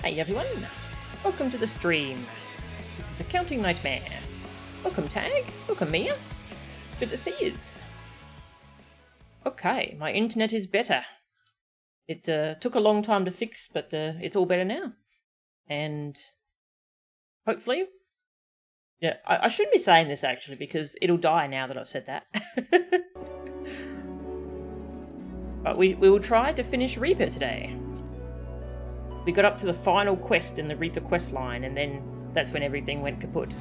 Hey everyone, welcome to the stream. This is Accounting Nightmare. Welcome Tag, welcome Mia. Good to see yous. Okay, my internet is better. It took a long time to fix, but it's all better now. And hopefully... Yeah, I shouldn't be saying this actually, because it'll die now that I've said that. But we will try to finish Reaper today. We got up to the final quest in the Reaper quest line, and then that's when everything went kaput.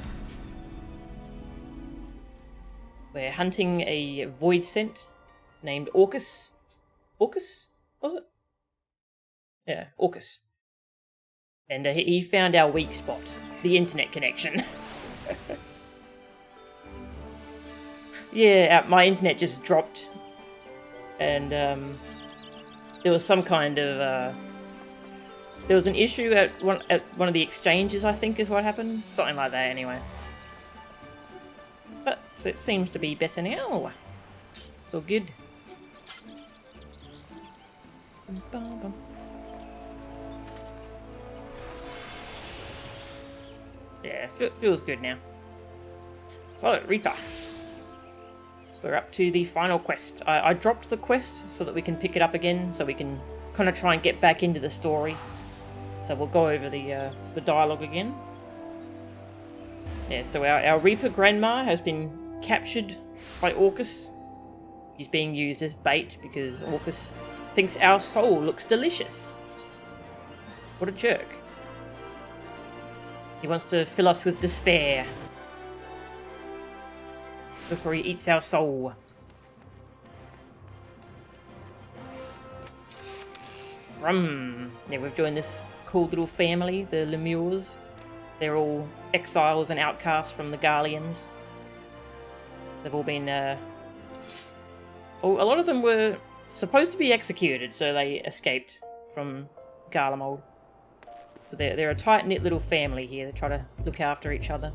We're hunting a void scent named Orcus. Orcus? Was it? Yeah, Orcus. And he found our weak spot, the internet connection. Yeah, my internet just dropped. And there was some kind of... there was an issue at one of the exchanges, I think is what happened. Something like that, anyway. But so it seems to be better now. It's all good. Yeah, feels good now. So, Reaper. We're up to the final quest. I dropped the quest so that we can pick it up again, so we can kind of try and get back into the story. So we'll go over the dialogue again. Yeah, so our Reaper Grandma has been captured by Orcus. He's being used as bait because Orcus thinks our soul looks delicious. What a jerk. He wants to fill us with despair before he eats our soul. Yeah, we've joined this cool little family, the Lemures. They're all exiles and outcasts from the Garleans. They've all been... a lot of them were supposed to be executed, so they escaped from Garlemald. So they're a tight-knit little family here. They try to look after each other.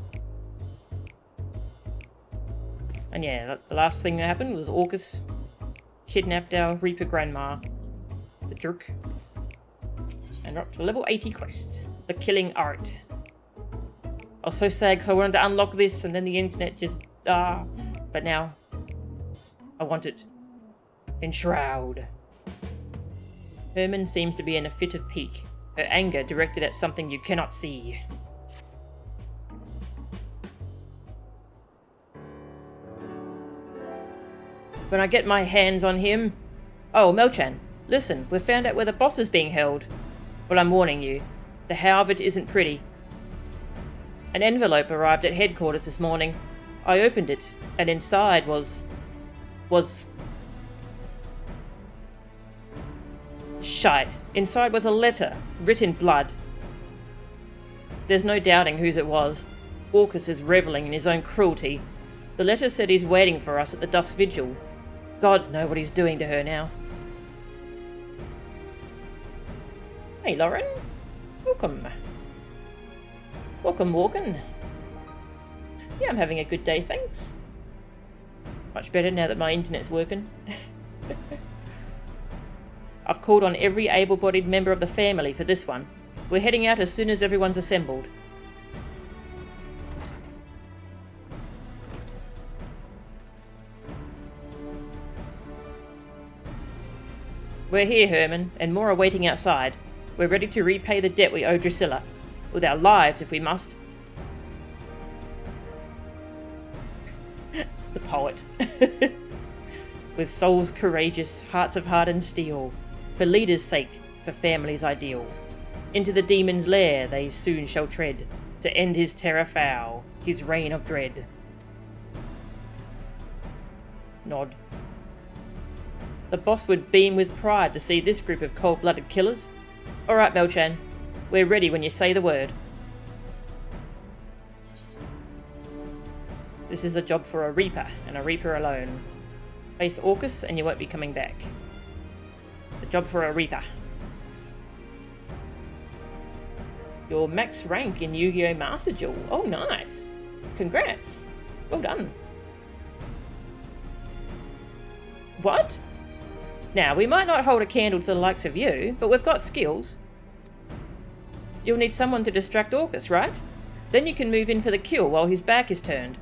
And yeah, the last thing that happened was Orcus kidnapped our Reaper Grandma, the jerk. And we're up to level 80 quest, the Killing Art. I was so sad because I wanted to unlock this and then the internet just... But now, I want it. Enshroud. Herman seems to be in a fit of pique, her anger directed at something you cannot see. When I get my hands on him... Oh, Melchan, listen, we've found out where the boss is being held. Well, I'm warning you, the how of it isn't pretty. An envelope arrived at headquarters this morning. I opened it, and inside was... Shite. Inside was a letter, written in blood. There's no doubting whose it was. Orcus is revelling in his own cruelty. The letter said he's waiting for us at the dusk vigil. Gods know what he's doing to her now. Hey, Lauren. Welcome. Welcome, Morgan. Yeah, I'm having a good day, thanks. Much better now that my internet's working. I've called on every able-bodied member of the family for this one. We're heading out as soon as everyone's assembled. We're here, Herman, and more are waiting outside. We're ready to repay the debt we owe Drusilla. With our lives, if we must. The poet. With souls courageous, hearts of hardened steel. For leaders' sake, for family's ideal. Into the demon's lair they soon shall tread. To end his terror foul, his reign of dread. Nod. The boss would beam with pride to see this group of cold-blooded killers. Alright, Melchan. We're ready when you say the word. This is a job for a Reaper, and a Reaper alone. Face Orcus, and you won't be coming back. A job for a Reaper. Your max rank in Yu-Gi-Oh! Master Duel. Oh, nice. Congrats. Well done. What? Now, we might not hold a candle to the likes of you, but we've got skills. You'll need someone to distract Orcus, right? Then you can move in for the kill while his back is turned.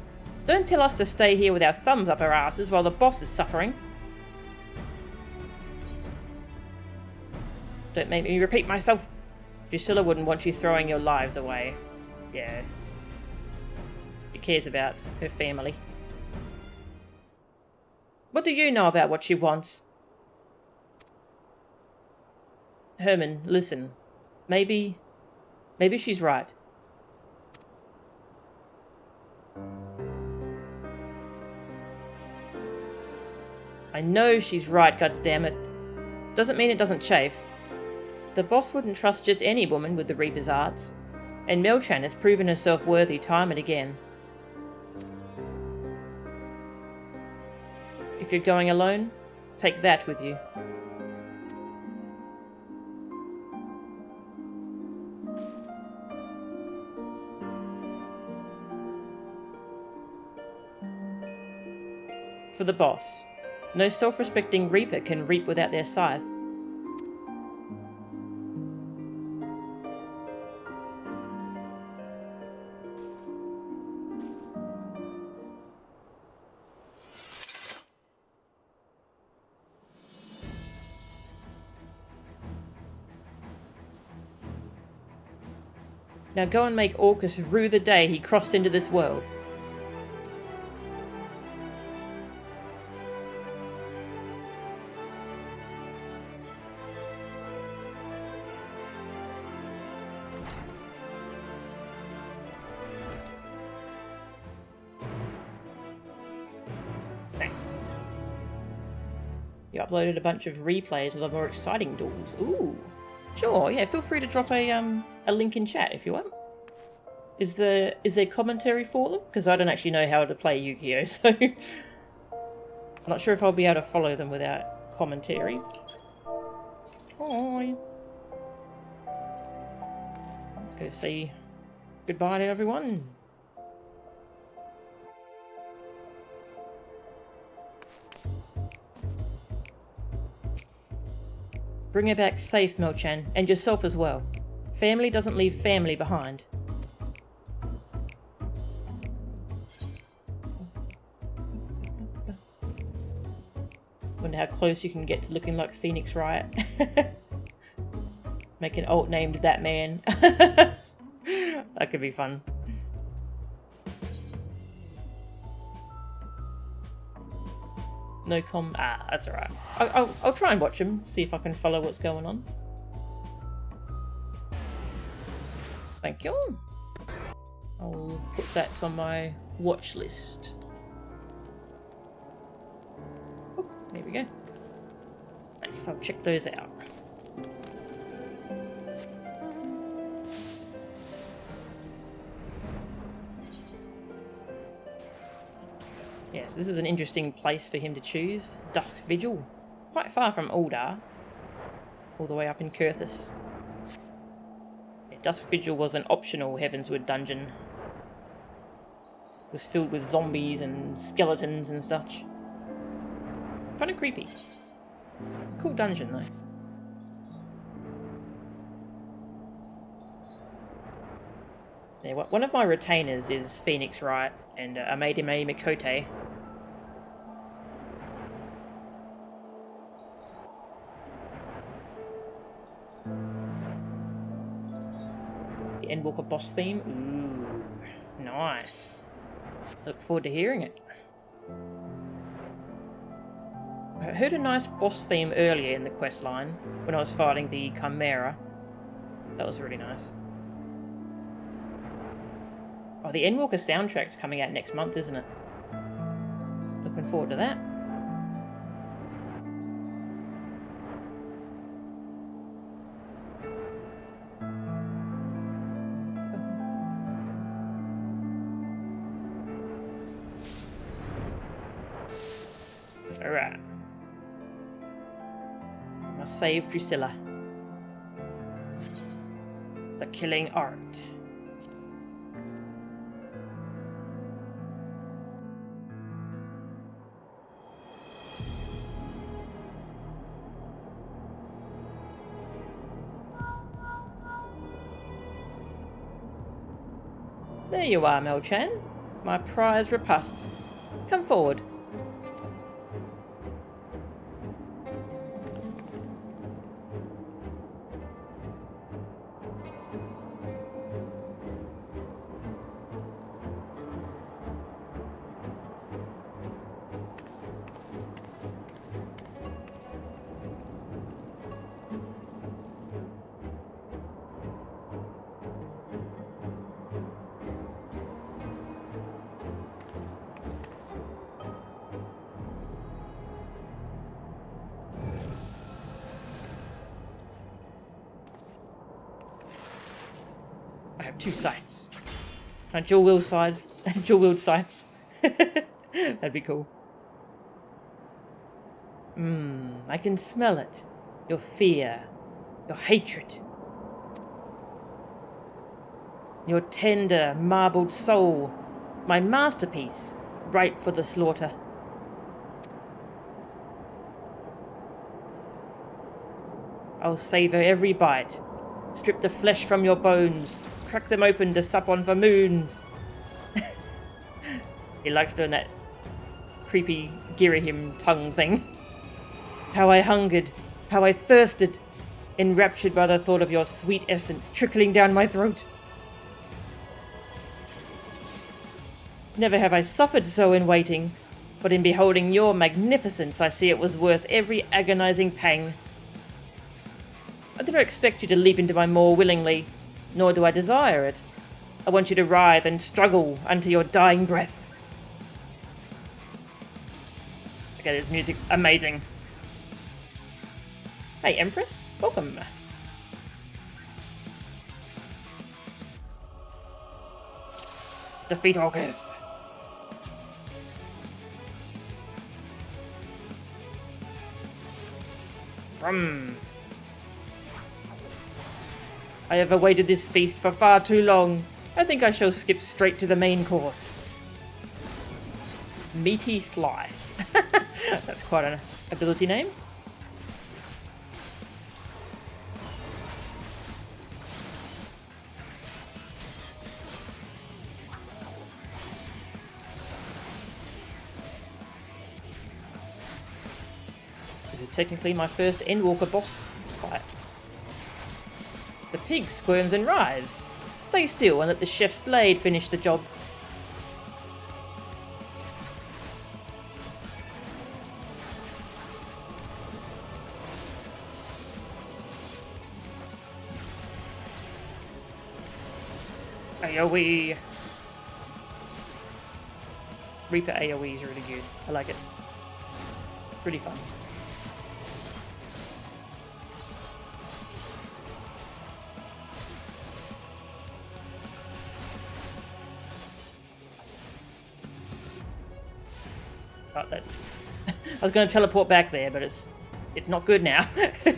Don't tell us to stay here with our thumbs up our asses while the boss is suffering. Don't make me repeat myself. Drusilla wouldn't want you throwing your lives away. Yeah. She cares about her family. What do you know about what she wants? Herman, listen. Maybe she's right. I know she's right, goddammit. Doesn't mean it doesn't chafe. The boss wouldn't trust just any woman with the Reaper's arts, and Melchan has proven herself worthy time and again. If you're going alone, take that with you. For the boss, no self-respecting Reaper can reap without their scythe. Now go and make Orcus rue the day he crossed into this world. Nice. You uploaded a bunch of replays of the more exciting duels. Ooh. Sure, yeah, feel free to drop a link in chat if you want. Is there commentary for them? Because I don't actually know how to play Yu-Gi-Oh, so I'm not sure if I'll be able to follow them without commentary. Hi. Let's go say goodbye to everyone. Bring her back safe, Melchan, and yourself as well. Family doesn't leave family behind. Wonder how close you can get to looking like Phoenix Riot. Make an alt named That Man. That could be fun. No that's alright. I'll try and watch them, see if I can follow what's going on. Thank you. I'll put that on my watch list. Oh, there we go. Nice, I'll check those out. Yes, this is an interesting place for him to choose. Dusk Vigil. Quite far from Uldar. All the way up in Kurthus. Yeah, Dusk Vigil was an optional Heavensward dungeon. It was filled with zombies and skeletons and such. Kind of creepy. Cool dungeon though. Yeah, one of my retainers is Phoenix Riot, and I made him a Mikote. The Endwalker boss theme? Ooh, nice. Look forward to hearing it. I heard a nice boss theme earlier in the quest line, when I was fighting the Chimera. That was really nice. Oh, the Endwalker soundtrack's coming out next month, isn't it? Looking forward to that. Alright. I must save Drusilla. The killing art. There you are, Mel-chan. My prize repast. Come forward. I have 2 sights. Dual wield sights. Dual wield sights. That'd be cool. I can smell it. Your fear. Your hatred. Your tender, marbled soul. My masterpiece. Ripe for the slaughter. I'll savor every bite. Strip the flesh from your bones. Crack them open to sup on for moons. He likes doing that creepy Girahim tongue thing. How I hungered, how I thirsted, enraptured by the thought of your sweet essence trickling down my throat. Never have I suffered so in waiting, but in beholding your magnificence I see it was worth every agonizing pang. I do not expect you to leap into my maw willingly, nor do I desire it. I want you to writhe and struggle unto your dying breath. Okay, this music's amazing. Hey, Empress, welcome. Defeat Orcus. I have awaited this feast for far too long. I think I shall skip straight to the main course. Meaty Slice. That's quite an ability name. This is technically my first Endwalker boss fight. The pig squirms and writhes. Stay still and let the chef's blade finish the job. AoE. Reaper AoE is really good. I like it. Pretty fun. Oh, that's... I was going to teleport back there, but it's not good now. It's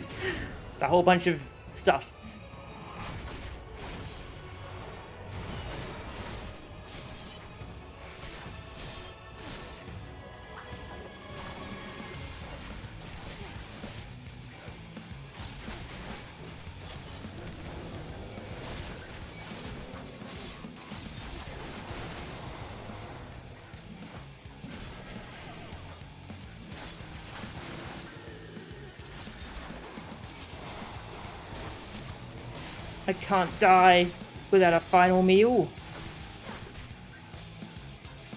a whole bunch of stuff. I can't die without a final meal.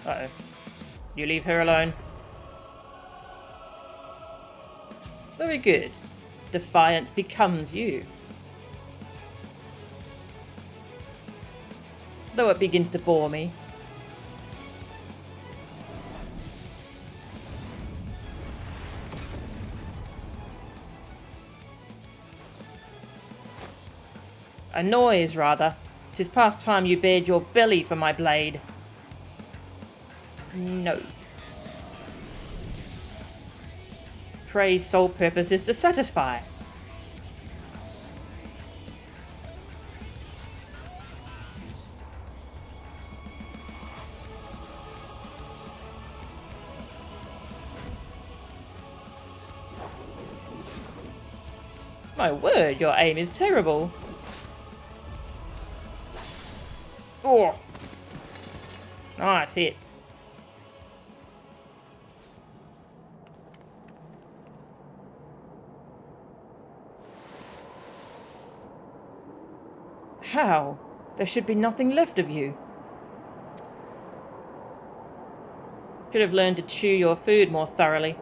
Uh-oh. You leave her alone. Very good. Defiance becomes you. Though it begins to bore me. A noise, rather. 'Tis past time you bared your belly for my blade. No. Prey's sole purpose is to satisfy. My word, your aim is terrible. Oh, Nice hit. How? There should be nothing left of you. Should have learned to chew your food more thoroughly.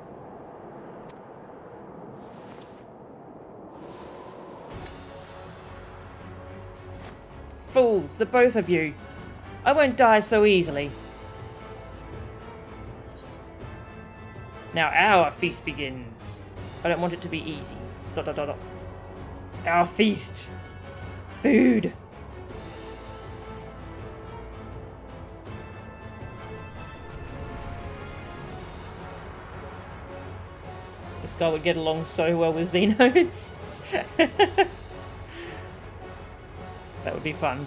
Fools, the both of you. I won't die so easily. Now our feast begins. I don't want it to be easy. ... Our feast. Food. This guy would get along so well with Xenos. That would be fun.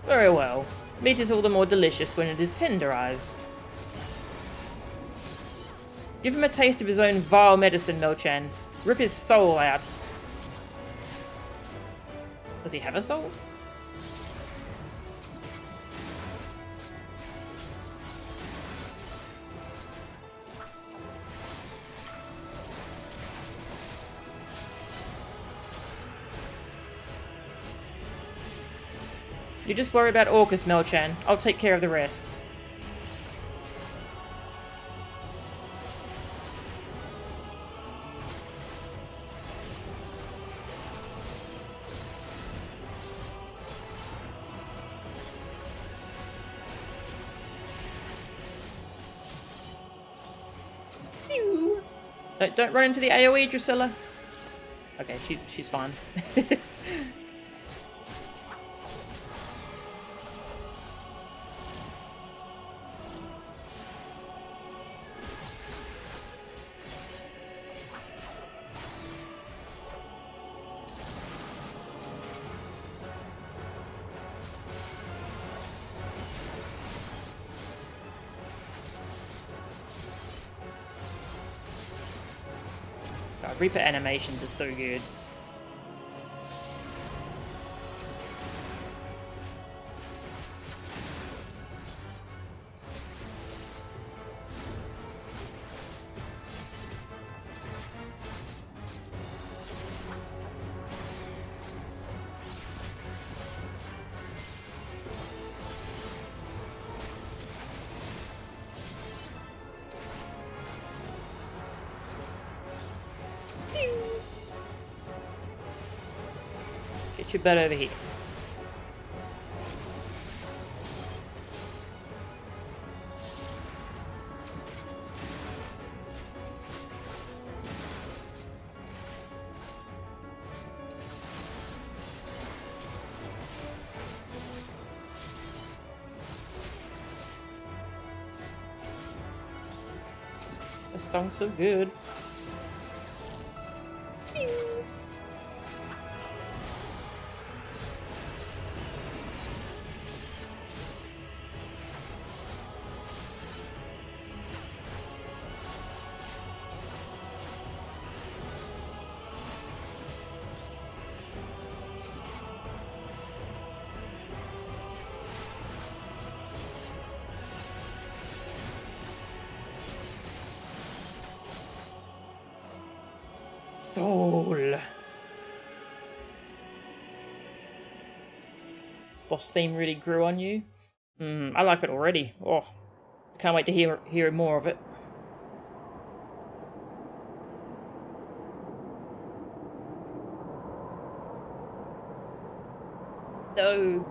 Very well. Meat is all the more delicious when it is tenderized. Give him a taste of his own vile medicine, Melchan. Rip his soul out. Does he have a soul? You just worry about Orcus, Melchan. I'll take care of the rest. Pew. Don't run into the AoE, Drusilla. Okay, she's fine. God, Reaper animations are so good. Get your butt over here. This song's so good. Soul. Boss theme really grew on you. I like it already. Oh, can't wait to hear more of it. No.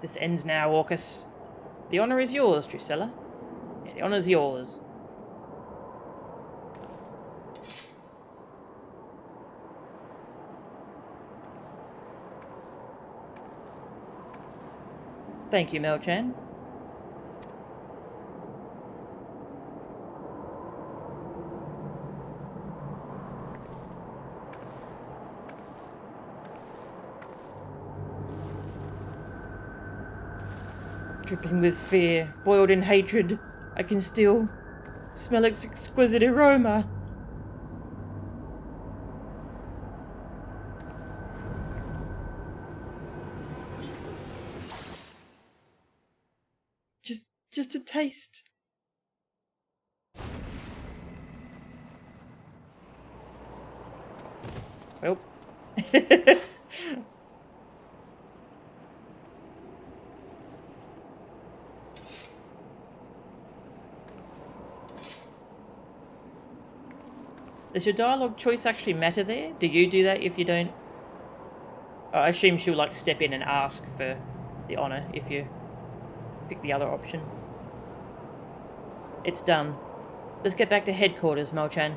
This ends now, Orcus. The honor is yours, Drusilla. The honor's yours. Thank you, Melchan. Dripping with fear, boiled in hatred, I can still smell its exquisite aroma. just a taste. Well. Does your dialogue choice actually matter there? Do you do that if you don't? I assume she'll like step in and ask for the honour if you pick the other option. It's done. Let's get back to headquarters, Mo-chan.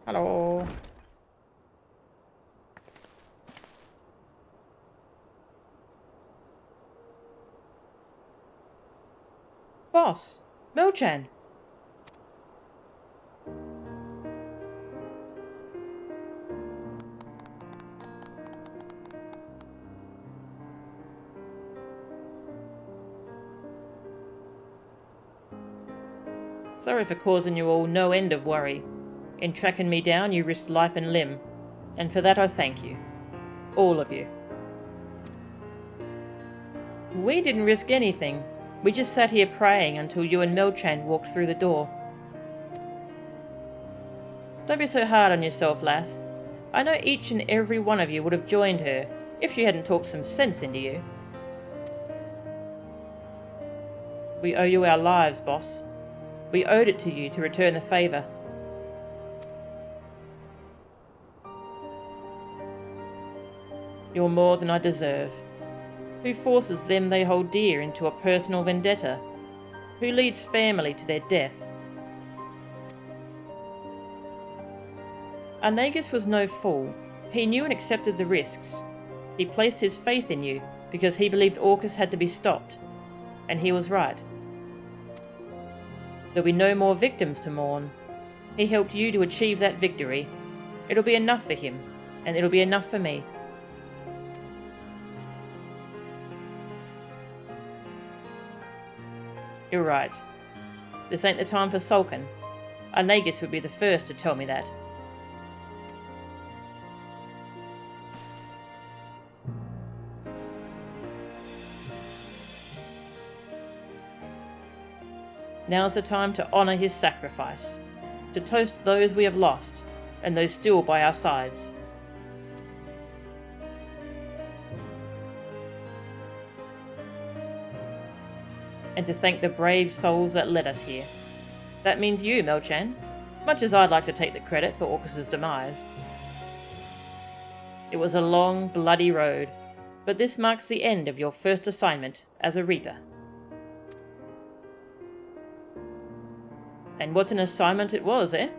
Hello. Boss, Mo-chan. Sorry for causing you all no end of worry. In tracking me down, you risked life and limb, and for that I thank you. All of you. We didn't risk anything. We just sat here praying until you and Mo-chan walked through the door. Don't be so hard on yourself, lass. I know each and every one of you would have joined her, if she hadn't talked some sense into you. We owe you our lives, boss. We owed it to you to return the favour. You're more than I deserve. Who forces them they hold dear into a personal vendetta? Who leads family to their death? Arnagus was no fool. He knew and accepted the risks. He placed his faith in you because he believed Orcus had to be stopped. And he was right. There'll be no more victims to mourn. He helped you to achieve that victory. It'll be enough for him, and it'll be enough for me. You're right. This ain't the time for sulking. Arnagus would be the first to tell me that. Now's the time to honour his sacrifice, to toast those we have lost, and those still by our sides. And to thank the brave souls that led us here. That means you, Mo-chan, much as I'd like to take the credit for Orcus's demise. It was a long, bloody road, but this marks the end of your first assignment as a Reaper. And what an assignment it was, eh?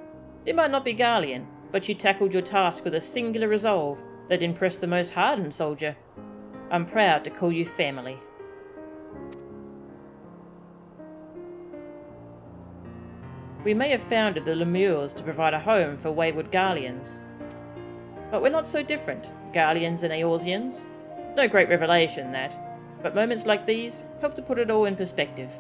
It might not be Garlean, but you tackled your task with a singular resolve that impressed the most hardened soldier. I'm proud to call you family. We may have founded the Lemures to provide a home for wayward Garleans. But we're not so different, Garleans and Eorzeans. No great revelation, that. But moments like these help to put it all in perspective.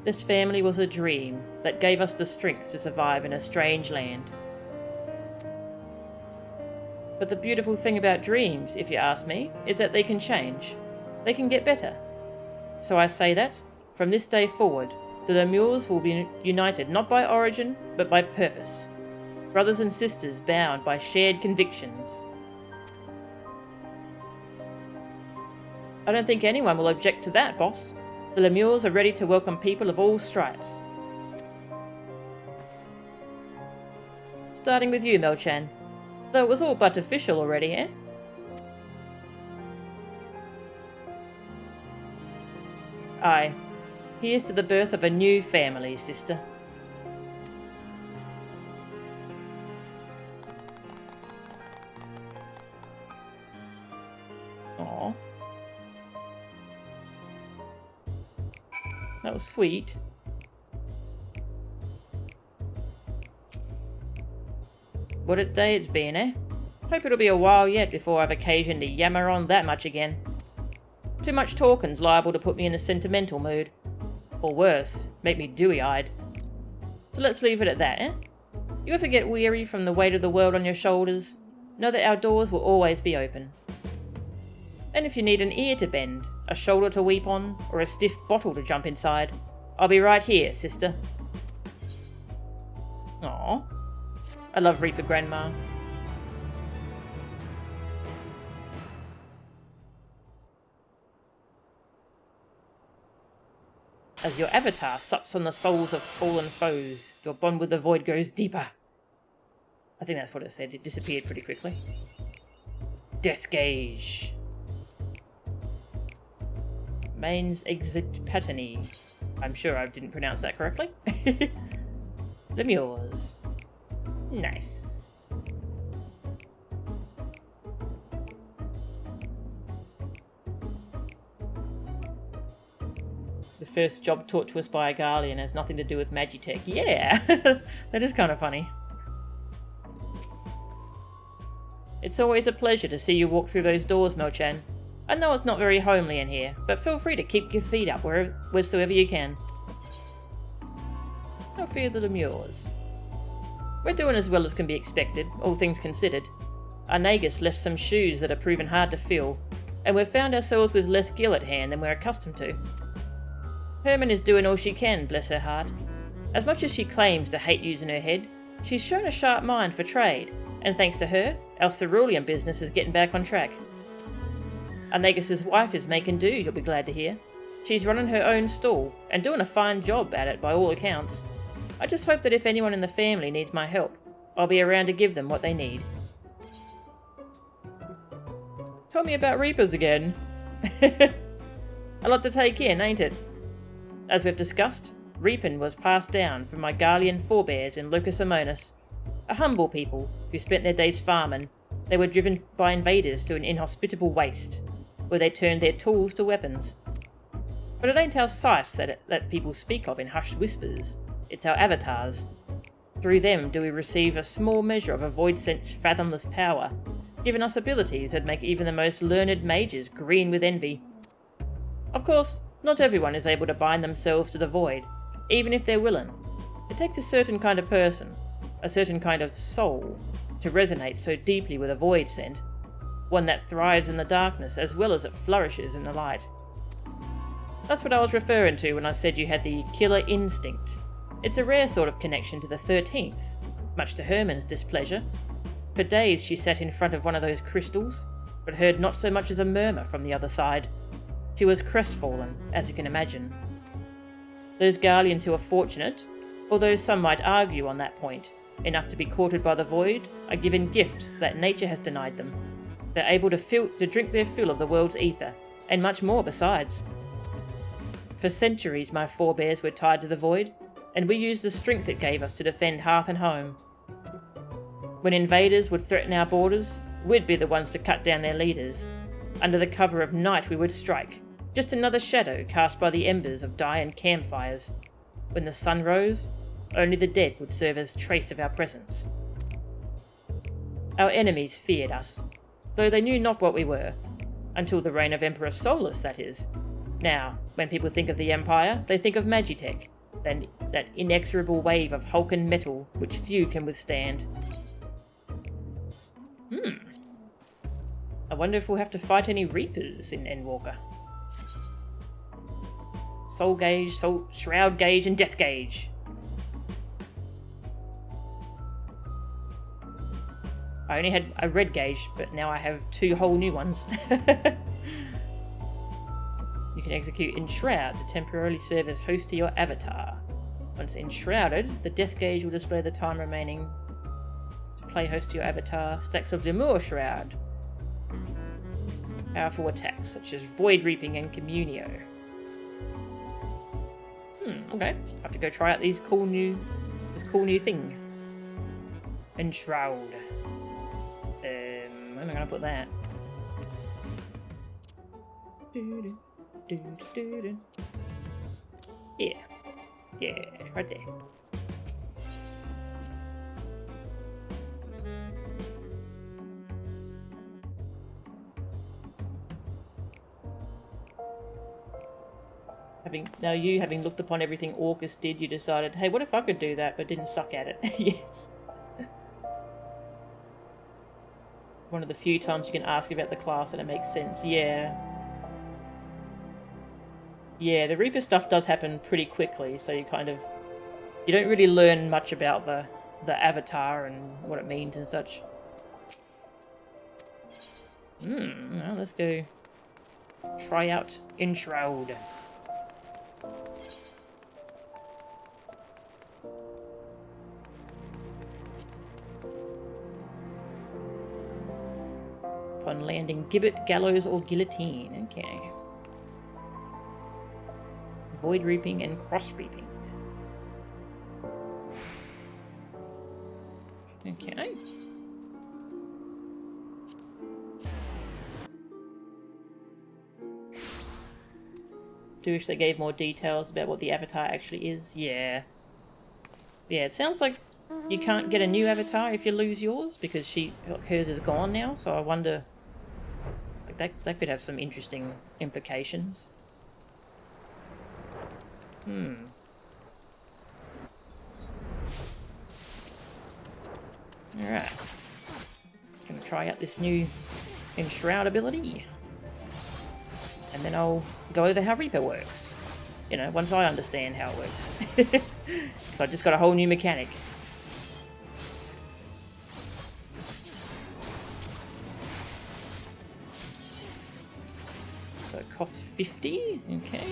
This family was a dream that gave us the strength to survive in a strange land. But the beautiful thing about dreams, if you ask me, is that they can change. They can get better. So I say that, from this day forward, the Lemures will be united not by origin, but by purpose. Brothers and sisters bound by shared convictions. I don't think anyone will object to that, boss. The Lemures are ready to welcome people of all stripes. Starting with you, Mo-chan. Though it was all but official already, eh? Aye. Here's to the birth of a new family, sister. that was sweet. What a day it's been, eh? Hope it'll be a while yet before I've occasion to yammer on that much again. Too much talking's liable to put me in a sentimental mood. Or worse, make me dewy-eyed. So let's leave it at that, eh? You ever get weary from the weight of the world on your shoulders? Know that our doors will always be open. And if you need an ear to bend, a shoulder to weep on, or a stiff bottle to jump inside, I'll be right here, sister. Aww. I love Reaper Grandma. As your avatar sucks on the souls of fallen foes, your bond with the void grows deeper. I think that's what it said. It disappeared pretty quickly. Death Gauge. Mains exit patterny. I'm sure I didn't pronounce that correctly. Lemures. Nice. The first job taught to us by a Guardian has nothing to do with Magitech. Yeah, that is kind of funny. It's always a pleasure to see you walk through those doors, Mo-chan. I know it's not very homely in here, but feel free to keep your feet up wheresoever you can. How fear the lemures. We're doing as well as can be expected, all things considered. Our Nagus left some shoes that are proven hard to fill, and we've found ourselves with less gil at hand than we're accustomed to. Herman is doing all she can, bless her heart. As much as she claims to hate using her head, she's shown a sharp mind for trade, and thanks to her, our cerulean business is getting back on track. Our Nagus's wife is making do, you'll be glad to hear. She's running her own stall, and doing a fine job at it by all accounts. I just hope that if anyone in the family needs my help, I'll be around to give them what they need. Tell me about Reapers again. A lot to take in, ain't it? As we've discussed, Reaping was passed down from my Garlean forebears in Locus Amonis, a humble people who spent their days farming. They were driven by invaders to an inhospitable waste, where they turned their tools to weapons. But it ain't our sights that people speak of in hushed whispers. It's our avatars. Through them do we receive a small measure of a void sense fathomless power, giving us abilities that make even the most learned mages green with envy. Of course, not everyone is able to bind themselves to the void, even if they're willing. It takes a certain kind of person, a certain kind of soul, to resonate so deeply with a void scent, one that thrives in the darkness as well as it flourishes in the light. That's what I was referring to when I said you had the killer instinct. It's a rare sort of connection to the 13th, much to Herman's displeasure. For days she sat in front of one of those crystals, but heard not so much as a murmur from the other side. She was crestfallen, as you can imagine. Those Garleans who are fortunate, although some might argue on that point, enough to be courted by the void, are given gifts that nature has denied them. They're able to drink their fill of the world's ether, and much more besides. For centuries my forebears were tied to the void, and we used the strength it gave us to defend hearth and home. When invaders would threaten our borders, we'd be the ones to cut down their leaders. Under the cover of night we would strike, just another shadow cast by the embers of dying campfires. When the sun rose, only the dead would serve as trace of our presence. Our enemies feared us, though they knew not what we were, until the reign of Emperor Solus, that is. Now, when people think of the Empire, they think of Magitech, that inexorable wave of hulking metal which few can withstand. I wonder if we'll have to fight any Reapers in Endwalker. Soul Gauge, Shroud Gauge, and Death Gauge. I only had a red gauge, but now I have 2 whole new ones. You can execute Enshroud to temporarily serve as host to your avatar. Once enshrouded, the Death Gauge will display the time remaining to play host to your avatar. Stacks of Lemur Shroud. Powerful attacks such as Void Reaping and Communio. Okay. I have to go try out this cool new thing. Enshroud. Where am I going to put that? Yeah. Yeah, right there. Having looked upon everything Orcus did, you decided, hey, what if I could do that, but didn't suck at it? Yes. One of the few times you can ask about the class and it makes sense. Yeah. Yeah, the Reaper stuff does happen pretty quickly, so you don't really learn much about the avatar and what it means and such. Well, let's go try out Enshroud. Upon landing, gibbet, gallows, or guillotine. Okay. Void reaping and cross reaping. Okay. Do wish they gave more details about what the avatar actually is. Yeah. Yeah, it sounds like you can't get a new avatar if you lose yours because hers is gone now, so I wonder, like, that could have some interesting implications. Alright. Gonna try out this new Enshroud ability. And then I'll go over how Reaper works. You know, once I understand how it works. So I just got a whole new mechanic. So it costs 50? Okay.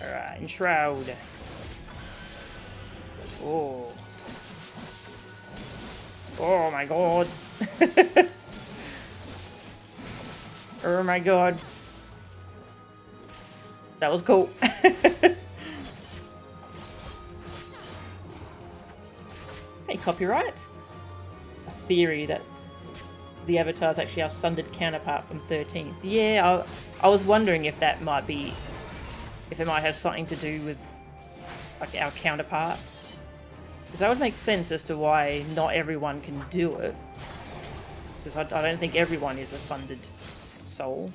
Alright, Enshroud. Oh. Oh my god. Oh my god. That was cool. Hey, copyright. A theory that the Avatar is actually our sundered counterpart from 13th. Yeah, I was wondering if that might be... if it might have something to do with, like, our counterpart. Because that would make sense as to why not everyone can do it. Because I don't think everyone is a sundered soul.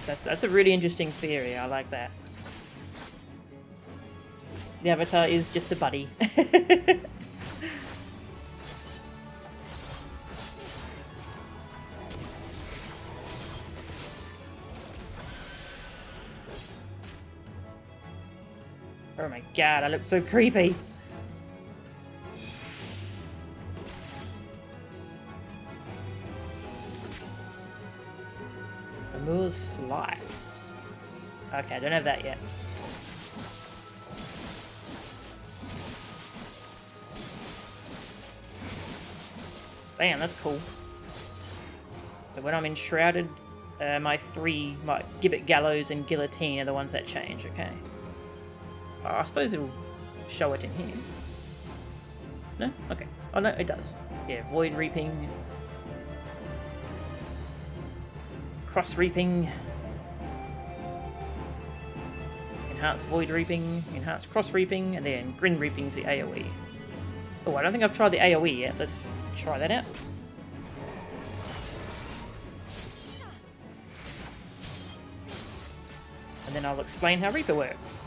That's a really interesting theory. I like that. The Avatar is just a buddy. Oh my god, I look so creepy. Amur's Slice. Okay, I don't have that yet. Damn, that's cool. So when I'm enshrouded, my Gibbet, Gallows, and Guillotine are the ones that change, okay. I suppose it'll show it in here. No? Okay. Oh no, it does. Yeah, Void Reaping. Cross Reaping. Enhanced Void Reaping. Enhanced Cross Reaping. And then Grin Reaping is the AoE. Oh, I don't think I've tried the AoE yet. Let's try that out. And then I'll explain how Reaper works.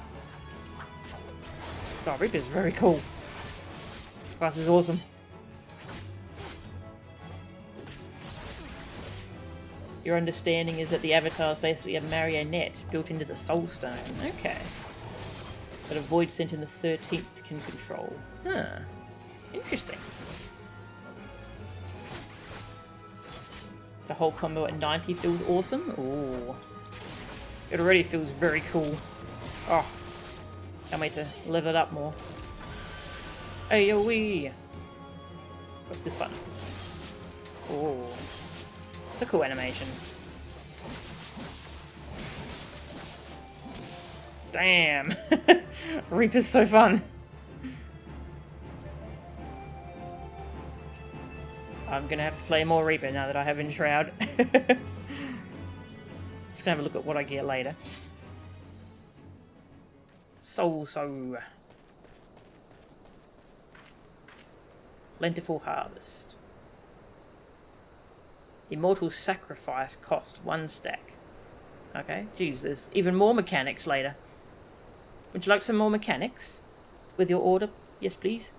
Oh, Reaper's very cool. This class is awesome. Your understanding is that the Avatar is basically a marionette built into the Soul Stone. Okay. That a void sent in the 13th can control. Huh. Interesting. The whole combo at 90 feels awesome. Ooh. It already feels very cool. Oh. Can't wait to level it up more. AoE! Click this button. Oh. It's a cool animation. Damn. Reaper's so fun. I'm gonna have to play more Reaper now that I have Enshroud. Just gonna have a look at what I get later. So. Plentiful Harvest. Immortal Sacrifice cost 1 stack. Okay, geez, there's even more mechanics later. Would you like some more mechanics with your order? Yes, please.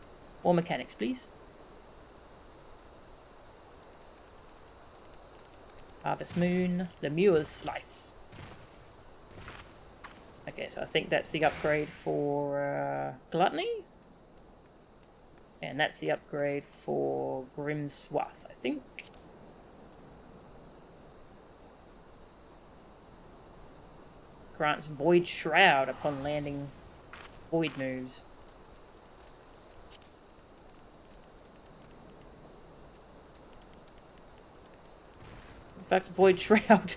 More mechanics, please. Harvest Moon, Lemur's Slice. Okay, so I think that's the upgrade for Gluttony. And that's the upgrade for Grim Swath, I think. Grants Void Shroud upon landing Void moves. In fact, Void Shroud.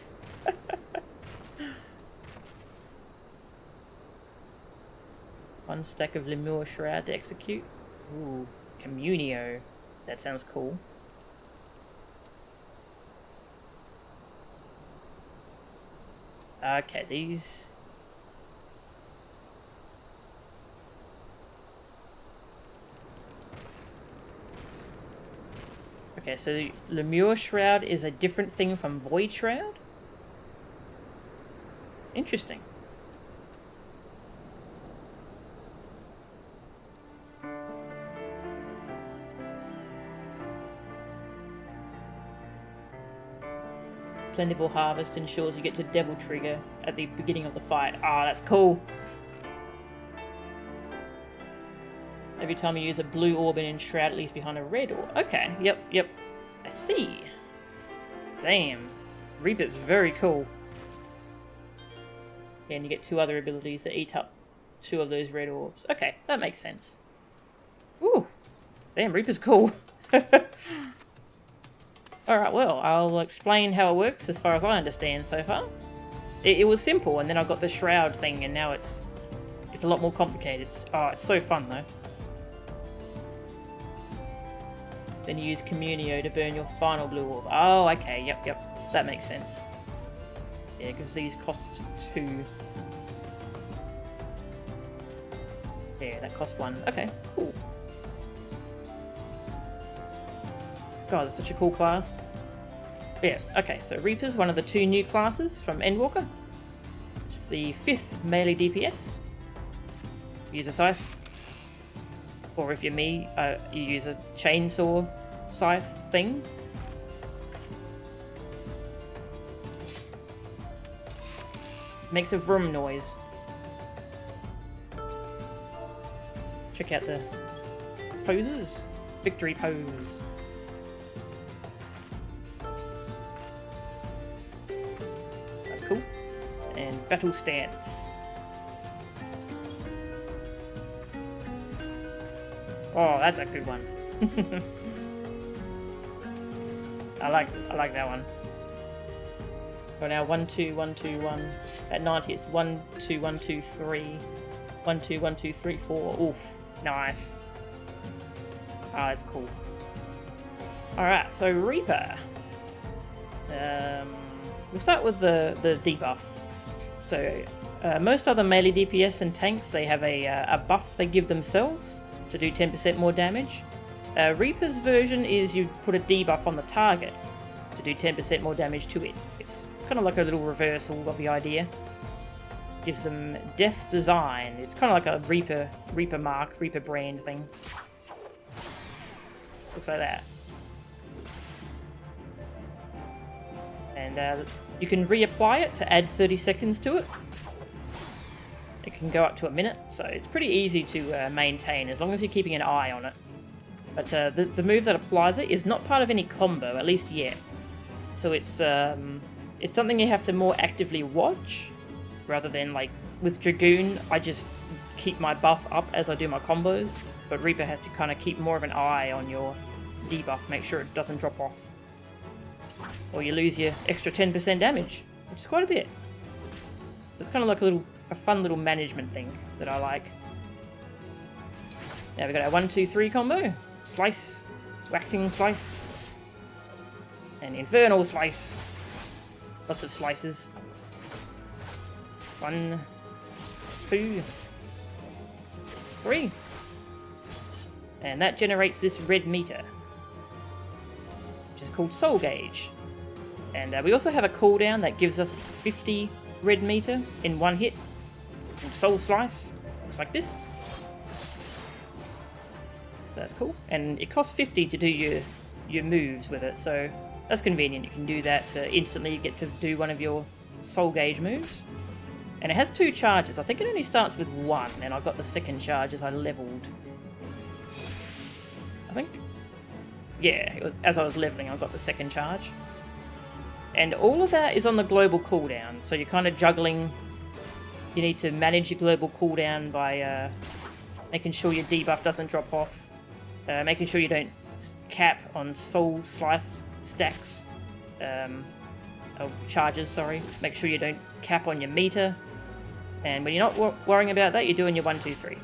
1 stack of Lemur Shroud to execute. Ooh, Communio. That sounds cool. Okay, these... Okay, so the Lemur Shroud is a different thing from Void Shroud? Interesting. Plentiful Harvest ensures you get to Devil Trigger at the beginning of the fight. Ah, that's cool. Every time you use a blue orb and Enshroud, it leaves behind a red orb. Okay, yep. I see. Damn. Reaper's very cool. Yeah, and you get 2 other abilities that eat up 2 of those red orbs. Okay, that makes sense. Ooh. Damn, Reaper's cool. Alright, well, I'll explain how it works as far as I understand so far. It was simple, and then I got the Shroud thing, and now it's a lot more complicated. It's so fun, though. Then you use Communio to burn your final blue orb. Oh, okay, yep. That makes sense. Yeah, because these cost 2. Yeah, that cost 1. Okay, cool. God, it's such a cool class. Yeah, okay, so Reaper's one of the 2 new classes from Endwalker. It's the 5th melee DPS. Use a scythe. Or if you're me, you use a chainsaw scythe thing. Makes a vroom noise. Check out the poses. Victory pose. That's cool. And battle stance. Oh, that's a good one. I like that one. So now 1 2 1 2 1. At 90 it's 1 2 1 2 3. 1 2 1 2 3 4. Oof, nice. Ah, it's cool. Alright, so Reaper. We'll start with the debuff. So most other melee DPS and tanks, they have a buff they give themselves to do 10% more damage. Reaper's version is you put a debuff on the target to do 10% more damage to it. It's kind of like a little reversal of the idea. Gives them Death's Design. It's kind of like a Reaper mark, Reaper brand thing. Looks like that. And you can reapply it to add 30 seconds to it. It can go up to a minute, so it's pretty easy to maintain as long as you're keeping an eye on it. But the move that applies it is not part of any combo, at least yet. So it's something you have to more actively watch, rather than like with Dragoon, I just keep my buff up as I do my combos. But Reaper has to kind of keep more of an eye on your debuff, make sure it doesn't drop off. Or you lose your extra 10% damage, which is quite a bit. So it's kind of like a little a fun little management thing that I like. Now we've got our 1, 2, 3 combo. Slice, waxing slice, and infernal slice. Lots of slices. 1, 2, 3. And that generates this red meter, which is called Soul Gauge. And we also have a cooldown that gives us 50 red meter in one hit. And Soul Slice looks like this. That's cool. And it costs 50 to do your moves with it, so that's convenient. You can do that to instantly get to do one of your Soul Gauge moves. And it has 2 charges. I think it only starts with 1, and I got the second charge as I leveled. I think? Yeah, it was, as I was leveling I got the second charge. And all of that is on the global cooldown, so you're kind of juggling. You need to manage your global cooldown by making sure your debuff doesn't drop off, making sure you don't cap on Soul Slice stacks, charges, sorry. Make sure you don't cap on your meter. And when you're not worrying about that, you're doing your 1, 2, 3.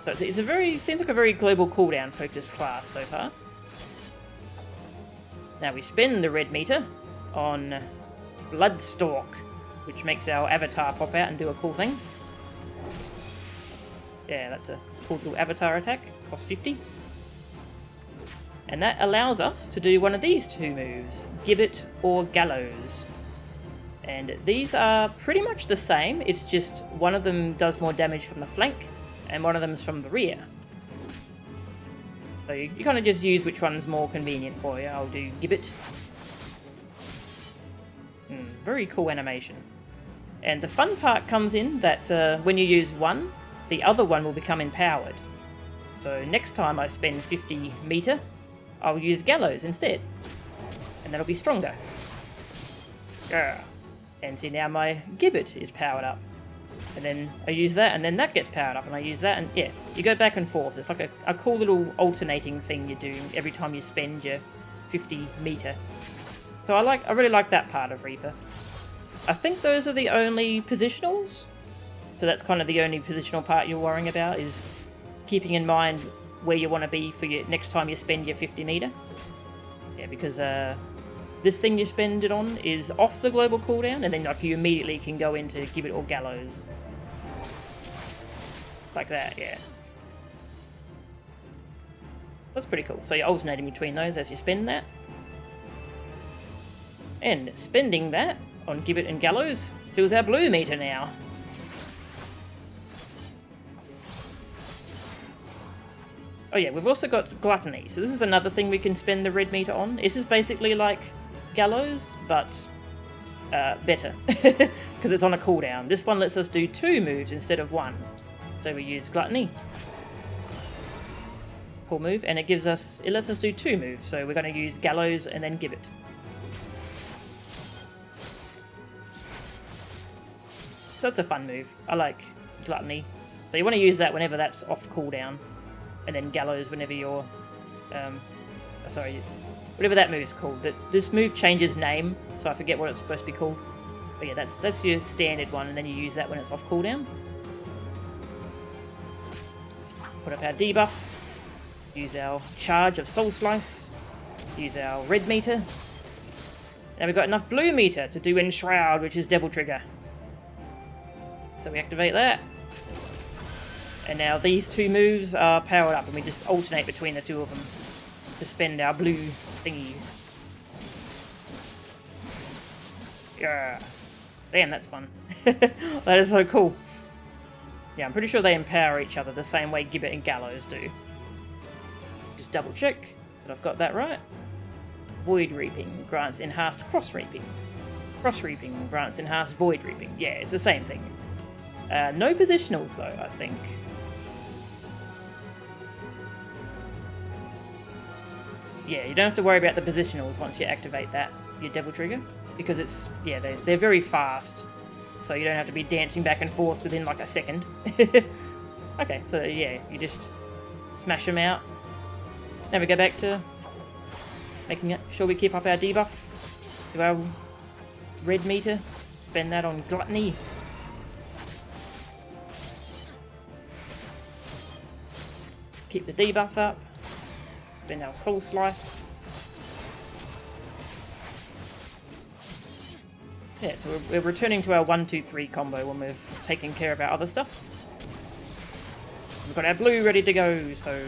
So it's a very, seems like a very global cooldown focused class so far. Now we spend the red meter on Bloodstalk, which makes our avatar pop out and do a cool thing. Yeah, that's a cool little avatar attack. Costs 50. And that allows us to do one of these 2 moves, Gibbet or Gallows. And these are pretty much the same, it's just one of them does more damage from the flank, and one of them is from the rear. So you kind of just use which one's more convenient for you. I'll do Gibbet. Very cool animation. And the fun part comes in that when you use one, the other one will become empowered. So next time I spend 50 meter, I'll use Gallows instead. And that'll be stronger. Yeah. And see, now my Gibbet is powered up. And then I use that, and then that gets powered up, and I use that, and yeah, you go back and forth. It's like a cool little alternating thing you do every time you spend your 50 meter. So I really like that part of Reaper. I think those are the only positionals. So that's kind of the only positional part you're worrying about, is keeping in mind where you want to be for your next time you spend your 50 meter. Yeah, because this thing you spend it on is off the global cooldown, and then like you immediately can go into Gibbet or Gallows. Like that, yeah. That's pretty cool. So you're alternating between those as you spend that. And spending that on Gibbet and Gallows fills our blue meter now. Oh yeah, we've also got Gluttony. So this is another thing we can spend the red meter on. This is basically like Gallows, but better. Because it's on a cooldown. This one lets us do 2 moves instead of 1. So we use Gluttony. Cool move, and it lets us do 2 moves. So we're going to use Gallows and then Gibbet. So that's a fun move. I like Gluttony. So you want to use that whenever that's off cooldown, and then Gallows whenever you're, whatever that move's called. This move changes name, so I forget what it's supposed to be called. But yeah, that's your standard one, and then you use that when it's off cooldown. Put up our debuff. Use our charge of Soul Slice. Use our red meter. Now we've got enough blue meter to do Enshroud, which is Devil Trigger. So we activate that. And now these 2 moves are powered up, and we just alternate between the 2 of them to spend our blue thingies. Yeah. Damn, that's fun. That is so cool. Yeah, I'm pretty sure they empower each other the same way Gibbet and Gallows do. Just double check that I've got that right. Void Reaping grants enhanced Cross Reaping. Cross Reaping grants enhanced Void Reaping. Yeah, it's the same thing. No positionals though, I think. Yeah, you don't have to worry about the positionals once you activate that, your Devil Trigger, because it's, yeah, they're very fast, so you don't have to be dancing back and forth within like a second. Okay, so yeah, you just smash them out. Now we go back to making sure we keep up our debuff to our red meter, spend that on Gluttony. keep the debuff up. Spend our Soul Slice. Yeah, so we're returning to our 1-2-3 combo when we've taken care of our other stuff. We've got our blue ready to go, so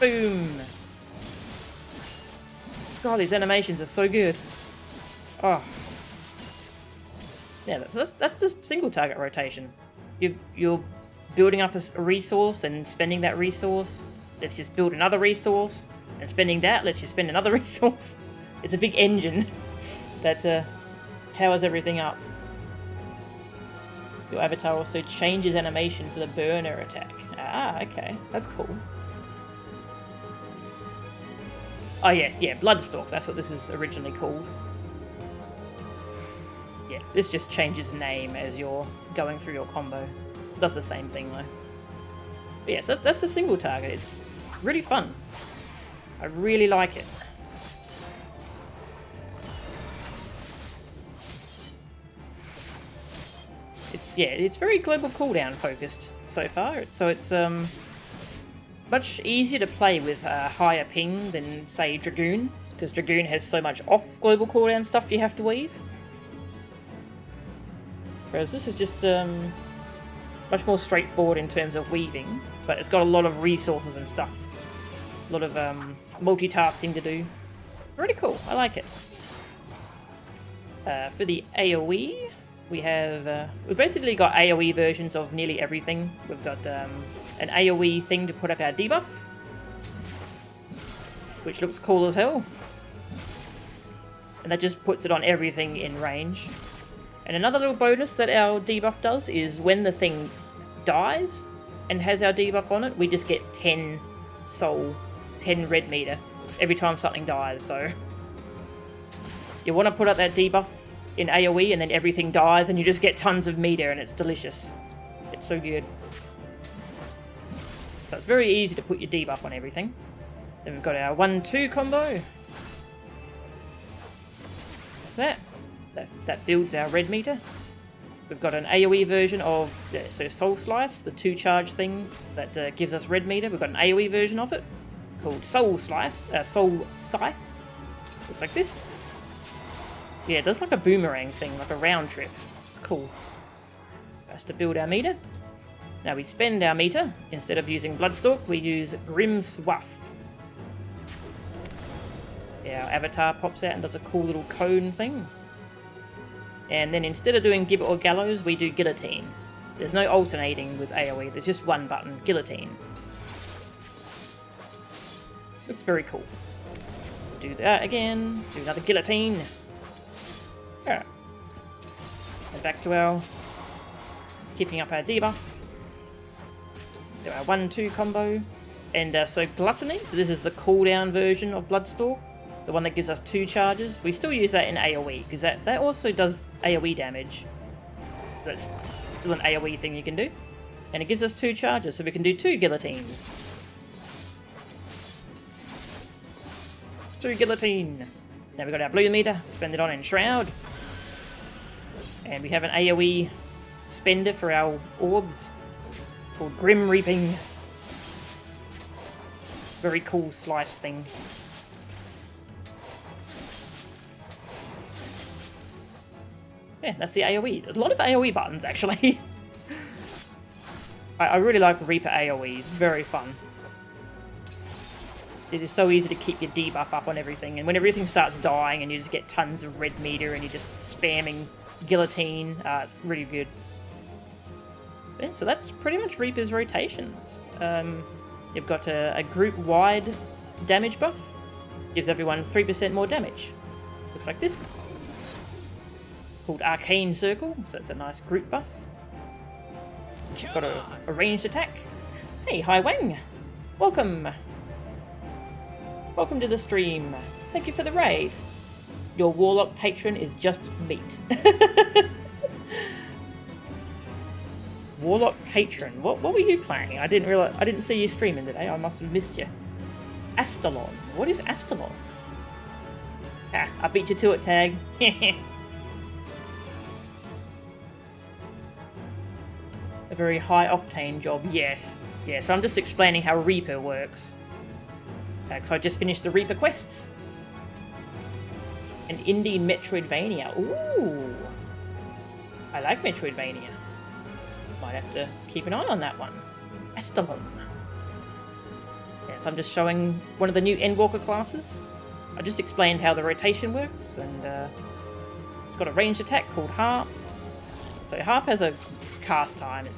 boom! God, these animations are so good. Oh. Yeah, that's the single target rotation. You're building up a resource and spending that resource. Let's just build another resource. And spending that, let's just spend another resource. It's a big engine that powers everything up. Your avatar also changes animation for the burner attack. Ah, okay. That's cool. Oh yes, yeah, Bloodstalk. That's what this is originally called. Yeah, this just changes name as you're going through your combo. It does the same thing though. But yeah, so that's a single target. It's really fun. I really like it. It's very global cooldown focused so far. So it's much easier to play with higher ping than say Dragoon, because Dragoon has so much off global cooldown stuff you have to weave. Whereas this is just much more straightforward in terms of weaving, but it's got a lot of resources and stuff. A lot of multitasking to do. Really cool, I like it. For the AoE, we've basically got AoE versions of nearly everything. We've got an AoE thing to put up our debuff, which looks cool as hell. And that just puts it on everything in range. And another little bonus that our debuff does is when the thing dies and has our debuff on it, we just get 10 soul, 10 red meter every time something dies. So you want to put up that debuff in AoE and then everything dies and you just get tons of meter and it's delicious. It's so good. So it's very easy to put your debuff on everything. Then we've got our 1-2 combo. That builds our red meter. We've got an AoE version of so Soul Slice, the 2-charge thing that gives us red meter. We've got an AoE version of it called Soul Slice, Soul Scythe. Looks like this. Yeah, it does like a boomerang thing, like a round trip. It's cool. Has to build our meter. Now we spend our meter. Instead of using Bloodstalk, we use Grim Swath. Yeah, our avatar pops out and does a cool little cone thing. And then instead of doing Gibbet or Gallows, we do Guillotine. There's no alternating with AoE, there's just one button, Guillotine. Looks very cool. Do that again, do another Guillotine. Alright. And back to our keeping up our debuff. Do our 1-2 combo. And so Gluttony, so this is the cooldown version of Bloodstalk. The one that gives us 2 charges. We still use that in AoE, because that also does AoE damage. That's still an AoE thing you can do. And it gives us 2 charges, so we can do 2 guillotines. 2 guillotine. Now we've got our blue meter, spend it on Enshroud. And we have an AoE spender for our orbs, called Grim Reaping. Very cool slice thing. Yeah, that's the AoE. A lot of AoE buttons, actually. I really like Reaper AoE. It's very fun. It is so easy to keep your debuff up on everything, and when everything starts dying and you just get tons of red meter and you're just spamming Guillotine, it's really good. Yeah, so that's pretty much Reaper's rotations. You've got a group-wide damage buff. Gives everyone 3% more damage. Looks like this. Called Arcane Circle, so it's a nice group buff. Got a ranged attack. Hey, Hai Wang! Welcome! Welcome to the stream. Thank you for the raid. Your Warlock patron is just meat. Warlock patron. What were you playing? I didn't see you streaming today. I must have missed you. Astalon. What is Astalon? Ah, I beat you to it, Tag. A very high octane job, yes. Yeah, so I'm just explaining how Reaper works. Because I just finished the Reaper quests. An indie Metroidvania. Ooh! I like Metroidvania. Might have to keep an eye on that one. Astalon. Yes, I'm just showing one of the new Endwalker classes. I just explained how the rotation works, and it's got a ranged attack called Harp. So Harp has a cast time.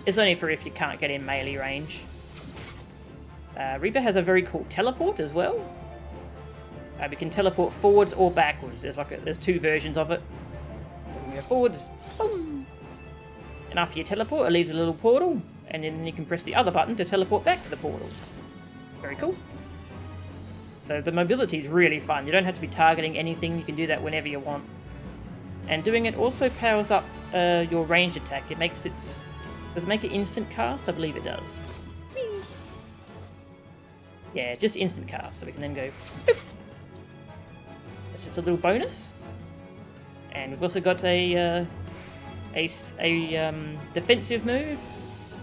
It's only for if you can't get in melee range. Reaper has a very cool teleport as well. We can teleport forwards or backwards. There's two versions of it. When you go forwards, boom. And after you teleport, it leaves a little portal, and then you can press the other button to teleport back to the portal. Very cool. So the mobility is really fun. You don't have to be targeting anything. You can do that whenever you want. And doing it also powers up your ranged attack. Does it make it instant cast? I believe it does. Yeah, just instant cast. So we can then go boop. That's just a little bonus. And we've also got a defensive move.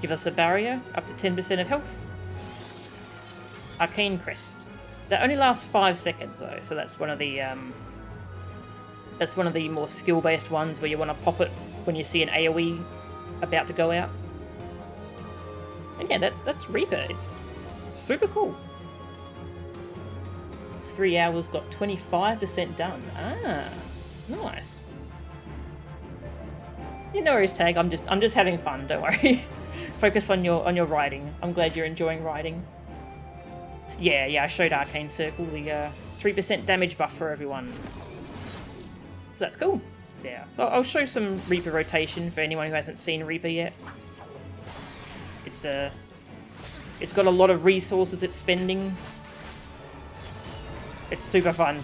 Give us a barrier up to 10% of health. Arcane Crest. That only lasts 5 seconds though, so that's one of the more skill-based ones where you want to pop it when you see an AoE about to go out. And yeah, that's Reaper. It's super cool. 3 hours, got 25% done. Ah, nice. Yeah, no worries, Tag. I'm just having fun. Don't worry. Focus on your riding. I'm glad you're enjoying riding. Yeah, I showed Arcane Circle, the 3% damage buff for everyone. So that's cool. Yeah, so I'll show some Reaper rotation for anyone who hasn't seen Reaper yet. It's got a lot of resources it's spending. It's super fun.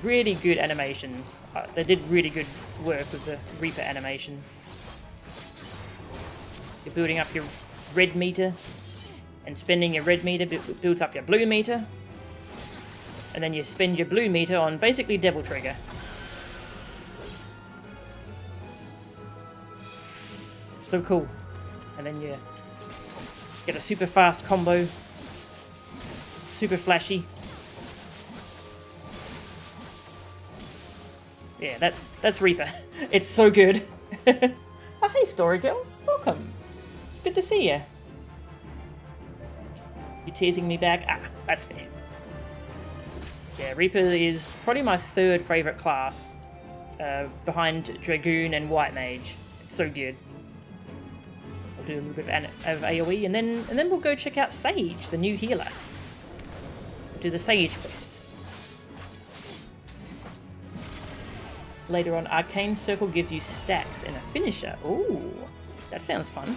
Really good animations. They did really good work with the Reaper animations. You're building up your red meter, and spending your red meter builds up your blue meter, and then you spend your blue meter on basically Devil Trigger. It's so cool. And then you get a super fast combo. Super flashy. Yeah, that's Reaper. It's so good. Oh, hey, Story Girl. Welcome. It's good to see you. You teasing me back? Ah, that's fair. Yeah, Reaper is probably my third favourite class, behind Dragoon and White Mage. It's so good. We'll do a little bit of AoE, and then we'll go check out Sage, the new healer. We'll do the Sage quests. Later on, Arcane Circle gives you stacks and a finisher. Ooh, that sounds fun.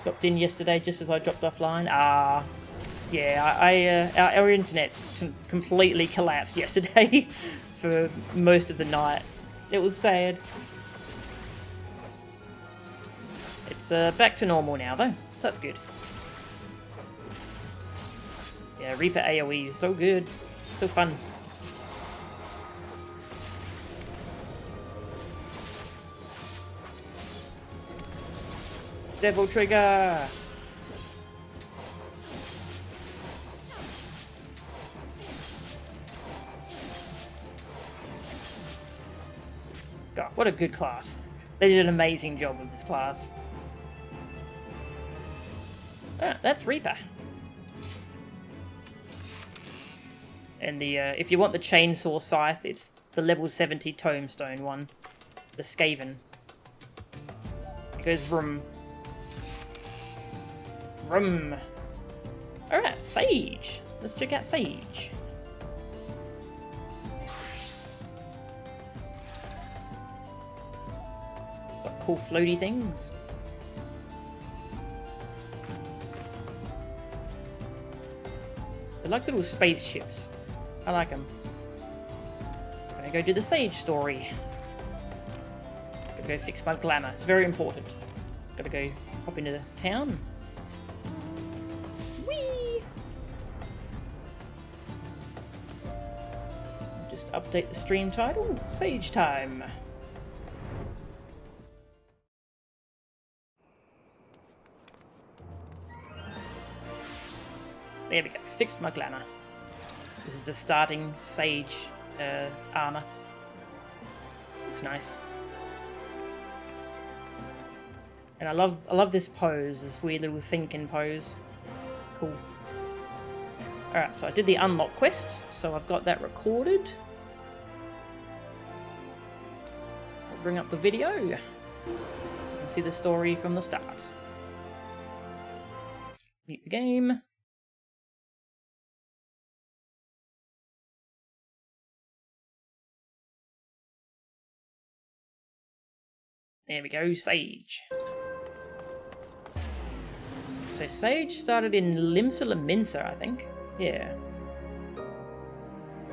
Dropped in yesterday just as I dropped offline. Yeah, our internet completely collapsed yesterday for most of the night. It was sad. It's back to normal now though, so that's good. Yeah, Reaper AoE is so good, so fun. Devil Trigger! God, what a good class. They did an amazing job with this class. Ah, that's Reaper. And the if you want the chainsaw scythe, it's the level 70 tombstone one. The Skaven. It goes vroom. Vroom. Alright, Sage. Let's check out Sage. Got cool floaty things. They're like little spaceships. I like them. Gonna go do the Sage story. Gotta go fix my glamour. It's very important. Gotta go hop into the town. Whee! Just update the stream title. Sage time. There we go. Fixed my glamour. This is the starting sage armor. Looks nice. And I love this pose, this weird little thinking pose. Cool. Alright, so I did the unlock quest, so I've got that recorded. I'll bring up the video. You can see the story from the start. Mute the game. There we go, Sage. So Sage started in Limsa, I think. Yeah.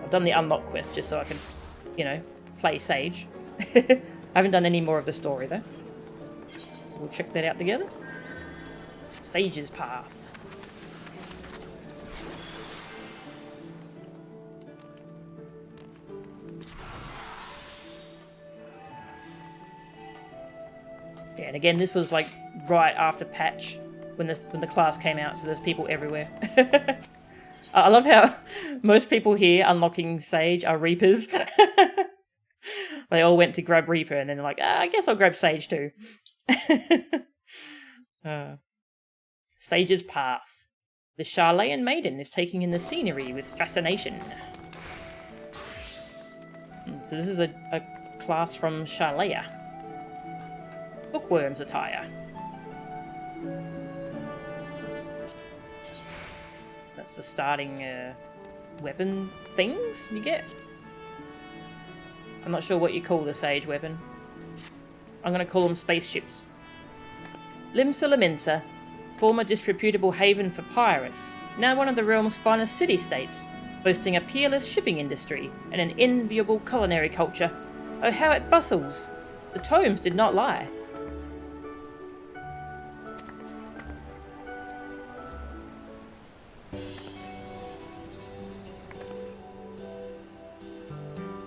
I've done the unlock quest just so I can, you know, play Sage. I haven't done any more of the story though. So we'll check that out together. Sage's Path. Yeah, and again, this was like right after patch when the class came out, so there's people everywhere. I love how most people here unlocking Sage are Reapers. They all went to grab Reaper, and then they're like, I guess I'll grab Sage too. Sage's Path. The Sharlayan maiden is taking in the scenery with fascination. So this is a class from Sharlayan. Bookworm's attire. That's the starting weapon things you get. I'm not sure what you call the Sage weapon. I'm going to call them spaceships. Limsa, former disreputable haven for pirates, now one of the realm's finest city-states, boasting a peerless shipping industry and an enviable culinary culture. Oh, how it bustles! The tomes did not lie.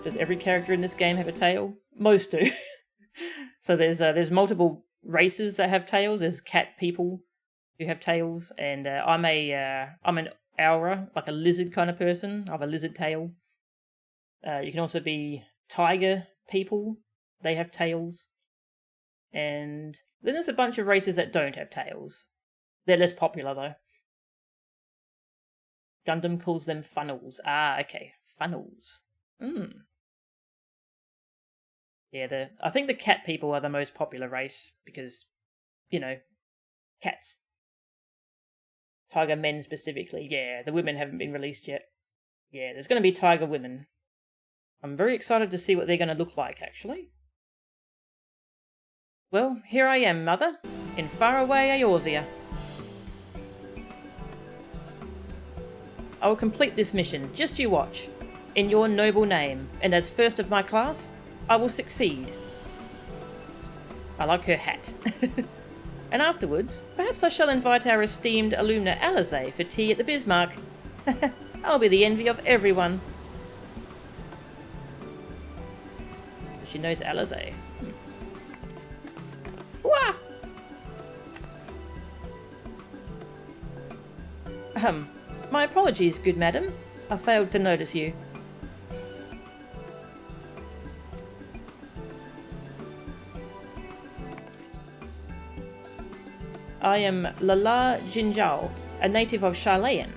Does every character in this game have a tail? Most do. So there's multiple races that have tails. There's cat people who have tails, and I'm an aura, like a lizard kind of person. I have a lizard tail. You can also be tiger people. They have tails. And then there's a bunch of races that don't have tails. They're less popular though. Gundam calls them funnels. Ah, okay. Funnels. Yeah, I think the cat people are the most popular race because, you know, cats. Tiger men specifically, yeah. The women haven't been released yet. Yeah, there's going to be tiger women. I'm very excited to see what they're going to look like, actually. Well, here I am, Mother, in faraway Eorzea. I will complete this mission, just you watch. In your noble name, and as first of my class, I will succeed. I like her hat. And afterwards, perhaps I shall invite our esteemed alumna Alizé for tea at the Bismarck. I'll be the envy of everyone. She knows Alizé. Wah! My apologies, good madam. I failed to notice you. I am Lala Jinzhao, a native of Sharlayan.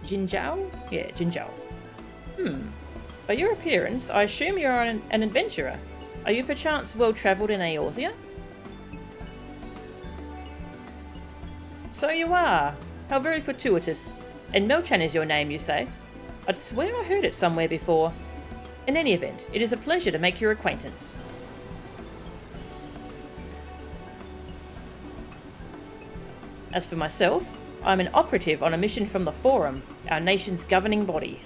Jinzhao? Yeah, Jinzhao. By your appearance, I assume you are an adventurer. Are you perchance well-travelled in Eorzea? So you are. How very fortuitous. And Melchan is your name, you say? I'd swear I heard it somewhere before. In any event, it is a pleasure to make your acquaintance. As for myself, I'm an operative on a mission from the Forum, our nation's governing body.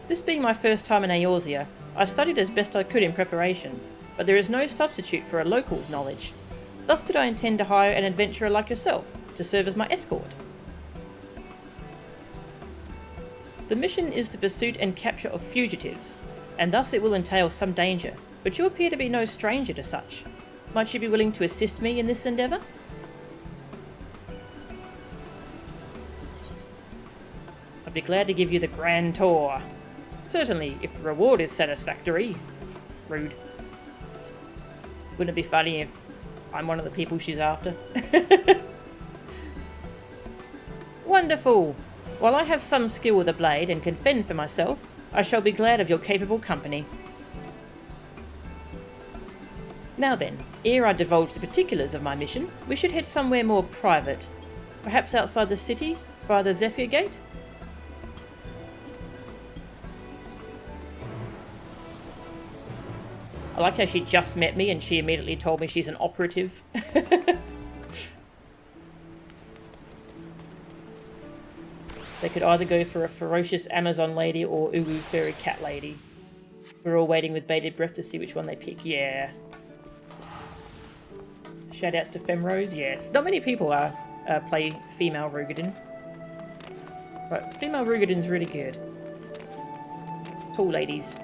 This being my first time in Eorzea, I studied as best I could in preparation, but there is no substitute for a local's knowledge. Thus did I intend to hire an adventurer like yourself to serve as my escort. The mission is the pursuit and capture of fugitives, and thus it will entail some danger, but you appear to be no stranger to such. Might you be willing to assist me in this endeavour? I'd be glad to give you the grand tour. Certainly, if the reward is satisfactory. Rude. Wouldn't it be funny if I'm one of the people she's after? Wonderful! While I have some skill with a blade and can fend for myself, I shall be glad of your capable company. Now then, ere I divulge the particulars of my mission, we should head somewhere more private. Perhaps outside the city, by the Zephyr Gate? I like how she just met me and she immediately told me she's an operative. They could either go for a ferocious Amazon lady or uwu furry cat lady. We're all waiting with bated breath to see which one they pick. Yeah. Shoutouts to Femrose, yes. Not many people play female Rugadin. But female Rugadin's really good. Tall ladies.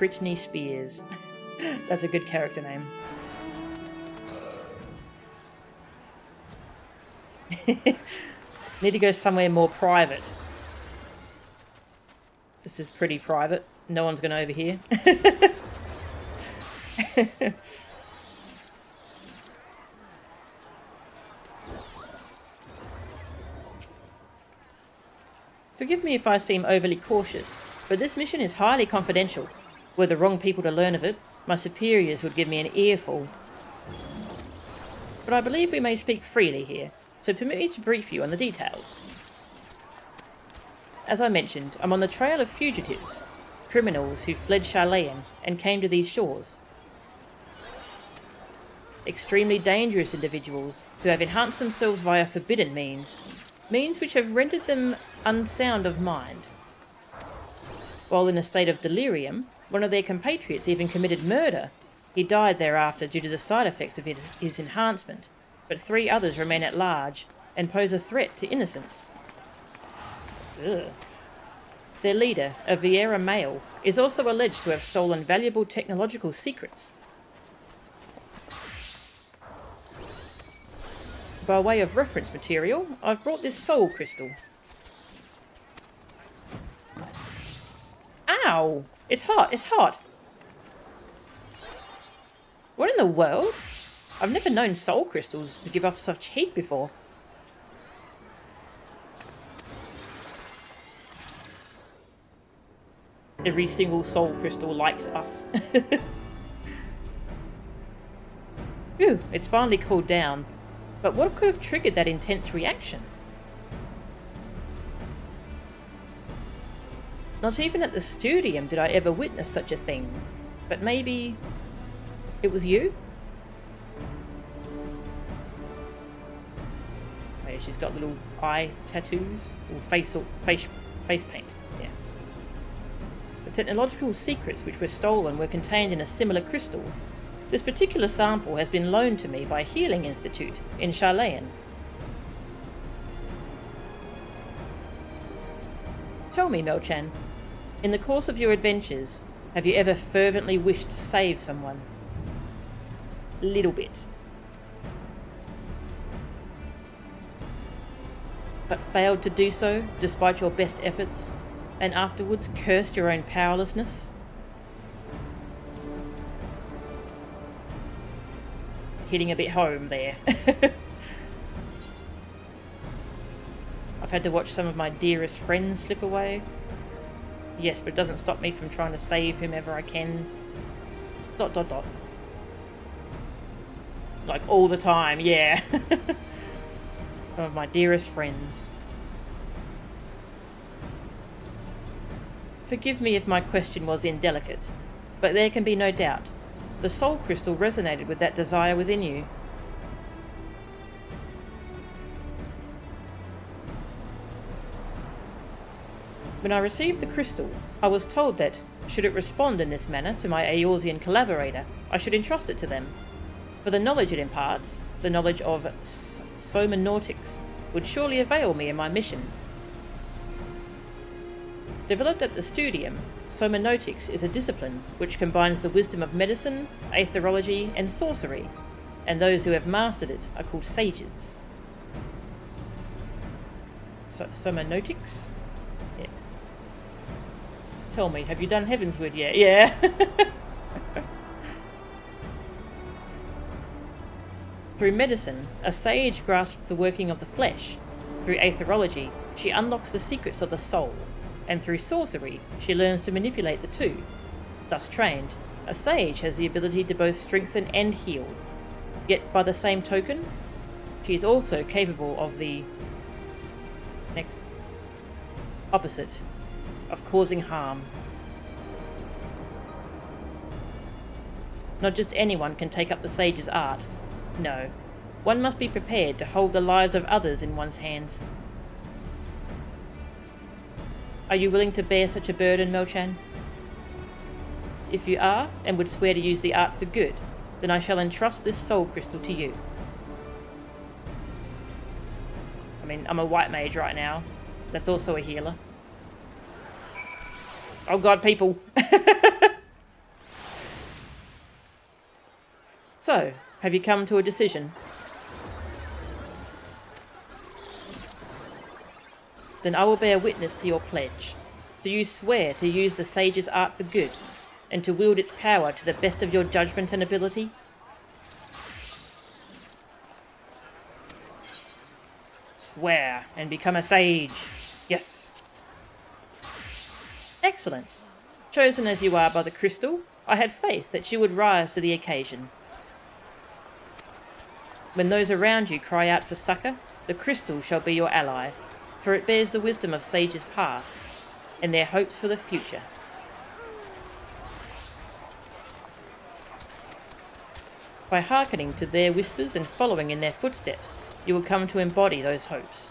Britney Spears. That's a good character name. Need to go somewhere more private. This is pretty private. No one's going to overhear. Forgive me if I seem overly cautious, but this mission is highly confidential. Were the wrong people to learn of it, my superiors would give me an earful. But I believe we may speak freely here, so permit me to brief you on the details. As I mentioned, I'm on the trail of fugitives, criminals who fled Sharlayan and came to these shores. Extremely dangerous individuals who have enhanced themselves via forbidden means which have rendered them unsound of mind. While in a state of delirium, one of their compatriots even committed murder. He died thereafter due to the side effects of his enhancement, but 3 others remain at large and pose a threat to innocence. Ugh. Their leader, a Vieira male, is also alleged to have stolen valuable technological secrets. By way of reference material, I've brought this soul crystal. Ow! It's hot, it's hot! What in the world? I've never known soul crystals to give off such heat before. Every single soul crystal likes us. Phew, it's finally cooled down. But what could have triggered that intense reaction? Not even at the studium did I ever witness such a thing. But maybe it was you? Oh yeah, she's got little eye tattoos or face paint. Yeah. The technological secrets which were stolen were contained in a similar crystal. This particular sample has been loaned to me by a healing institute in Sharlayan. Tell me, Melchan, in the course of your adventures, have you ever fervently wished to save someone? Little bit. But failed to do so despite your best efforts, and afterwards cursed your own powerlessness? Hitting a bit home there. I've had to watch some of my dearest friends slip away. Yes, but it doesn't stop me from trying to save whomever I can. ... Like all the time, yeah. Some of my dearest friends. Forgive me if my question was indelicate, but there can be no doubt. The soul crystal resonated with that desire within you. When I received the crystal, I was told that, should it respond in this manner to my Eorzean collaborator, I should entrust it to them. For the knowledge it imparts, the knowledge of somnonautics, would surely avail me in my mission. Developed at the Studium, somnonautics is a discipline which combines the wisdom of medicine, aetherology, and sorcery, and those who have mastered it are called sages. Somnonautics? Yeah. Tell me, have you done Heavensward yet? Yeah. Through medicine, a sage grasps the working of the flesh. Through aetherology, she unlocks the secrets of the soul. And through sorcery, she learns to manipulate the two. Thus trained, a sage has the ability to both strengthen and heal. Yet, by the same token, she is also capable of the opposite, of causing harm. Not just anyone can take up the sage's art. No, one must be prepared to hold the lives of others in one's hands. Are you willing to bear such a burden, Melchan? If you are, and would swear to use the art for good, then I shall entrust this soul crystal to you. I mean, I'm a white mage right now. That's also a healer. Oh god, people! So, have you come to a decision? Then I will bear witness to your pledge. Do you swear to use the sage's art for good, and to wield its power to the best of your judgment and ability? Swear, and become a sage. Yes. Excellent. Chosen as you are by the crystal, I had faith that you would rise to the occasion. When those around you cry out for succor, the crystal shall be your ally, for it bears the wisdom of sages past, and their hopes for the future. By hearkening to their whispers and following in their footsteps, you will come to embody those hopes,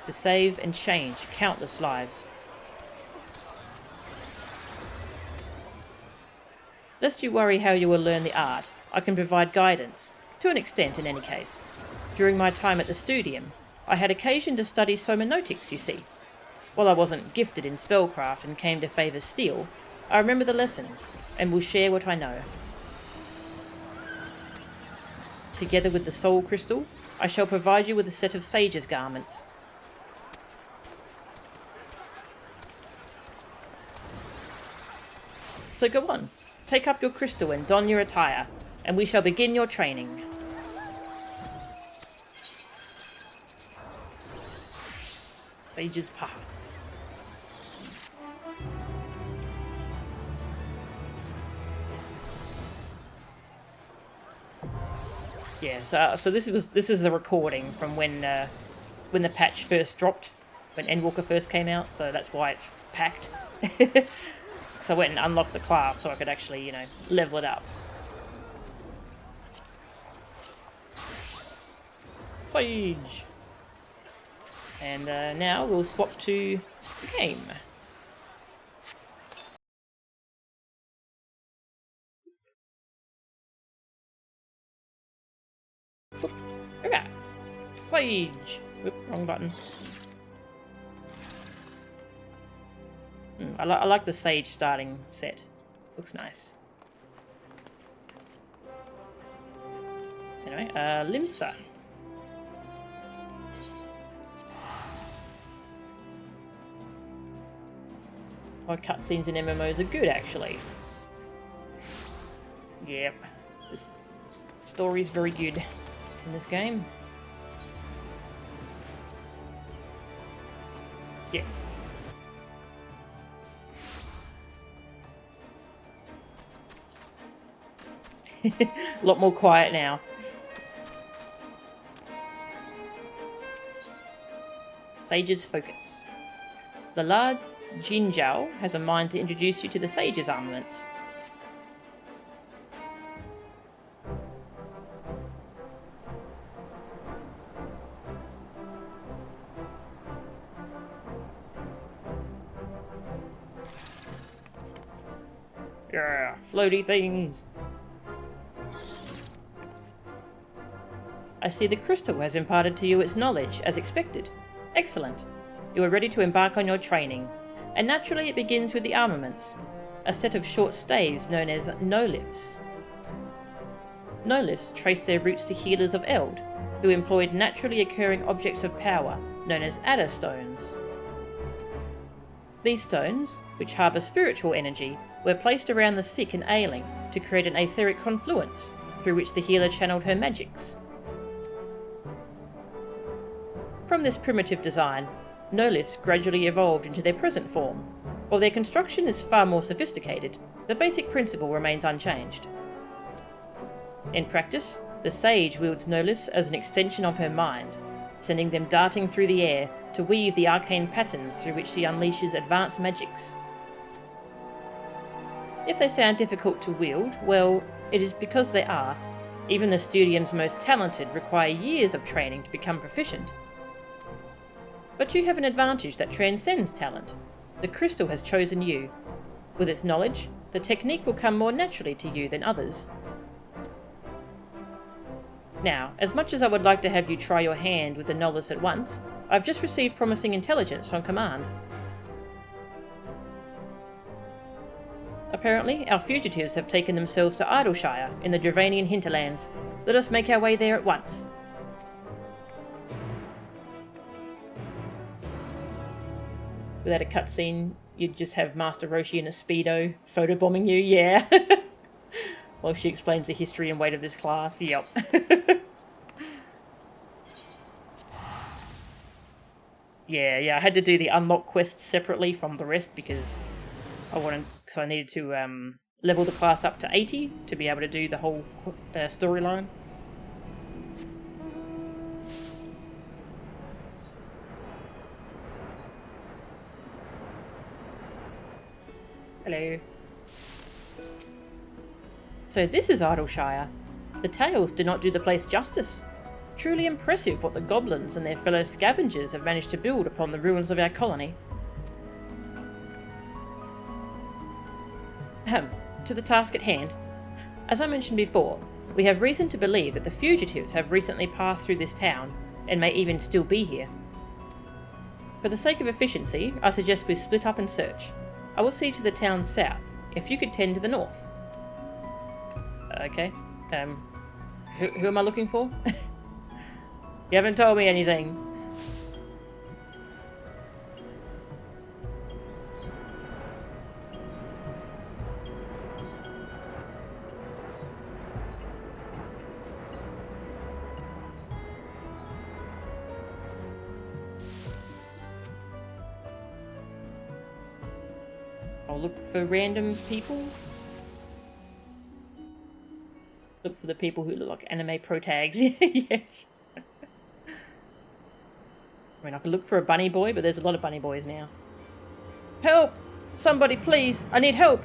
to save and change countless lives. Lest you worry how you will learn the art, I can provide guidance, to an extent in any case. During my time at the Studium, I had occasion to study somnonautics, you see. While I wasn't gifted in spellcraft and came to favour steel, I remember the lessons, and will share what I know. Together with the soul crystal, I shall provide you with a set of sage's garments. So go on, take up your crystal and don your attire, and we shall begin your training. Sage's path. Yeah, so this is a recording from when the patch first dropped, when Endwalker first came out, so that's why it's packed. So I went and unlocked the class so I could actually, you know, level it up. Sage! And now we'll swap to the game. Okay. Sage! Oop, wrong button. I like the Sage starting set. Looks nice. Anyway, Limsa. Well, cutscenes in MMOs are good, actually. Yep. This story's very good in this game. Yeah. A lot more quiet now. Sage's focus. The large Jinzhao has a mind to introduce you to the Sage's armaments. Floaty things. I see the crystal has imparted to you its knowledge, as expected. Excellent. You are ready to embark on your training. And naturally it begins with the armaments. A set of short staves known as no-lifts. No-lifts trace their roots to healers of Eld, who employed naturally occurring objects of power, known as adder stones. These stones, which harbour spiritual energy, were placed around the sick and ailing to create an etheric confluence, through which the healer channeled her magics. From this primitive design, no-lifts gradually evolved into their present form. While their construction is far more sophisticated, the basic principle remains unchanged. In practice, the sage wields no-lifts as an extension of her mind, sending them darting through the air to weave the arcane patterns through which she unleashes advanced magics. If they sound difficult to wield, well, it is because they are. Even the Studium's most talented require years of training to become proficient. But you have an advantage that transcends talent. The crystal has chosen you. With its knowledge, the technique will come more naturally to you than others. Now, as much as I would like to have you try your hand with the novice at once, I've just received promising intelligence from Command. Apparently, our fugitives have taken themselves to Idleshire in the Dravanian hinterlands. Let us make our way there at once. Without a cutscene, you'd just have Master Roshi in a Speedo photobombing you, yeah. While she explains the history and weight of this class, yep. Yeah, I had to do the unlock quests separately from the rest because I needed to level the class up to 80 to be able to do the whole storyline. Hello. So this is Idleshire. The tales do not do the place justice. Truly impressive what the goblins and their fellow scavengers have managed to build upon the ruins of our colony. To the task at hand. As I mentioned before, we have reason to believe that the fugitives have recently passed through this town, and may even still be here. For the sake of efficiency, I suggest we split up and search. I will see to the town south, if you could tend to the north. Okay. Who am I looking for? You haven't told me anything. I'll look for random people. Look for the people who look like anime pro tags. Yes. I mean, I could look for a bunny boy, but there's a lot of bunny boys now. Help! Somebody, please! I need help!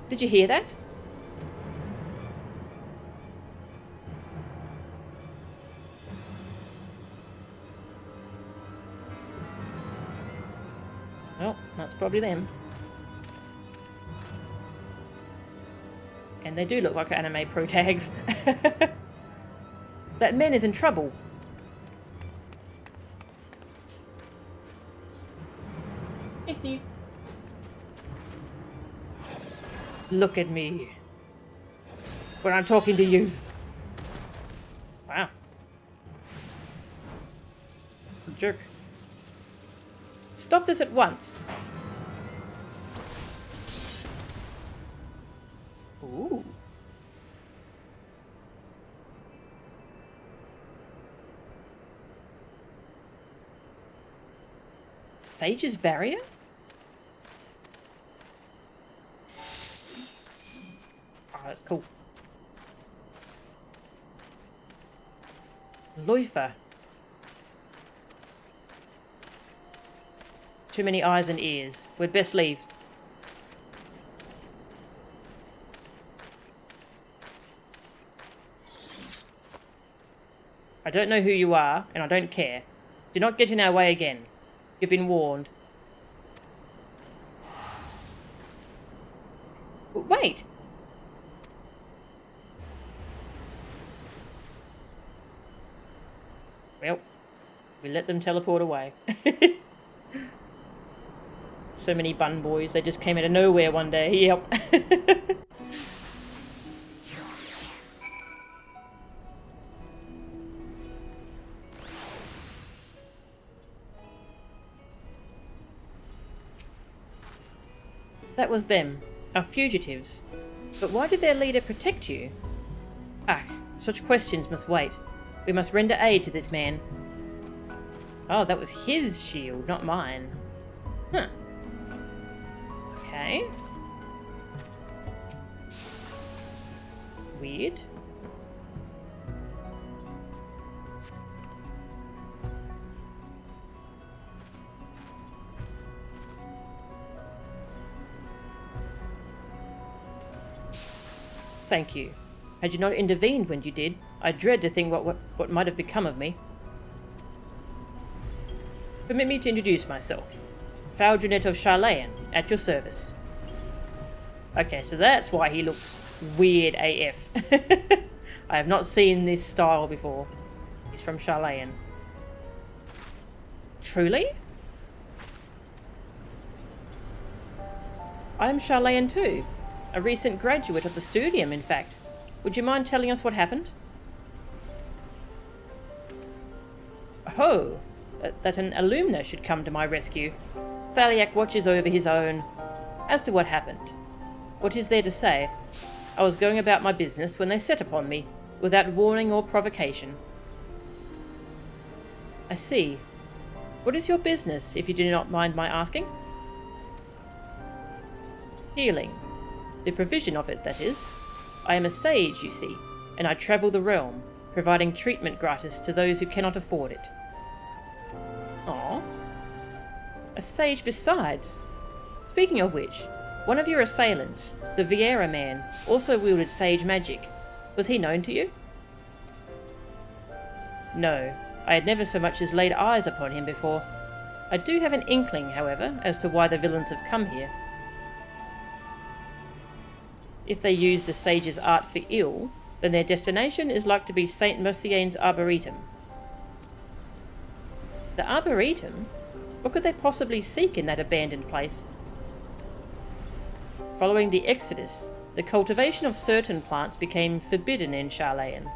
Did you hear that? Well, that's probably them. And they do look like anime pro tags. That man is in trouble. Hey, Steve. Look at me. When I'm talking to you. Wow. Jerk. Stop this at once. Ooh. Sage's barrier? Oh, that's cool. Loifer. Too many eyes and ears. We'd best leave. I don't know who you are, and I don't care. Do not get in our way again. You've been warned. wait! Well, we let them teleport away. So many bun boys, they just came out of nowhere one day. Yep. That was them, our fugitives. But why did their leader protect you? Ah, such questions must wait. We must render aid to this man. Oh, that was his shield, not mine. Huh. Okay. Weird. Thank you. Had you not intervened when you did, I dread to think what might have become of me. Permit me to introduce myself. Fugitives of Sharlayan, at your service. Okay, so that's why he looks weird AF. I have not seen this style before. He's from Sharlayan. Truly? I am Sharlayan too. A recent graduate of the studium, in fact. Would you mind telling us what happened? Oh, that an alumna should come to my rescue. Thaliak watches over his own. As to what happened, what is there to say? I was going about my business when they set upon me, without warning or provocation. I see. What is your business, if you do not mind my asking? Healing. The provision of it, that is. I am a sage, you see, and I travel the realm, providing treatment gratis to those who cannot afford it. Aw. A sage besides. Speaking of which, one of your assailants, the Vieira man, also wielded sage magic. Was he known to you? No, I had never so much as laid eyes upon him before. I do have an inkling, however, as to why the villains have come here. If they use the sage's art for ill, then their destination is like to be Saint Mercien's Arboretum. The Arboretum? What could they possibly seek in that abandoned place? Following the Exodus, the cultivation of certain plants became forbidden in Sharlayan,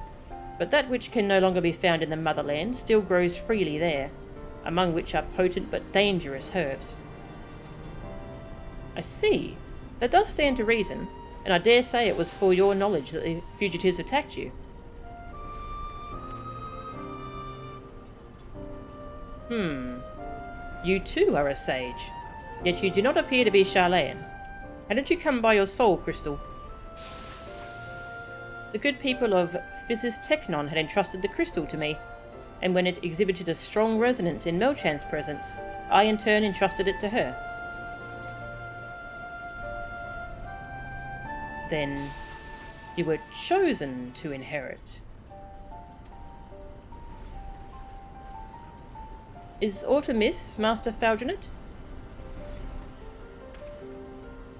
but that which can no longer be found in the motherland still grows freely there, among which are potent but dangerous herbs. I see. That does stand to reason, and I dare say it was for your knowledge that the fugitives attacked you. You too are a sage, yet you do not appear to be Sharlayan. How did you come by your soul crystal? The good people of Physis Technon had entrusted the crystal to me, and when it exhibited a strong resonance in Melchan's presence, I in turn entrusted it to her. Then you were chosen to inherit. Is aught amiss, Master Falgenet?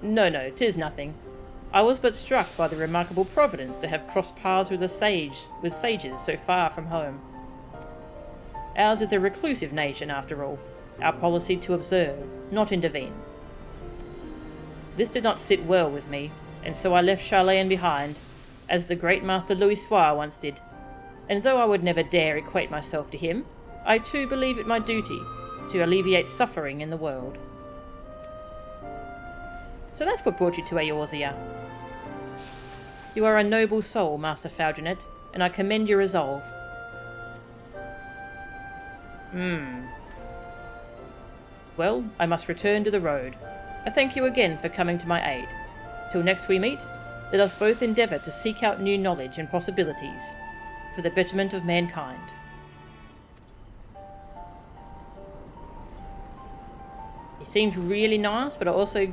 No, 'tis nothing. I was but struck by the remarkable providence to have crossed paths with sages so far from home. Ours is a reclusive nation, after all. Our policy to observe, not intervene. This did not sit well with me, and so I left Sharlayan behind, as the great Master Louis Soir once did. And though I would never dare equate myself to him, I too believe it my duty to alleviate suffering in the world. So that's what brought you to Eorzea. You are a noble soul, Master Falgenet, and I commend your resolve. Well, I must return to the road. I thank you again for coming to my aid. Till next we meet, let us both endeavour to seek out new knowledge and possibilities for the betterment of mankind. He seems really nice, but I also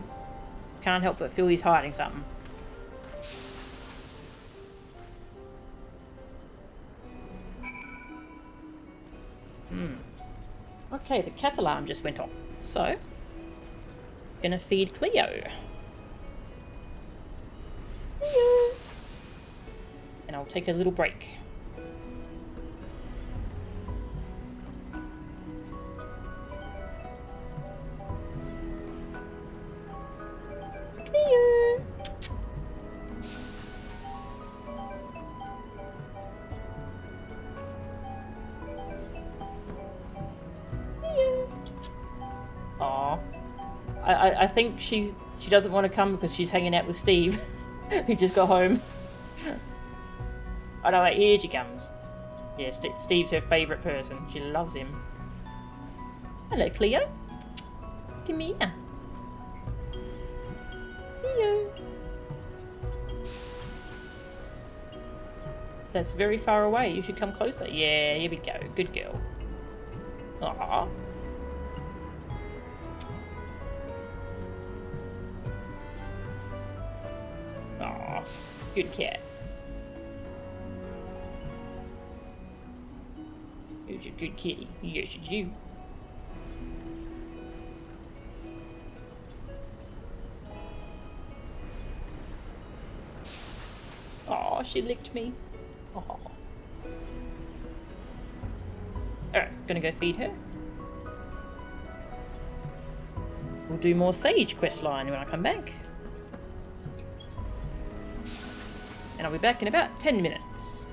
can't help but feel he's hiding something. Okay, the cat alarm just went off, so gonna feed Cleo. And I'll take a little break. Cleo! Cleo! Aww. I think she doesn't want to come because she's hanging out with Steve, who just got home. Oh no, wait, here she comes. Yeah, Steve's her favourite person. She loves him. Hello, Cleo. Come here. Cleo. That's very far away. You should come closer. Yeah, here we go. Good girl. Aww. Aww. Good cat. Who's a good kitty? Yes, it's you. Aw, she licked me. Aw. Alright, gonna go feed her. We'll do more Sage quest line when I come back. And I'll be back in about 10 minutes.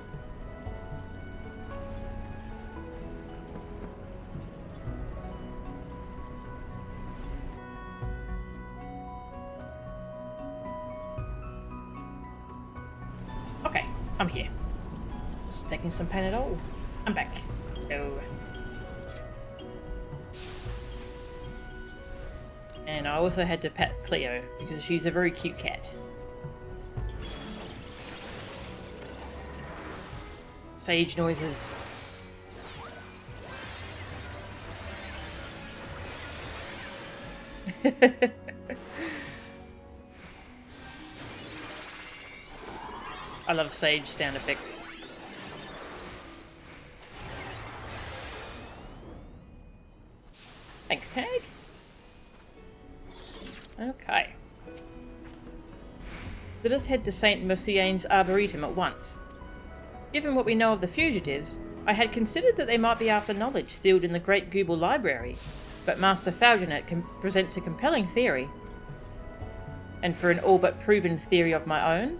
Okay, I'm here. Just taking some Panadol. I'm back. Oh. And I also had to pet Cleo because she's a very cute cat. Sage noises. I love Sage sound effects. Thanks, Tag. Okay. Let us head to St. Mercian's Arboretum at once. Given what we know of the fugitives, I had considered that they might be after knowledge sealed in the Great Google Library, but Master Faugenet presents a compelling theory. And for an all but proven theory of my own,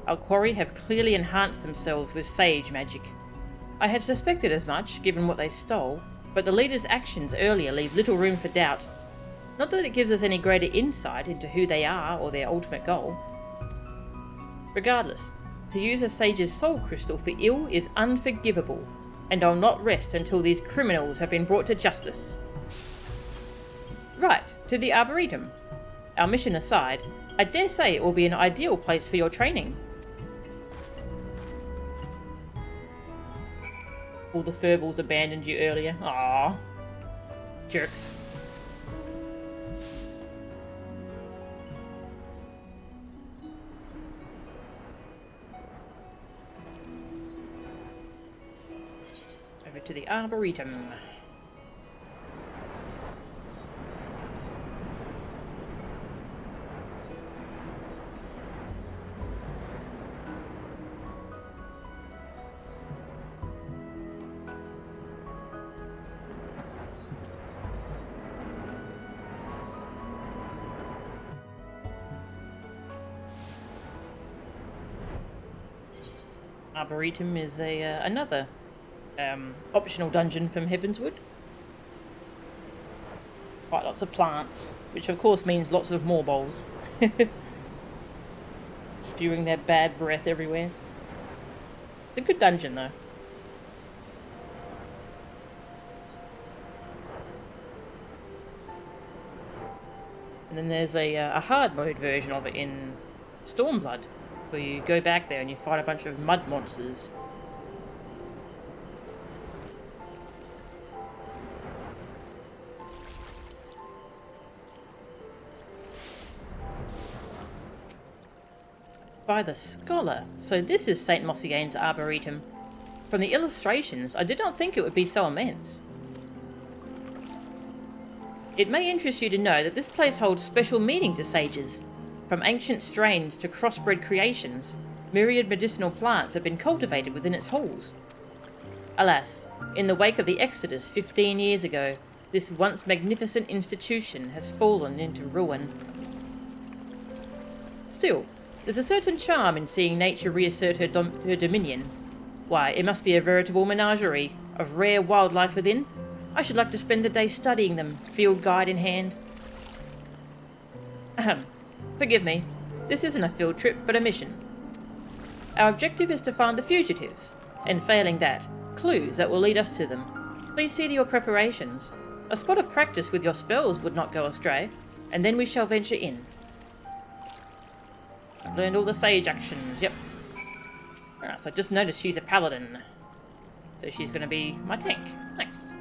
our quarry have clearly enhanced themselves with sage magic. I had suspected as much, given what they stole, but the leader's actions earlier leave little room for doubt. Not that it gives us any greater insight into who they are or their ultimate goal. Regardless, to use a sage's soul crystal for ill is unforgivable, and I'll not rest until these criminals have been brought to justice. Right, to the Arboretum. Our mission aside, I dare say it will be an ideal place for your training. All the Furballs abandoned you earlier. Aww. Jerks. Over to the Arboretum. Arboretum is another optional dungeon from Heavenswood. Quite lots of plants, which of course means lots of more bowls. Spewing their bad breath everywhere. It's a good dungeon though. And then there's a hard mode version of it in Stormblood, where you go back there and you fight a bunch of mud monsters. By the Scholar. So this is St. Mercian's Arboretum. From the illustrations, I did not think it would be so immense. It may interest you to know that this place holds special meaning to sages. From ancient strains to crossbred creations, Myriad medicinal plants have been cultivated within its halls. Alas, in the wake of the Exodus 15 years ago, this once magnificent institution has fallen into ruin. Still, there's a certain charm in seeing nature reassert her dominion. Why, it must be a veritable menagerie of rare wildlife within. I should like to spend a day studying them, field guide in hand. Ahem. Forgive me. This isn't a field trip, but a mission. Our objective is to find the fugitives, and failing that, clues that will lead us to them. Please see to your preparations. A spot of practice with your spells would not go astray, and then we shall venture in. I've learned all the sage actions, yep. Alright, so I just noticed she's a paladin. So she's going to be my tank. Nice.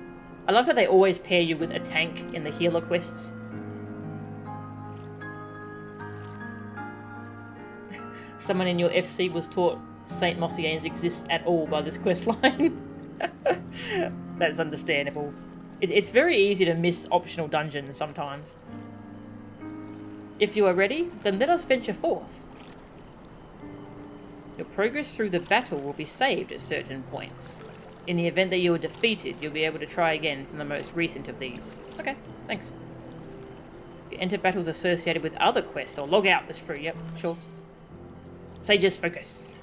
I love how they always pair you with a tank in the healer quests. Someone in your FC was taught Saint Mossianes exists at all by this quest line. That's understandable. It's very easy to miss optional dungeons sometimes. If you are ready, then let us venture forth. Your progress through the battle will be saved at certain points. In the event that you are defeated, you'll be able to try again from the most recent of these. Okay, thanks. You enter battles associated with other quests, or log out this spree. Yep, sure. Sage's focus.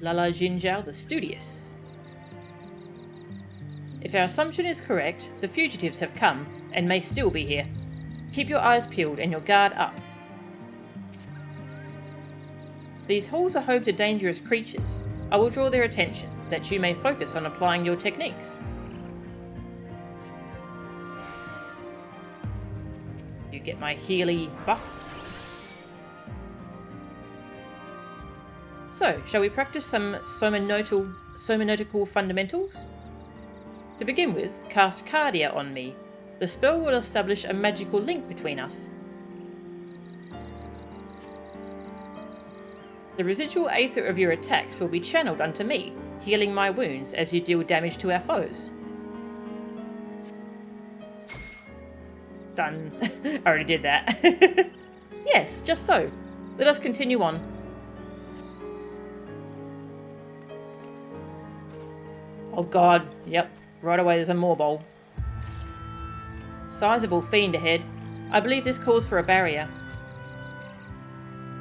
Lala Jinjiao the Studious. If our assumption is correct, the fugitives have come, and may still be here. Keep your eyes peeled and your guard up. These halls are home to dangerous creatures. I will draw their attention, that you may focus on applying your techniques. You get my Healy buff. So, shall we practice some somnotical fundamentals? To begin with, cast Cardia on me. The spell will establish a magical link between us. The residual aether of your attacks will be channeled unto me, healing my wounds as you deal damage to our foes. Done. I already did that. Yes, just so. Let us continue on. Oh god, yep. Right away there's a more bowl. Sizable fiend ahead. I believe this calls for a barrier.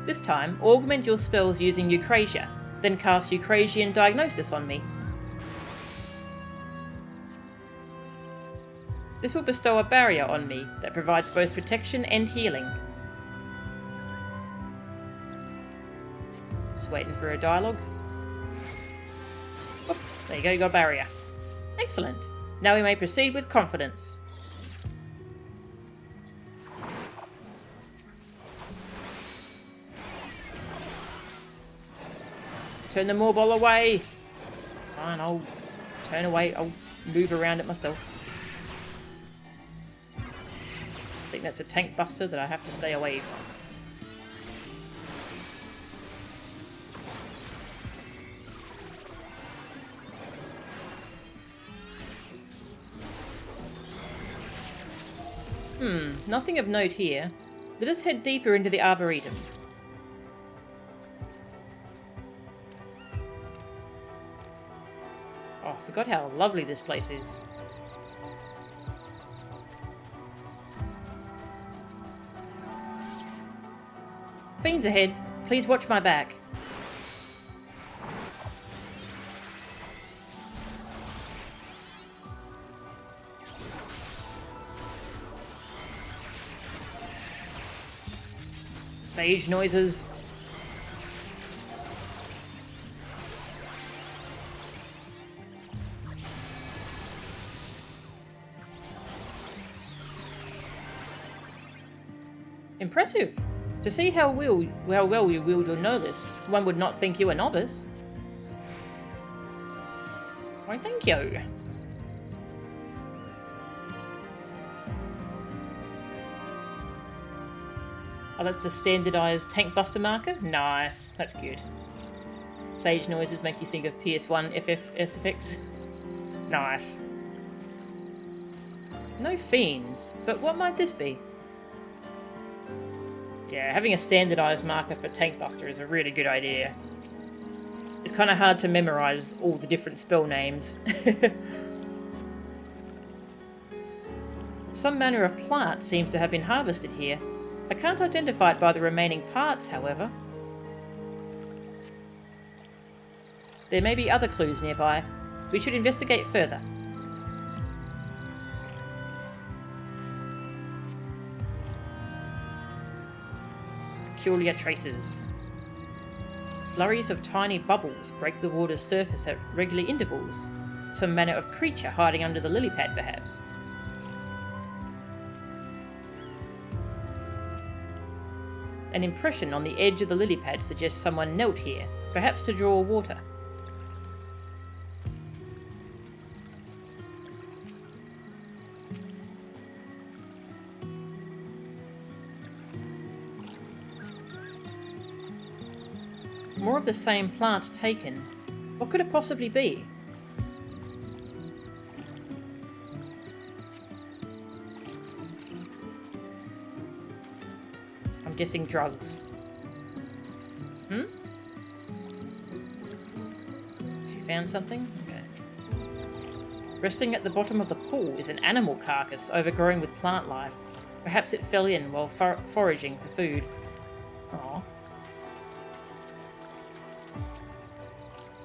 This time, augment your spells using Eucrasia, then cast Eucrasian Diagnosis on me. This will bestow a barrier on me that provides both protection and healing. Just waiting for a dialogue. Oh, there you go, you got a barrier. Excellent. Now we may proceed with confidence. Turn the Moorball away! Fine, I'll turn away. I'll move around it myself. I think that's a tank buster that I have to stay away from. Nothing of note here. Let us head deeper into the Arboretum. Oh, I forgot how lovely this place is. Fiends ahead. Please watch my back. Sage noises. Impressive. To see how well you wield your Nolus, one would not think you a novice. Why, thank you. Oh, that's the standardised tank buster marker? Nice. That's good. Sage noises make you think of PS1 FFXIV. Nice. No fiends, but what might this be? Yeah, having a standardized marker for Tank Buster is a really good idea. It's kind of hard to memorize all the different spell names. Some manner of plant seems to have been harvested here. I can't identify it by the remaining parts, however. There may be other clues nearby. We should investigate further. Peculiar traces. Flurries of tiny bubbles break the water's surface at regular intervals. Some manner of creature hiding under the lily pad, perhaps. An impression on the edge of the lily pad suggests someone knelt here, perhaps to draw water. More of the same plant taken. What could it possibly be? I'm guessing drugs. She found something? Okay. Resting at the bottom of the pool is an animal carcass overgrown with plant life. Perhaps it fell in while foraging for food. Aww.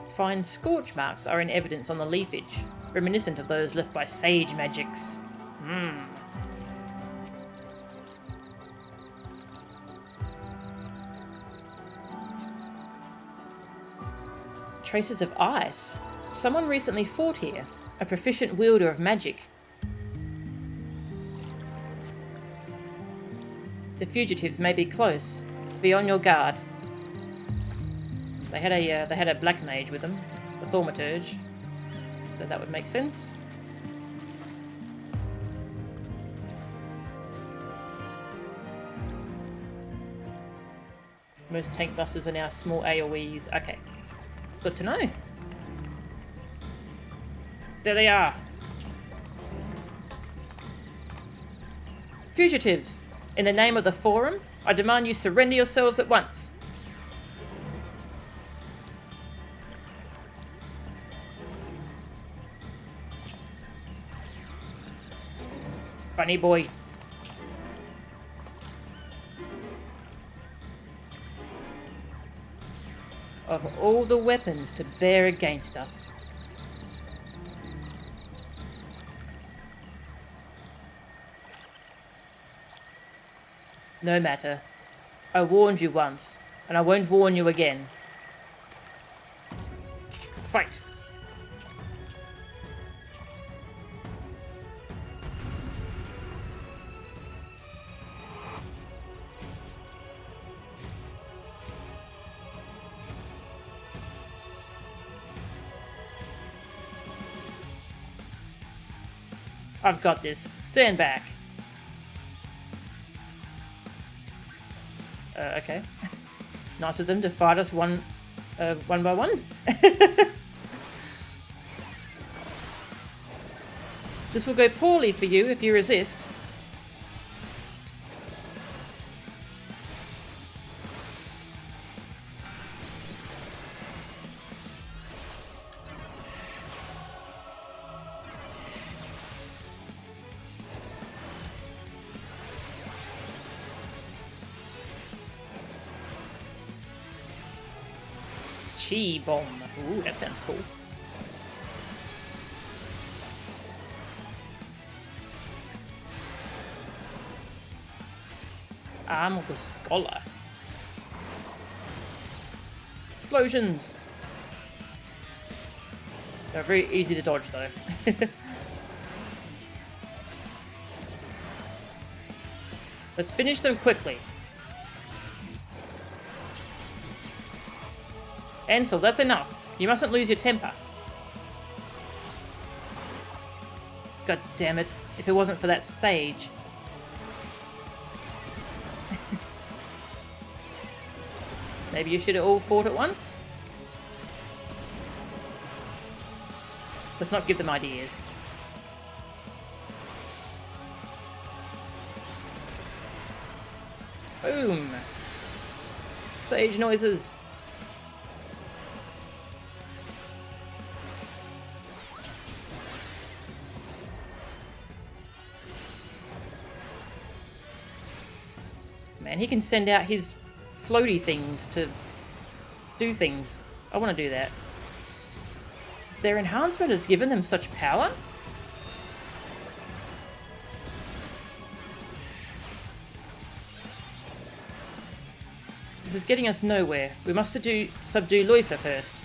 Fine scorch marks are in evidence on the leafage, reminiscent of those left by sage magics. Traces of ice. Someone recently fought here, a proficient wielder of magic. The fugitives may be close. Be on your guard. They had a black mage with them, the thaumaturge, so that would make sense. Most tank busters are now small AoEs. Okay, good to know. There they are. Fugitives, in the name of the Forum, I demand you surrender yourselves at once. Funny boy. Of all the weapons to bear against us. No matter. I warned you once, and I won't warn you again. Fight! I've got this. Stand back. Okay. Nice of them to fight us one by one. This will go poorly for you if you resist. Chi bomb. Ooh, that sounds cool. Arm of the Scholar. Explosions! They're very easy to dodge though. Let's finish them quickly. Ansel, that's enough. You mustn't lose your temper. God damn it. If it wasn't for that sage. Maybe you should have all fought at once? Let's not give them ideas. Boom. Sage noises. Man, he can send out his floaty things to do things. I want to do that. Their enhancement has given them such power? This is getting us nowhere. We must subdue Luifer first.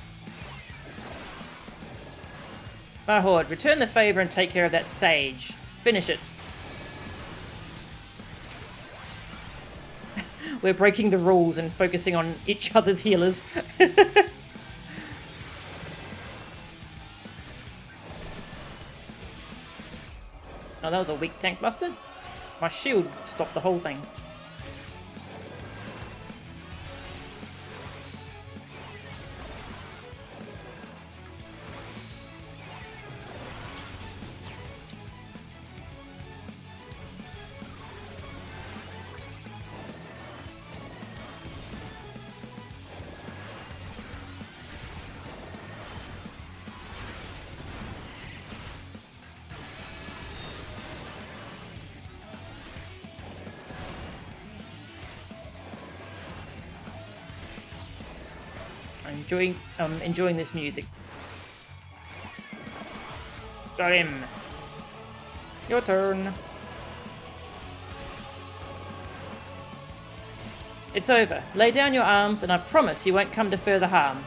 Mahord, return the favour and take care of that sage. Finish it. We're breaking the rules and focusing on each other's healers. Oh, that was a weak tank buster. My shield stopped the whole thing. Enjoying this music. Got him. Your turn. It's over. Lay down your arms and I promise you won't come to further harm.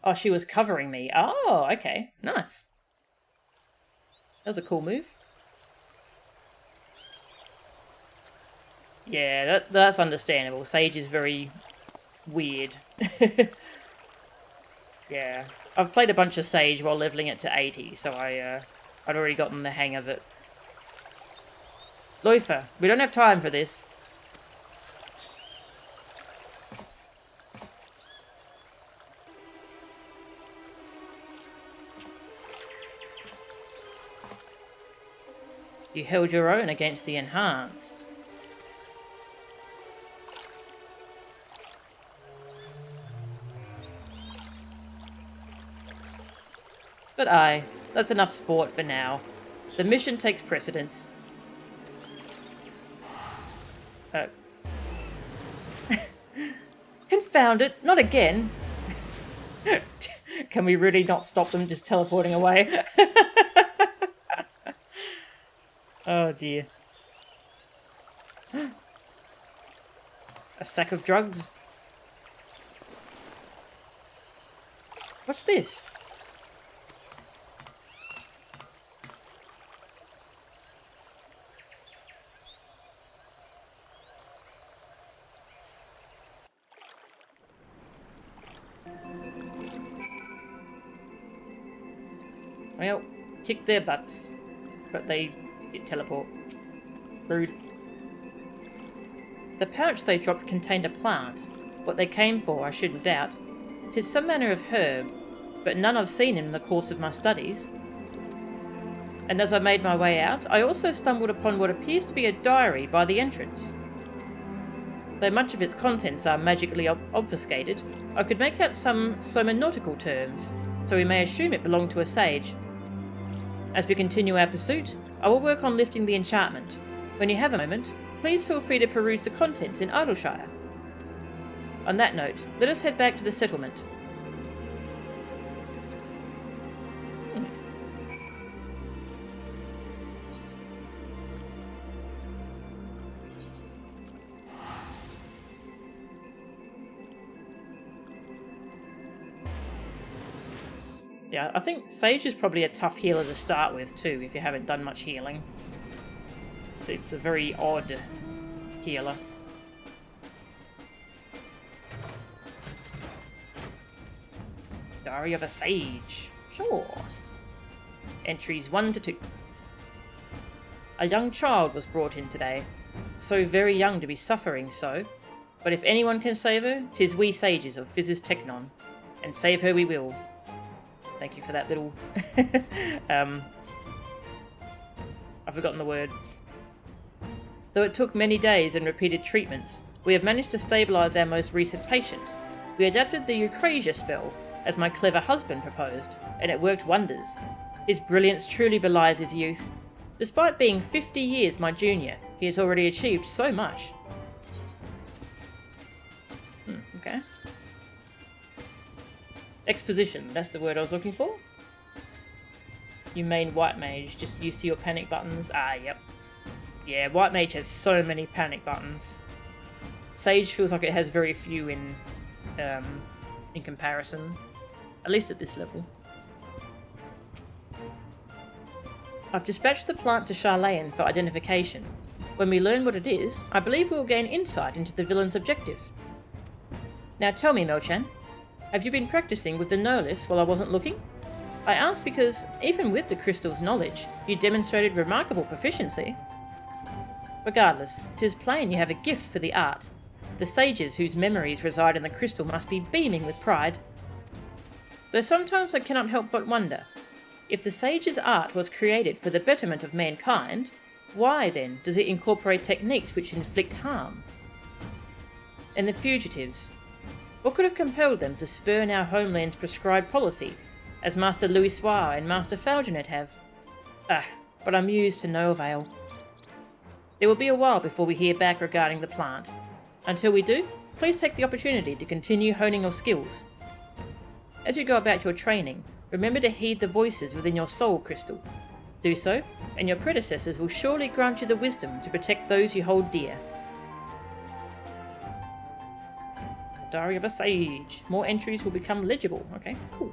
Oh, she was covering me. Oh, okay. Nice. That was a cool move. Yeah, that's understandable. Sage is very weird. Yeah. I've played a bunch of Sage while leveling it to 80, so I'd already gotten the hang of it. Luifer, we don't have time for this. You held your own against the enhanced. But that's enough sport for now. The mission takes precedence. Confound it, not again. Can we really not stop them just teleporting away? Oh dear. A sack of drugs? What's this? Well, kick their butts, but they teleport. Rude. The pouch they dropped contained a plant. What they came for, I shouldn't doubt. 'Tis some manner of herb, but none I've seen in the course of my studies. And as I made my way out, I also stumbled upon what appears to be a diary by the entrance. Though much of its contents are magically obfuscated, I could make out some nautical terms, so we may assume it belonged to a sage. As we continue our pursuit, I will work on lifting the enchantment. When you have a moment, please feel free to peruse the contents in Idleshire. On that note, let us head back to the settlement. Yeah, I think Sage is probably a tough healer to start with too, if you haven't done much healing. It's a very odd healer. Diary of a Sage. Sure. Entries 1 to 2. A young child was brought in today. so very young to be suffering so. But if anyone can save her, 'tis we sages of Fizz's Technon. And save her we will. Thank you for that little... I've forgotten the word. Though it took many days and repeated treatments, we have managed to stabilise our most recent patient. We adapted the Eucrasia spell, as my clever husband proposed, and it worked wonders. His brilliance truly belies his youth. Despite being 50 years my junior, he has already achieved so much. Okay. Exposition, that's the word I was looking for. You main white mage, just used to your panic buttons. Ah, yep. Yeah, white mage has so many panic buttons. Sage feels like it has very few in comparison. At least at this level. I've dispatched the plant to Sharlayan for identification. When we learn what it is, I believe we will gain insight into the villain's objective. Now tell me, Melchan, have you been practicing with the no-lifts while I wasn't looking? I ask because, even with the crystal's knowledge, you demonstrated remarkable proficiency. Regardless, 'tis plain you have a gift for the art. The sages whose memories reside in the crystal must be beaming with pride. Though sometimes I cannot help but wonder, if the sage's art was created for the betterment of mankind, why then does it incorporate techniques which inflict harm? And the fugitives, what could have compelled them to spurn our homeland's prescribed policy, as Master Louis Soir and Master Falgenet have? But I'm used to no avail. There will be a while before we hear back regarding the plant. Until we do, please take the opportunity to continue honing your skills. As you go about your training, remember to heed the voices within your soul crystal. Do so, and your predecessors will surely grant you the wisdom to protect those you hold dear. Diary of a Sage. More entries will become legible. Okay, cool.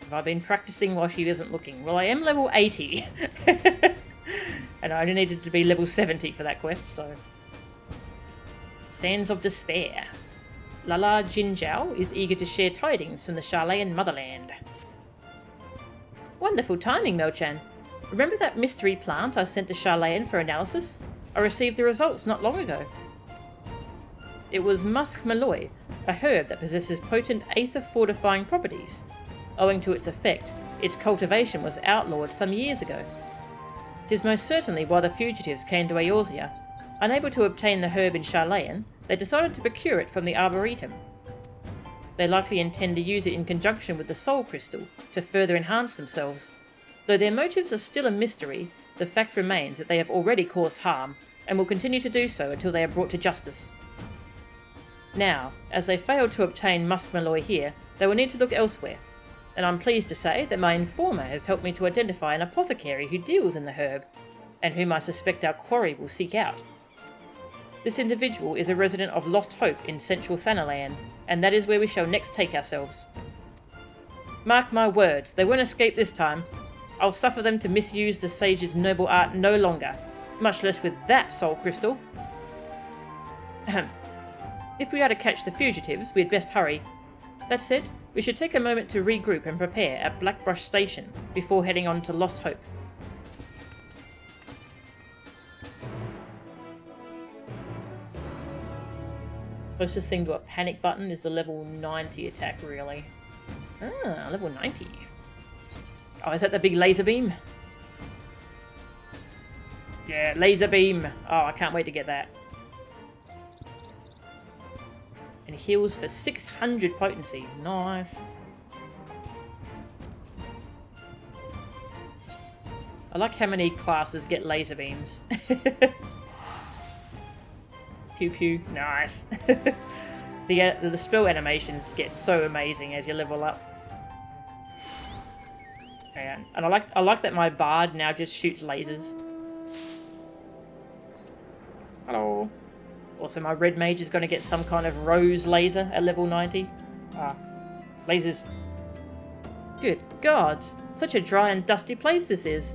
Have I been practicing while she isn't looking? Well, I am level 80. And I only needed to be level 70 for that quest, so... Sands of Despair. Lala Jinjiao is eager to share tidings from the Sharlayan motherland. Wonderful timing, Melchan. Remember that mystery plant I sent to Sharlayan for analysis? I received the results not long ago. It was Musk Malloy, a herb that possesses potent aether-fortifying properties. Owing to its effect, its cultivation was outlawed some years ago. 'Tis most certainly why the fugitives came to Eorzea. Unable to obtain the herb in Sharlayan, they decided to procure it from the Arboretum. They likely intend to use it in conjunction with the Soul Crystal to further enhance themselves. Though their motives are still a mystery, the fact remains that they have already caused harm, and will continue to do so until they are brought to justice. Now, as they failed to obtain Musk Malloy here, they will need to look elsewhere. And I'm pleased to say that my informer has helped me to identify an apothecary who deals in the herb, and whom I suspect our quarry will seek out. This individual is a resident of Lost Hope in central Thanalan, and that is where we shall next take ourselves. Mark my words, they won't escape this time. I'll suffer them to misuse the sage's noble art no longer, much less with that soul crystal. Ahem. If we are to catch the fugitives, we had best hurry. That said, we should take a moment to regroup and prepare at Blackbrush Station before heading on to Lost Hope. Closest thing to a panic button is the level 90 attack, really. Ah, level 90. Oh, is that the big laser beam? Yeah, laser beam. Oh, I can't wait to get that. And heals for 600 potency. Nice. I like how many classes get laser beams. Pew pew. Nice. The spell animations get so amazing as you level up. Yeah. And I like that my bard now just shoots lasers. Hello. Also, my red mage is going to get some kind of rose laser at level 90. Ah, lasers. Good gods, such a dry and dusty place this is.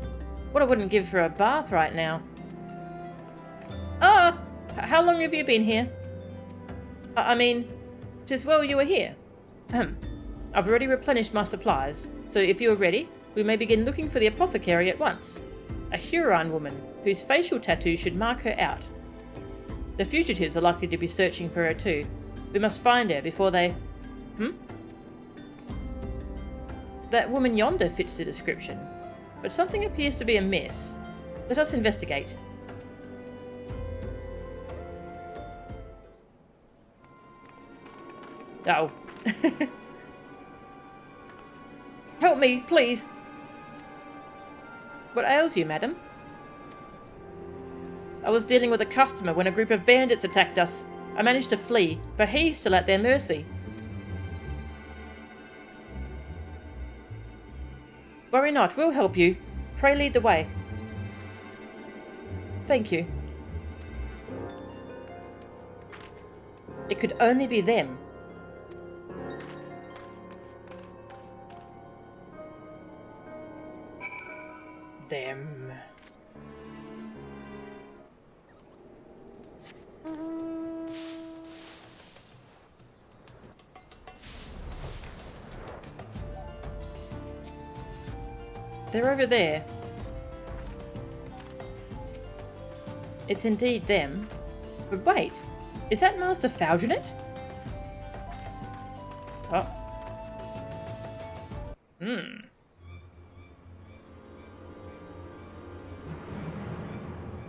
What I wouldn't give for a bath right now. Ah, how long have you been here? I mean, 'tis well you were here. I've already replenished my supplies, so if you are ready, we may begin looking for the apothecary at once. A Huron woman, whose facial tattoo should mark her out. The fugitives are likely to be searching for her too. We must find her before they... That woman yonder fits the description, but something appears to be amiss. Let us investigate. Oh. Help me, please. What ails you, madam? I was dealing with a customer when a group of bandits attacked us. I managed to flee, but he's still at their mercy. Worry not, we'll help you. Pray lead the way. Thank you. It could only be them. Them. They're over there. It's indeed them. But wait, is that Master Faljonet? Oh.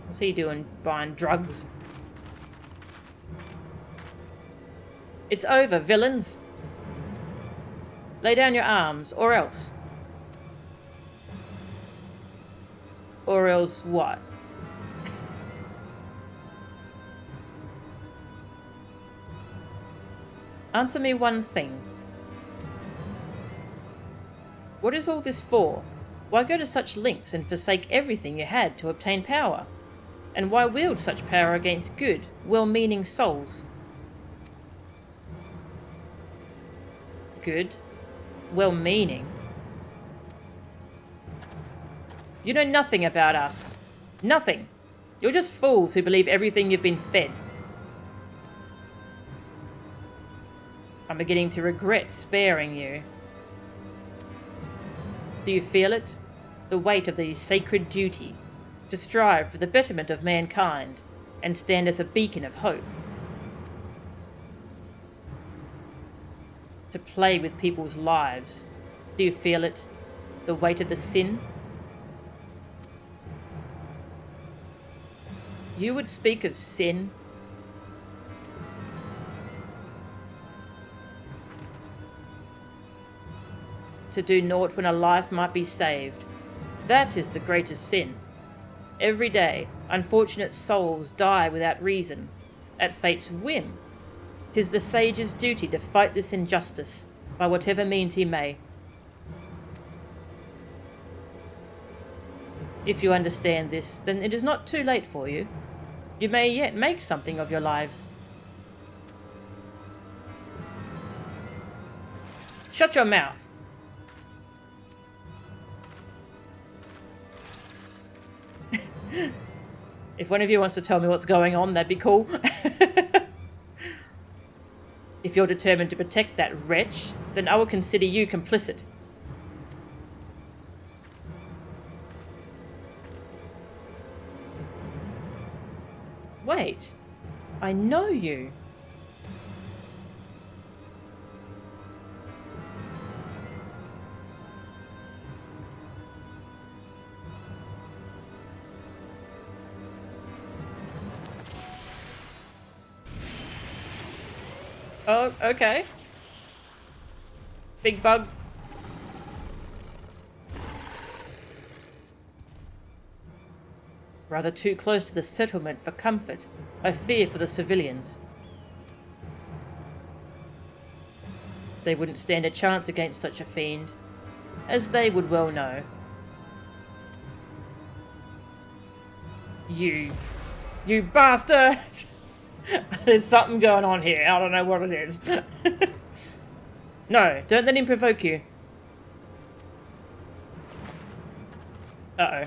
What's he doing? Buying drugs? It's over, villains. Lay down your arms, or else. Or else what? Answer me one thing. What is all this for? Why go to such lengths and forsake everything you had to obtain power? And why wield such power against good, well-meaning souls? Good? Well-meaning? You know nothing about us. Nothing. You're just fools who believe everything you've been fed. I'm beginning to regret sparing you. Do you feel it? The weight of the sacred duty to strive for the betterment of mankind and stand as a beacon of hope. To play with people's lives. Do you feel it? The weight of the sin? You would speak of sin? To do naught when a life might be saved. That is the greatest sin. Every day, unfortunate souls die without reason, at fate's whim. 'Tis the sage's duty to fight this injustice, by whatever means he may. If you understand this, then it is not too late for you. You may yet make something of your lives. Shut your mouth. If one of you wants to tell me what's going on, that'd be cool. If you're determined to protect that wretch, then I will consider you complicit. Wait, I know you. Oh, okay. Big bug. Rather too close to the settlement for comfort. I fear for the civilians. They wouldn't stand a chance against such a fiend, as they would well know. You bastard! There's something going on here. I don't know what it is. No, don't let him provoke you. Uh-oh.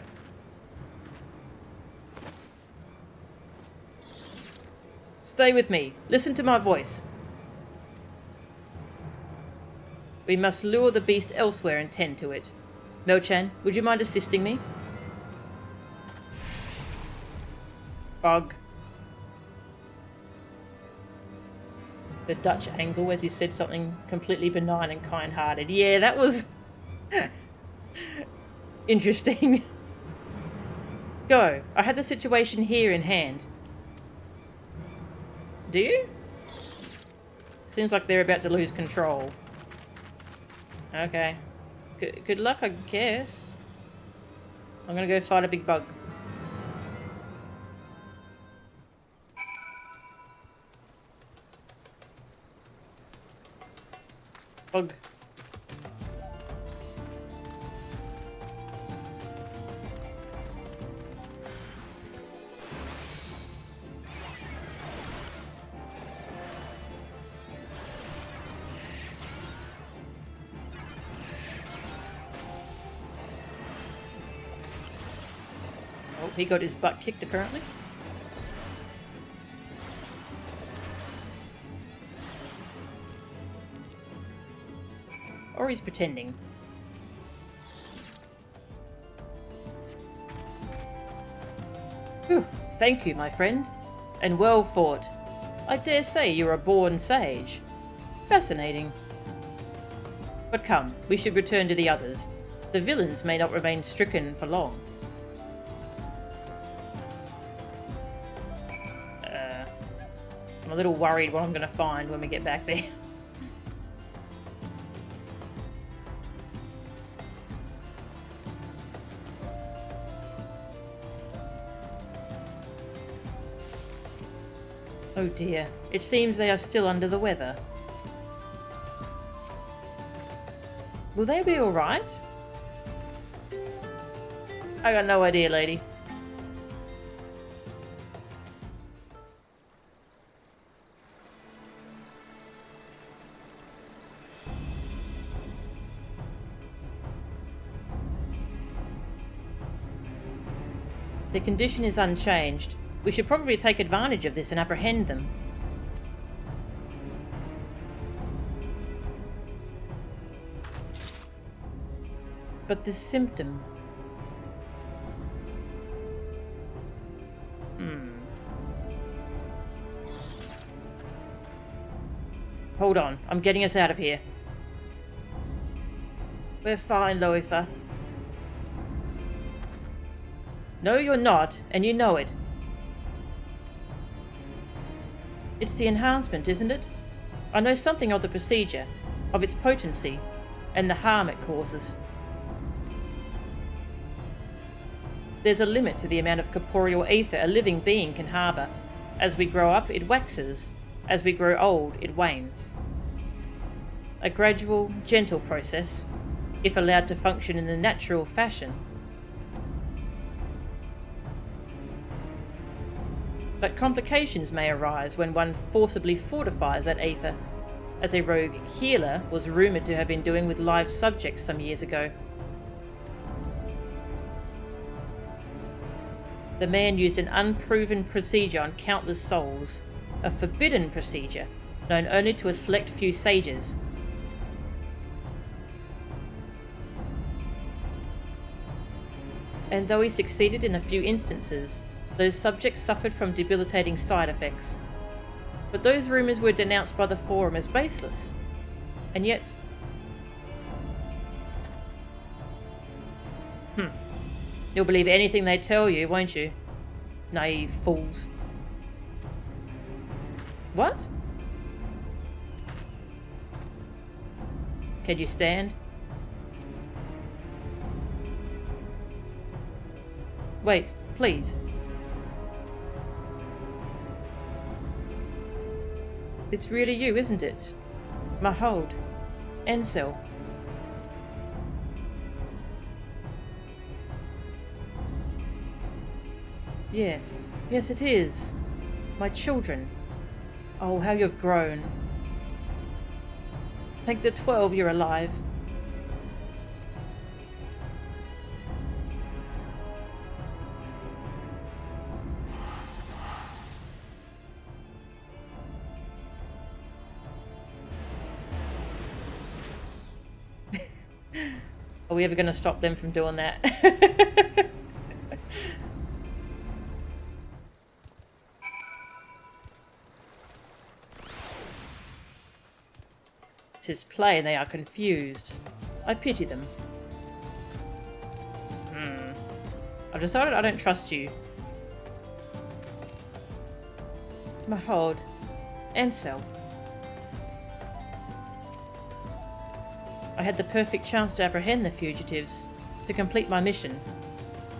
Stay with me. Listen to my voice. We must lure the beast elsewhere and tend to it. Mo-chan, would you mind assisting me? Bug. The Dutch angle as he said something completely benign and kind-hearted. Yeah, that was interesting. Go. I have the situation here in hand. Do you? Seems like they're about to lose control. Okay. Good luck, I guess. I'm gonna go fight a big bug. Bug. Oh, he got his butt kicked apparently. Or he's pretending. Whew, thank you, my friend. And well fought. I dare say you're a born sage. Fascinating. But come, we should return to the others. The villains may not remain stricken for long. I'm a little worried what I'm going to find when we get back there. Oh dear, it seems they are still under the weather. Will they be alright? I got no idea, lady. Their condition is unchanged. We should probably take advantage of this and apprehend them. But this symptom... Hold on, I'm getting us out of here. We're fine, Loifa. No, you're not, and you know it. It's the enhancement, isn't it? I know something of the procedure, of its potency, and the harm it causes. There's a limit to the amount of corporeal ether a living being can harbour. As we grow up, it waxes. As we grow old, it wanes. A gradual, gentle process, if allowed to function in a natural fashion. But complications may arise when one forcibly fortifies that ether, as a rogue healer was rumoured to have been doing with live subjects some years ago. The man used an unproven procedure on countless souls, a forbidden procedure known only to a select few sages. And though he succeeded in a few instances, those subjects suffered from debilitating side effects. But those rumours were denounced by the Forum as baseless. And yet... You'll believe anything they tell you, won't you? Naive fools. What? Can you stand? Wait, please. It's really you, isn't it? Mahold. Ansel. Yes. Yes, it is. My children. Oh, how you've grown. Thank the 12 you're alive. we ever going to stop them from doing that? Tis plain they are confused. I pity them. I've decided I don't trust you. Mahod. Ansel. I had the perfect chance to apprehend the fugitives, to complete my mission,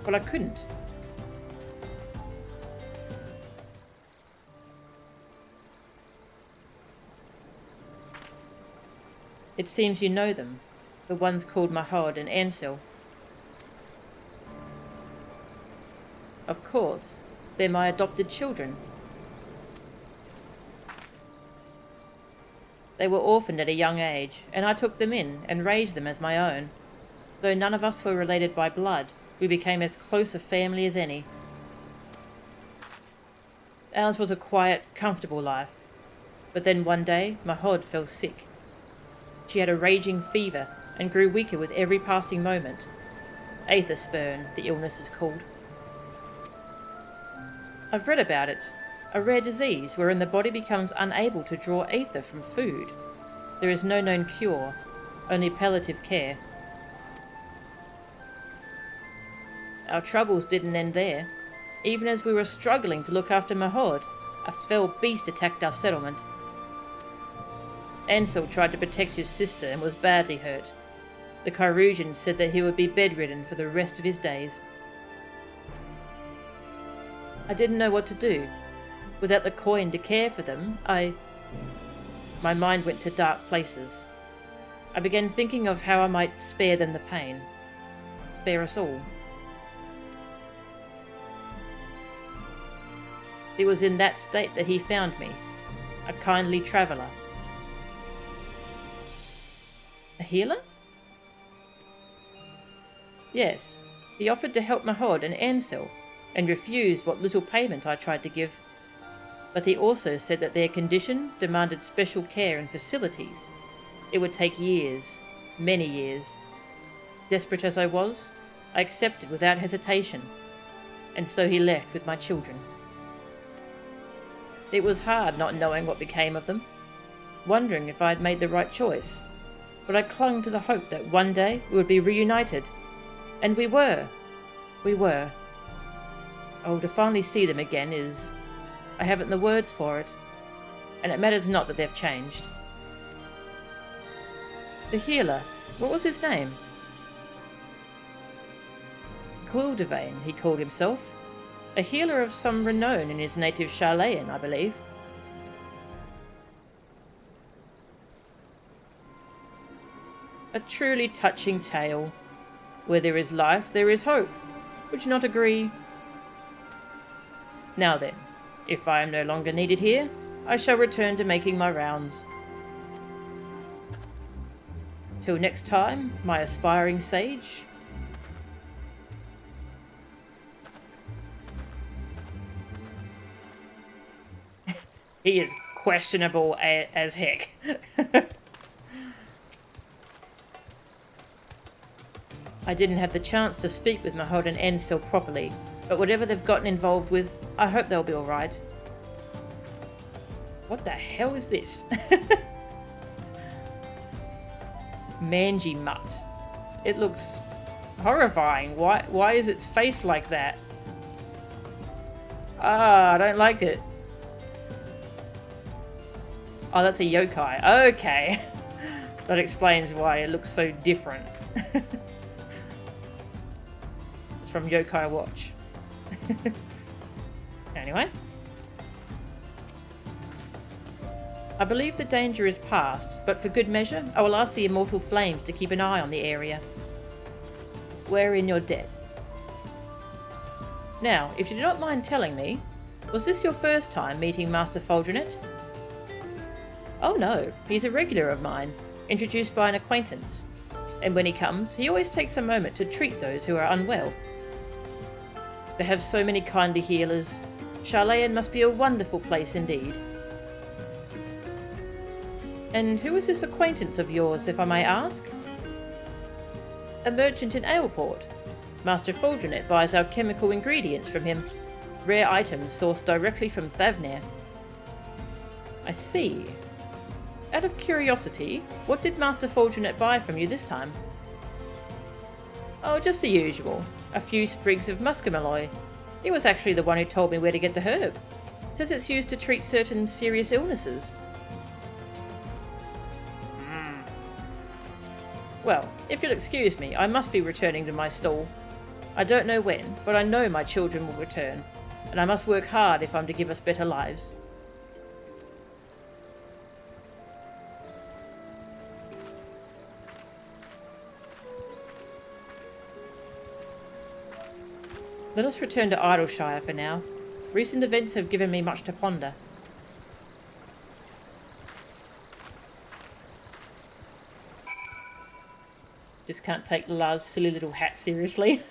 but I couldn't. It seems you know them, the ones called Mahod and Ansel. Of course, they're my adopted children. They were orphaned at a young age, and I took them in and raised them as my own. Though none of us were related by blood, we became as close a family as any. Ours was a quiet, comfortable life. But then one day, Mahod fell sick. She had a raging fever and grew weaker with every passing moment. Aetherspurn, the illness is called. I've read about it. A rare disease wherein the body becomes unable to draw aether from food. There is no known cure, only palliative care. Our troubles didn't end there. Even as we were struggling to look after Mahod, a fell beast attacked our settlement. Ansel tried to protect his sister and was badly hurt. The Kyrusians said that he would be bedridden for the rest of his days. I didn't know what to do. Without the coin to care for them, my mind went to dark places. I began thinking of how I might spare them the pain. Spare us all. It was in that state that he found me, a kindly traveller. A healer? Yes, he offered to help Mahod and Ansel, and refused what little payment I tried to give. But he also said that their condition demanded special care and facilities. It would take years, many years. Desperate as I was, I accepted without hesitation, and so he left with my children. It was hard not knowing what became of them, wondering if I had made the right choice, but I clung to the hope that one day we would be reunited. And we were. We were. Oh, to finally see them again is... I haven't the words for it, and it matters not that they've changed. The healer, what was his name? Quildevane, he called himself. A healer of some renown in his native Sharlayan, I believe. A truly touching tale. Where there is life, there is hope. Would you not agree? Now then. If I am no longer needed here, I shall return to making my rounds. Till next time, my aspiring sage. He is questionable as heck. I didn't have the chance to speak with Mahod and Ansel properly, but whatever they've gotten involved with, I hope they'll be alright. What the hell is this? Mangy mutt. It looks horrifying. Why is its face like that? Ah, I don't like it. Oh, that's a yokai. Okay. That explains why it looks so different. It's from Yokai Watch. Anyway. I believe the danger is past, but for good measure, I will ask the Immortal Flames to keep an eye on the area. Wherein you're dead. Now, if you do not mind telling me, was this your first time meeting Master Foldrenet? Oh no, he's a regular of mine, introduced by an acquaintance. And when he comes, he always takes a moment to treat those who are unwell. They have so many kindly healers. Sharlayan must be a wonderful place indeed. And who is this acquaintance of yours, if I may ask? A merchant in Aleport. Master Fulgenet buys our chemical ingredients from him. Rare items sourced directly from Thavnir. I see. Out of curiosity, what did Master Fulgenet buy from you this time? Oh, just the usual. A few sprigs of muscimaloy. He was actually the one who told me where to get the herb. Says it's used to treat certain serious illnesses. Well, if you'll excuse me, I must be returning to my stall. I don't know when, but I know my children will return, and I must work hard if I'm to give us better lives. Let us return to Idleshire for now. Recent events have given me much to ponder. Just can't take Lars' silly little hat seriously.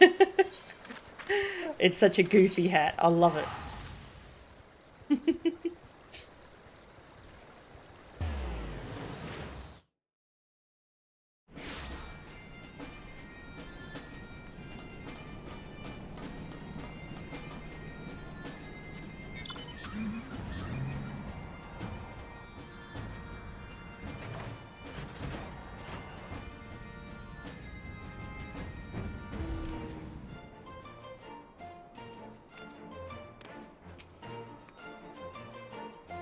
It's such a goofy hat. I love it.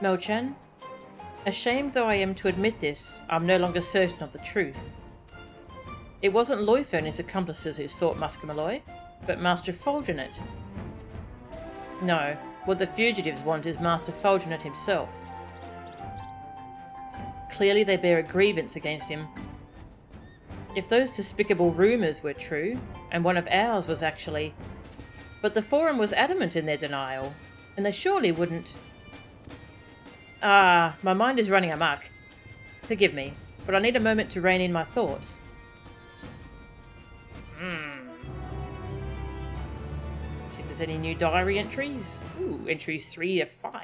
Melchan, ashamed though I am to admit this, I'm no longer certain of the truth. It wasn't Loifer and his accomplices who sought muscimaloy, but Master Fulgenet. No, what the fugitives want is Master Fulgenet himself. Clearly they bear a grievance against him. If those despicable rumours were true, and one of ours was actually... But the Forum was adamant in their denial, and they surely wouldn't... Ah, my mind is running amok. Forgive me, but I need a moment to rein in my thoughts. See if there's any new diary entries. Ooh, entries 3 of 5.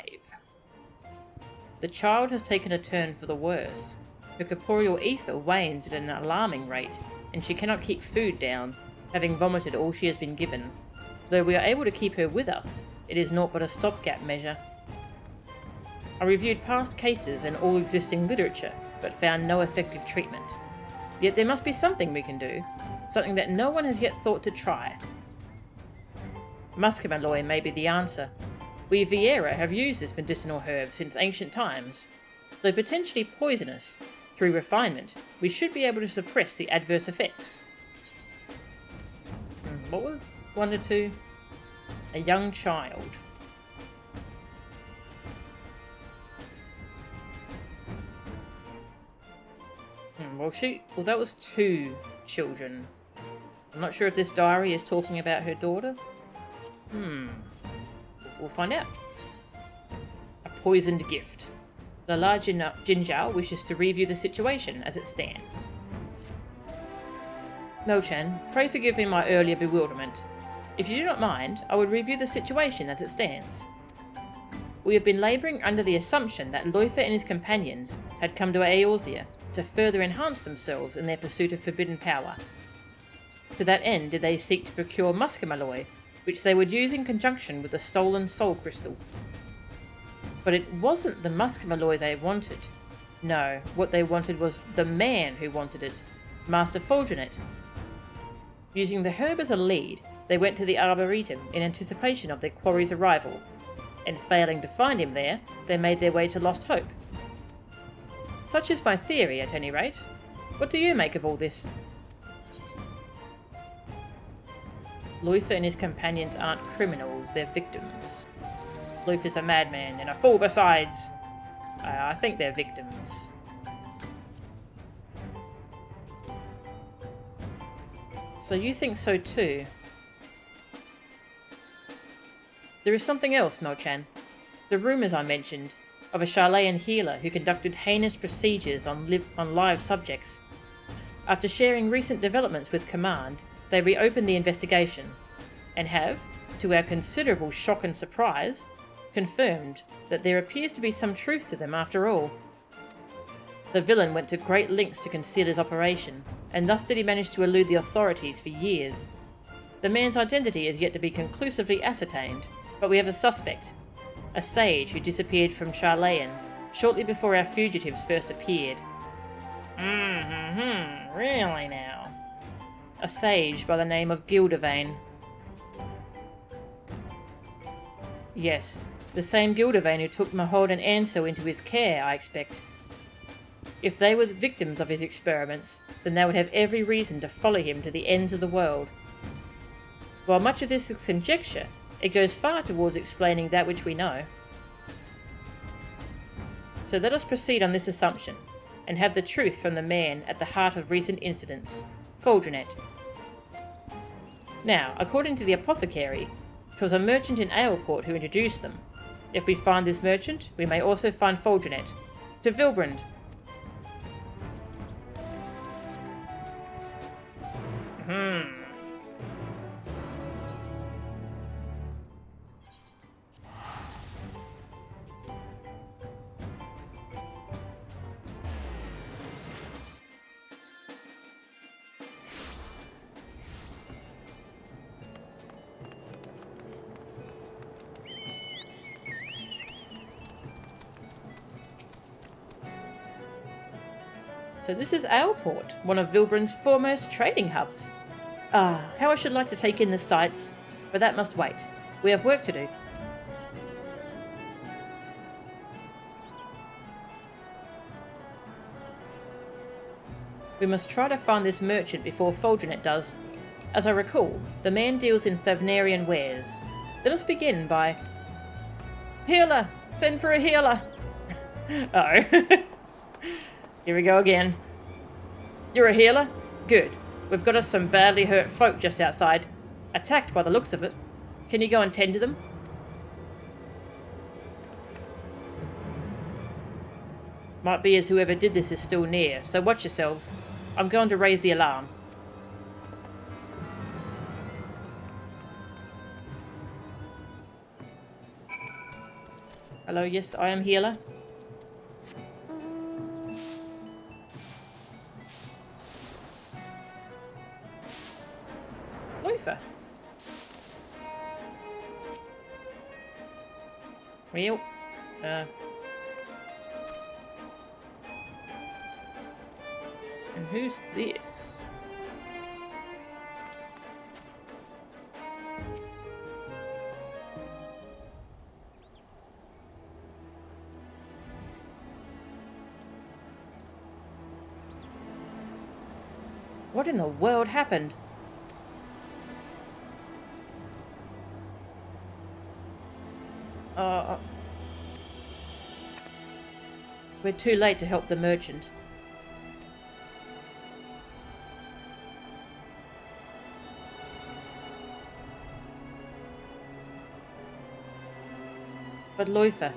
The child has taken a turn for the worse. Her corporeal ether wanes at an alarming rate, and she cannot keep food down, having vomited all she has been given. Though we are able to keep her with us, it is naught but a stopgap measure. I reviewed past cases and all existing literature, but found no effective treatment. Yet there must be something we can do, something that no one has yet thought to try. Muscimaloy may be the answer. We Viera have used this medicinal herb since ancient times. Though potentially poisonous, through refinement, we should be able to suppress the adverse effects. What was 1 to 2? A young child. Well, that was 2 children. I'm not sure if this diary is talking about her daughter. We'll find out. A poisoned gift. The large Jinzhao wishes to review the situation as it stands. Melchan, pray forgive me my earlier bewilderment. If you do not mind, I would review the situation as it stands. We have been labouring under the assumption that Loifer and his companions had come to Eorzea to further enhance themselves in their pursuit of forbidden power. To that end did they seek to procure muscimaloy, which they would use in conjunction with the stolen soul crystal. But it wasn't the muscimaloy they wanted. No, what they wanted was the man who wanted it, Master Fulgenet. Using the herb as a lead, they went to the Arboretum in anticipation of their quarry's arrival, and failing to find him there, they made their way to Lost Hope. Such is my theory, at any rate. What do you make of all this? Loifer and his companions aren't criminals, they're victims. Loifer's a madman, and a fool besides. I think they're victims. So you think so too? There is something else, Melchan. The rumours I mentioned, of a Sharlayan healer who conducted heinous procedures on live subjects. After sharing recent developments with Command, they reopened the investigation, and have, to our considerable shock and surprise, confirmed that there appears to be some truth to them after all. The villain went to great lengths to conceal his operation, and thus did he manage to elude the authorities for years. The man's identity is yet to be conclusively ascertained, but we have a suspect, a sage who disappeared from Sharlayan shortly before our fugitives first appeared. Really now? A sage by the name of Gildavane. Yes, the same Gildavane who took Mahod and Ansel into his care, I expect. If they were the victims of his experiments, then they would have every reason to follow him to the ends of the world. While much of this is conjecture, it goes far towards explaining that which we know. So let us proceed on this assumption, and have the truth from the man at the heart of recent incidents, Foldranet. Now, according to the apothecary, 'twas a merchant in Aleport who introduced them. If we find this merchant, we may also find Foldranet. To Vilbrand! So this is Aleport, one of Vilbrand's foremost trading hubs. Ah, how I should like to take in the sights, but that must wait. We have work to do. We must try to find this merchant before Foldranet does. As I recall, the man deals in Thavnarian wares. Let us begin by... Healer! Send for a healer! Uh-oh. Here we go again. You're a healer? Good. We've got us some badly hurt folk just outside. Attacked by the looks of it. Can you go and tend to them? Might be as whoever did this is still near, so watch yourselves. I'm going to raise the alarm. Hello, yes, I am healer. Luther. Well, and who's this? What in the world happened? We're too late to help the merchant. But Luther,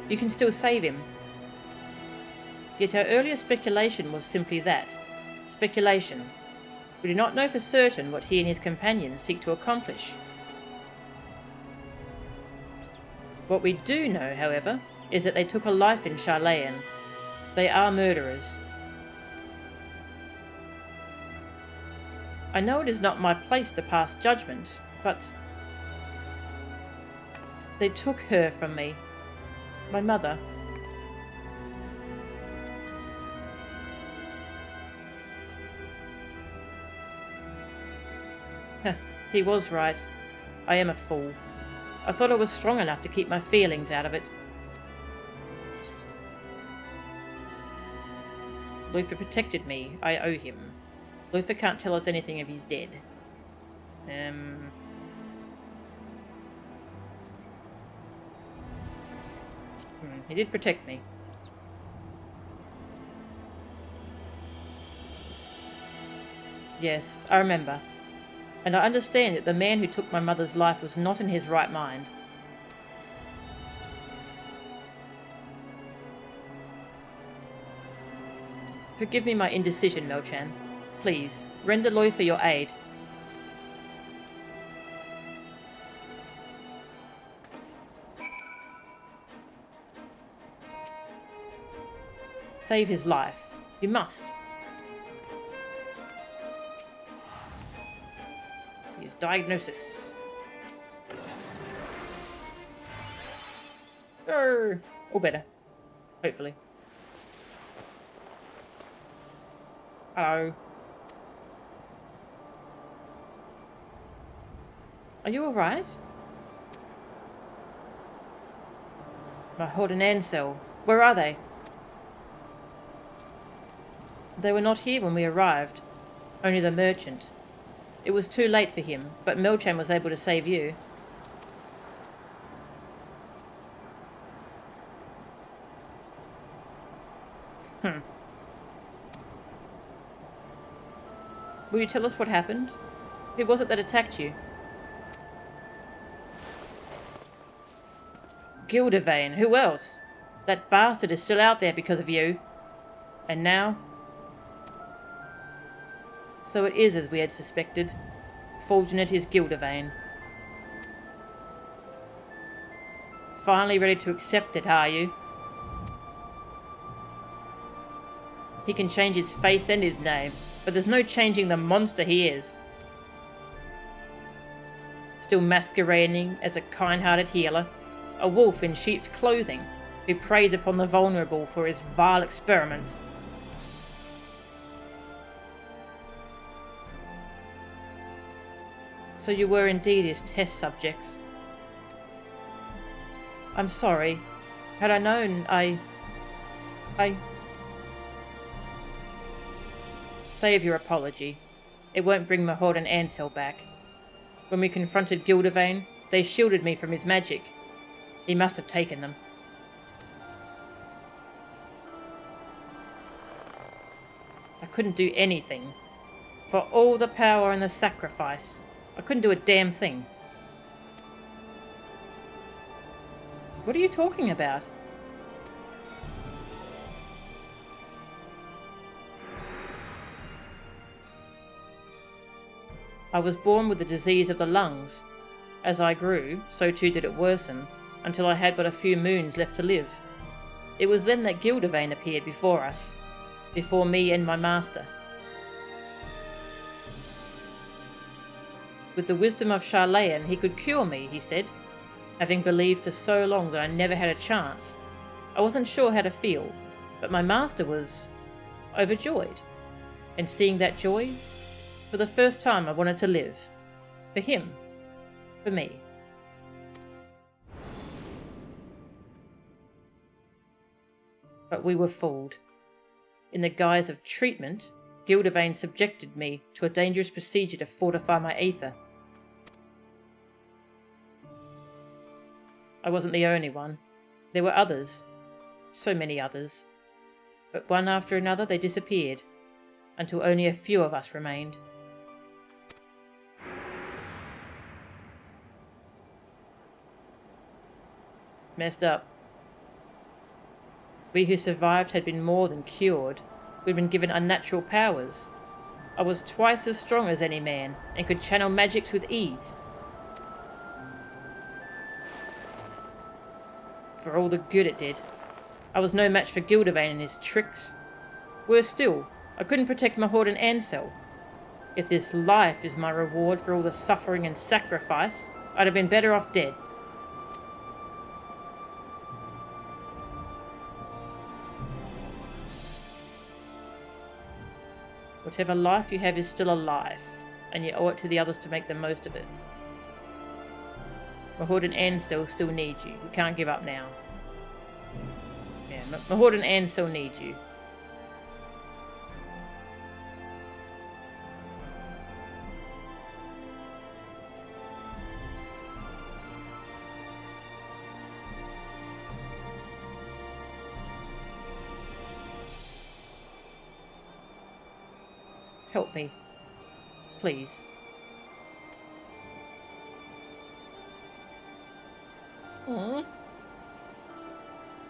you can still save him. Yet our earlier speculation was simply that. Speculation. We do not know for certain what he and his companions seek to accomplish. What we do know, however, is that they took a life in Sharlayan. They are murderers. I know it is not my place to pass judgment, but they took her from me. My mother. He was right. I am a fool. I thought I was strong enough to keep my feelings out of it. Luther protected me. I owe him. Luther can't tell us anything if he's dead. He did protect me. Yes, I remember. And I understand that the man who took my mother's life was not in his right mind. Forgive me my indecision, Melchan. Please, render Luther your aid. Save his life. You must. Use diagnosis. Or better. Hopefully. Hello. Are you alright? Mahod and Ansel. Where are they? They were not here when we arrived. Only the merchant. It was too late for him, but Melchan was able to save you. Will you tell us what happened? Who was it that attacked you? Gildevane. Who else? That bastard is still out there because of you. And now? So it is as we had suspected. Fortunate is Gildevane. Finally ready to accept it, are you? He can change his face and his name, but there's no changing the monster he is. Still masquerading as a kind-hearted healer, a wolf in sheep's clothing, who preys upon the vulnerable for his vile experiments. So you were indeed his test subjects. I'm sorry. Had I known, I... Save your apology. It won't bring Mahod and Ansel back. When we confronted Gildevane, they shielded me from his magic. He must have taken them. I couldn't do anything. For all the power and the sacrifice, I couldn't do a damn thing. What are you talking about? I was born with the disease of the lungs. As I grew, so too did it worsen, until I had but a few moons left to live. It was then that Gildevane appeared before us, before me and my master. With the wisdom of Sharlayan, he could cure me, he said. Having believed for so long that I never had a chance, I wasn't sure how to feel, but my master was overjoyed. And seeing that joy, for the first time I wanted to live. For him. For me. But we were fooled. In the guise of treatment, Gildevane subjected me to a dangerous procedure to fortify my aether. I wasn't the only one. There were others. So many others. But one after another they disappeared, until only a few of us remained. It's messed up. We who survived had been more than cured. We'd been given unnatural powers. I was twice as strong as any man, and could channel magics with ease. For all the good it did. I was no match for Gildevane and his tricks. Worse still, I couldn't protect Mahod and Ansel. If this life is my reward for all the suffering and sacrifice, I'd have been better off dead. Whatever life you have is still a life, and you owe it to the others to make the most of it. Mahod and Ansel still need you. We can't give up now. Yeah, Mahod and Ansel need you. Help me. Please. Aww.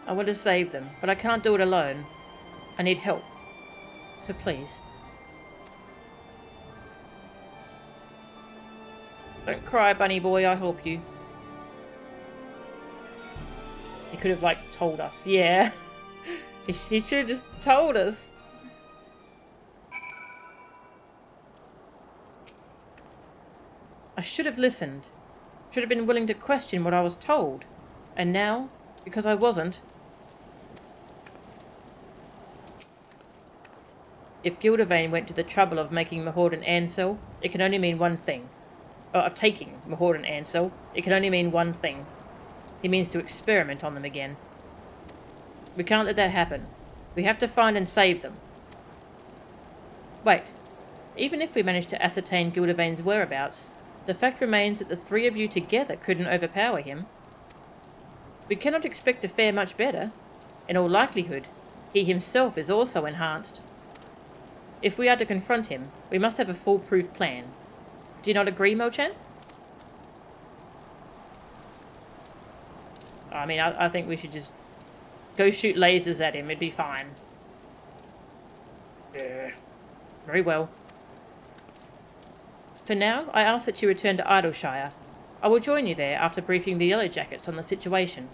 I want to save them, but I can't do it alone. I need help. So please. Don't cry, bunny boy, I'll help you. He could have, told us. Yeah. He should have just told us. I should have listened. Should have been willing to question what I was told. And now, because I wasn't... If Gildavane went to the trouble of making Mahord an Ansel, it can only mean one thing. Of taking Mahord an Ansel, it can only mean one thing. He means to experiment on them again. We can't let that happen. We have to find and save them. Wait. Even if we manage to ascertain Gildavane's whereabouts, the fact remains that the three of you together couldn't overpower him. We cannot expect to fare much better. In all likelihood, he himself is also enhanced. If we are to confront him, we must have a foolproof plan. Do you not agree, Mo-chan? I mean, I think we should just go shoot lasers at him. It'd be fine. Yeah. Very well. For now, I ask that you return to Idleshire. I will join you there after briefing the Yellow Jackets on the situation.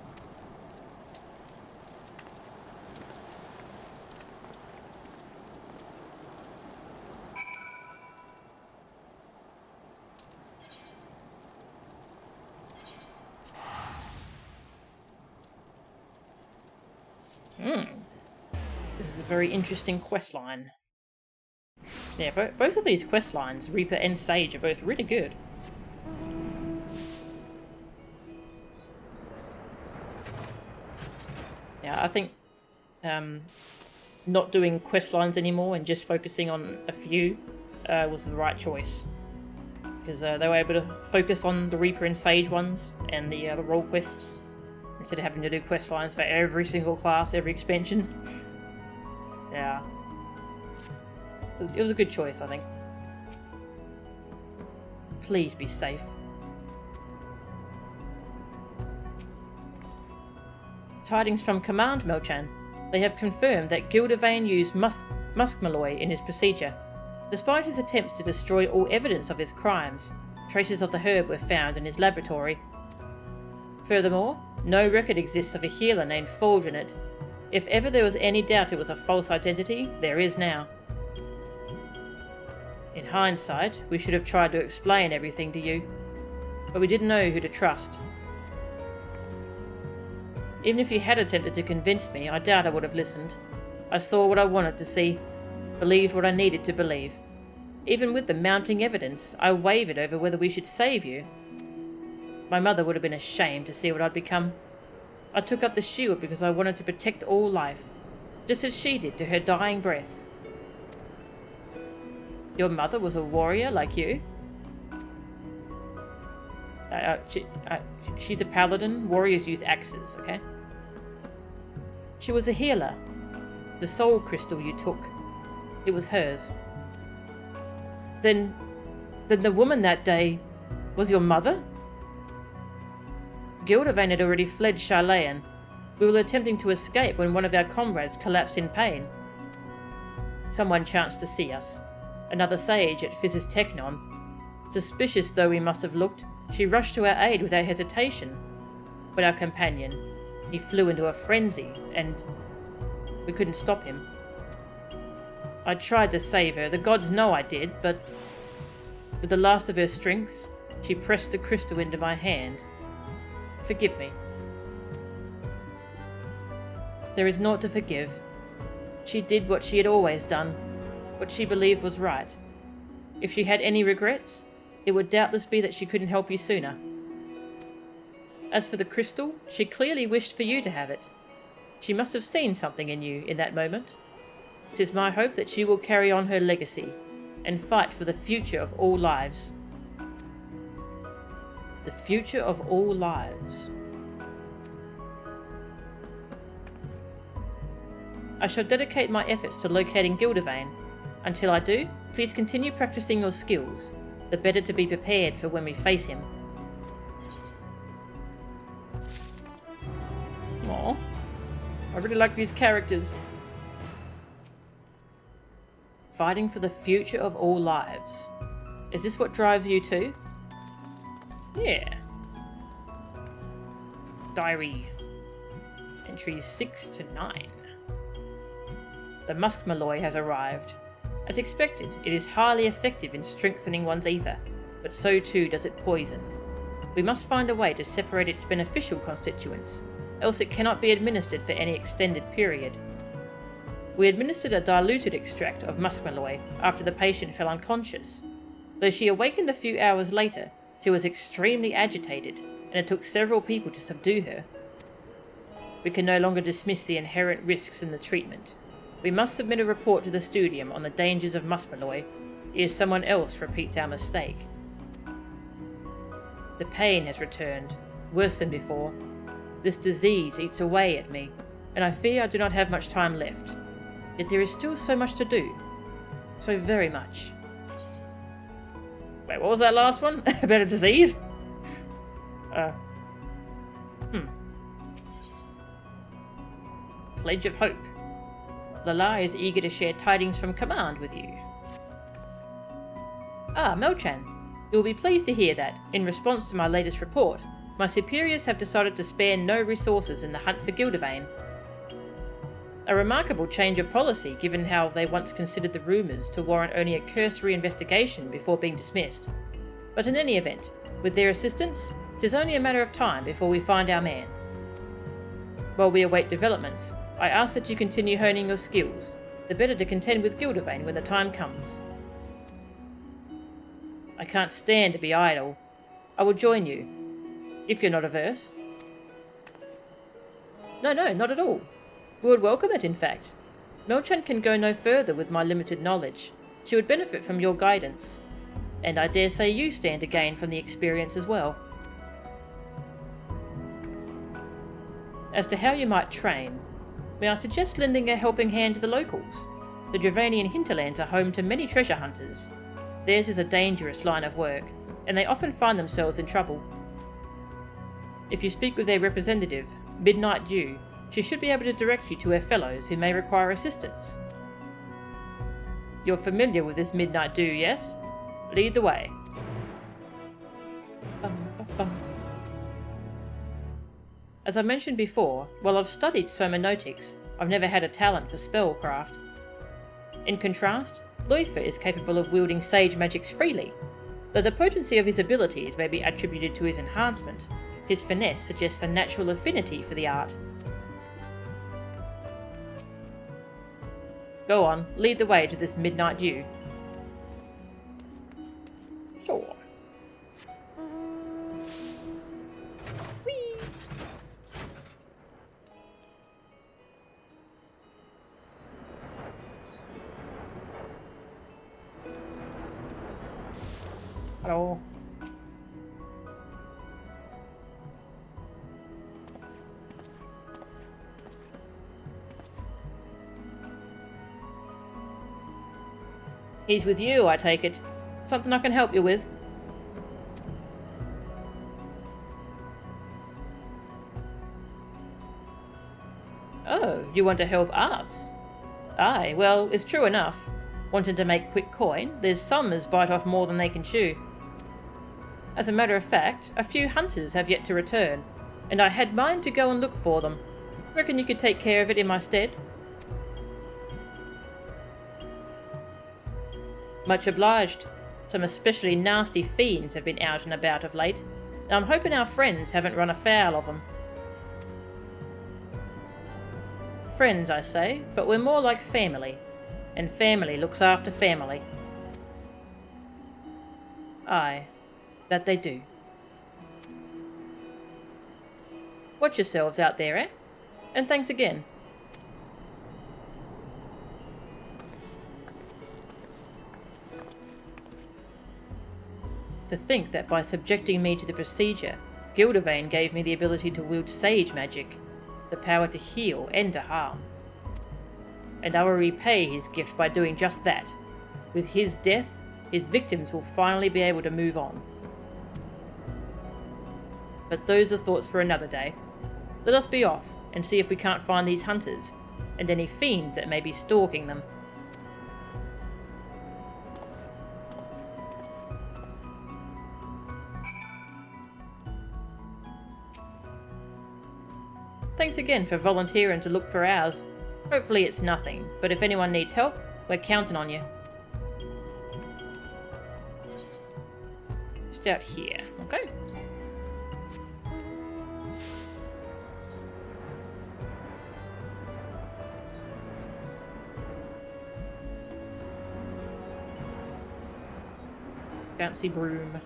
This is a very interesting quest line. Yeah, both of these quest lines, Reaper and Sage, are both really good. Yeah, I think not doing quest lines anymore and just focusing on a few was the right choice. Because they were able to focus on the Reaper and Sage ones and the role quests, instead of having to do quest lines for every single class, every expansion. Yeah. It was a good choice, I think. Please be safe. Tidings from Command, Mo-chan. They have confirmed that Gildavane used muskmalloy in his procedure. Despite his attempts to destroy all evidence of his crimes, traces of the herb were found in his laboratory. Furthermore, no record exists of a healer named Fulgenet. If ever there was any doubt it was a false identity, there is now. In hindsight, we should have tried to explain everything to you, but we didn't know who to trust. Even if you had attempted to convince me, I doubt I would have listened. I saw what I wanted to see, believed what I needed to believe. Even with the mounting evidence, I wavered over whether we should save you. My mother would have been ashamed to see what I'd become. I took up the shield because I wanted to protect all life, just as she did to her dying breath. Your mother was a warrior like you? She's a paladin. Warriors use axes, okay? She was a healer. The soul crystal you took, it was hers. Then the woman that day was your mother? Gildavane had already fled Sharlayan. We were attempting to escape when one of our comrades collapsed in pain. Someone chanced to see us. Another sage at Fizz's Technon. Suspicious though we must have looked, she rushed to our aid without hesitation. But our companion, he flew into a frenzy, and we couldn't stop him. I tried to save her, the gods know I did, but with the last of her strength, she pressed the crystal into my hand. Forgive me. There is naught to forgive. She did what she had always done, what she believed was right. If she had any regrets, it would doubtless be that she couldn't help you sooner. As for the crystal, she clearly wished for you to have it. She must have seen something in you in that moment. 'Tis my hope that she will carry on her legacy and fight for the future of all lives. The future of all lives. I shall dedicate my efforts to locating Gildavane. Until I do, please continue practicing your skills, the better to be prepared for when we face him. Aww. I really like these characters. Fighting for the future of all lives. Is this what drives you too? Yeah. Diary. Entries 6 to 9. the musk malloy has arrived. As expected, it is highly effective in strengthening one's ether, but so too does it poison. We must find a way to separate its beneficial constituents, else it cannot be administered for any extended period. We administered a diluted extract of musk malloy after the patient fell unconscious. Though she awakened a few hours later, she was extremely agitated, and it took several people to subdue her. We can no longer dismiss the inherent risks in the treatment. We must submit a report to the studium on the dangers of musk malloy, ere someone else repeats our mistake. The pain has returned, worse than before. This disease eats away at me, and I fear I do not have much time left. Yet there is still so much to do. So very much. Wait, what was that last one? About a disease? Pledge of Hope. Lala is eager to share tidings from command with you. Ah, Melchan. You will be pleased to hear that, in response to my latest report, my superiors have decided to spare no resources in the hunt for Gildavane. A remarkable change of policy given how they once considered the rumours to warrant only a cursory investigation before being dismissed. But in any event, with their assistance, 'tis only a matter of time before we find our man. While we await developments, I ask that you continue honing your skills, the better to contend with Gildavane when the time comes. I can't stand to be idle. I will join you, if you're not averse. No, not at all. We would welcome it, in fact. Melchan can go no further with my limited knowledge. She would benefit from your guidance. And I dare say you stand to gain from the experience as well. As to how you might train, may I suggest lending a helping hand to the locals? The Dravanian hinterlands are home to many treasure hunters. Theirs is a dangerous line of work, and they often find themselves in trouble. If you speak with their representative, Midnight Dew, she should be able to direct you to her fellows who may require assistance. You're familiar with this Midnight Dew, yes? Lead the way. As I mentioned before, while I've studied somnotics, I've never had a talent for spellcraft. In contrast, Luifer is capable of wielding sage magics freely. Though the potency of his abilities may be attributed to his enhancement, his finesse suggests a natural affinity for the art. Go on, lead the way to this Midnight Dew. Sure. Whee! Hello. He's with you, I take it. Something I can help you with? Oh, you want to help us? Aye, well, it's true enough. Wanting to make quick coin, there's some as bite off more than they can chew. As a matter of fact, a few hunters have yet to return, and I had mind to go and look for them. Reckon you could take care of it in my stead? Much obliged. Some especially nasty fiends have been out and about of late, and I'm hoping our friends haven't run afoul of them. Friends, I say, but we're more like family, and family looks after family. Aye, that they do. Watch yourselves out there, eh? And thanks again. To think that by subjecting me to the procedure, Gildavane gave me the ability to wield sage magic, the power to heal and to harm. And I will repay his gift by doing just that. With his death, his victims will finally be able to move on. But those are thoughts for another day. Let us be off and see if we can't find these hunters, and any fiends that may be stalking them. Thanks again for volunteering to look for ours. Hopefully it's nothing, but if anyone needs help, we're counting on you. Just out here, okay? Fancy broom.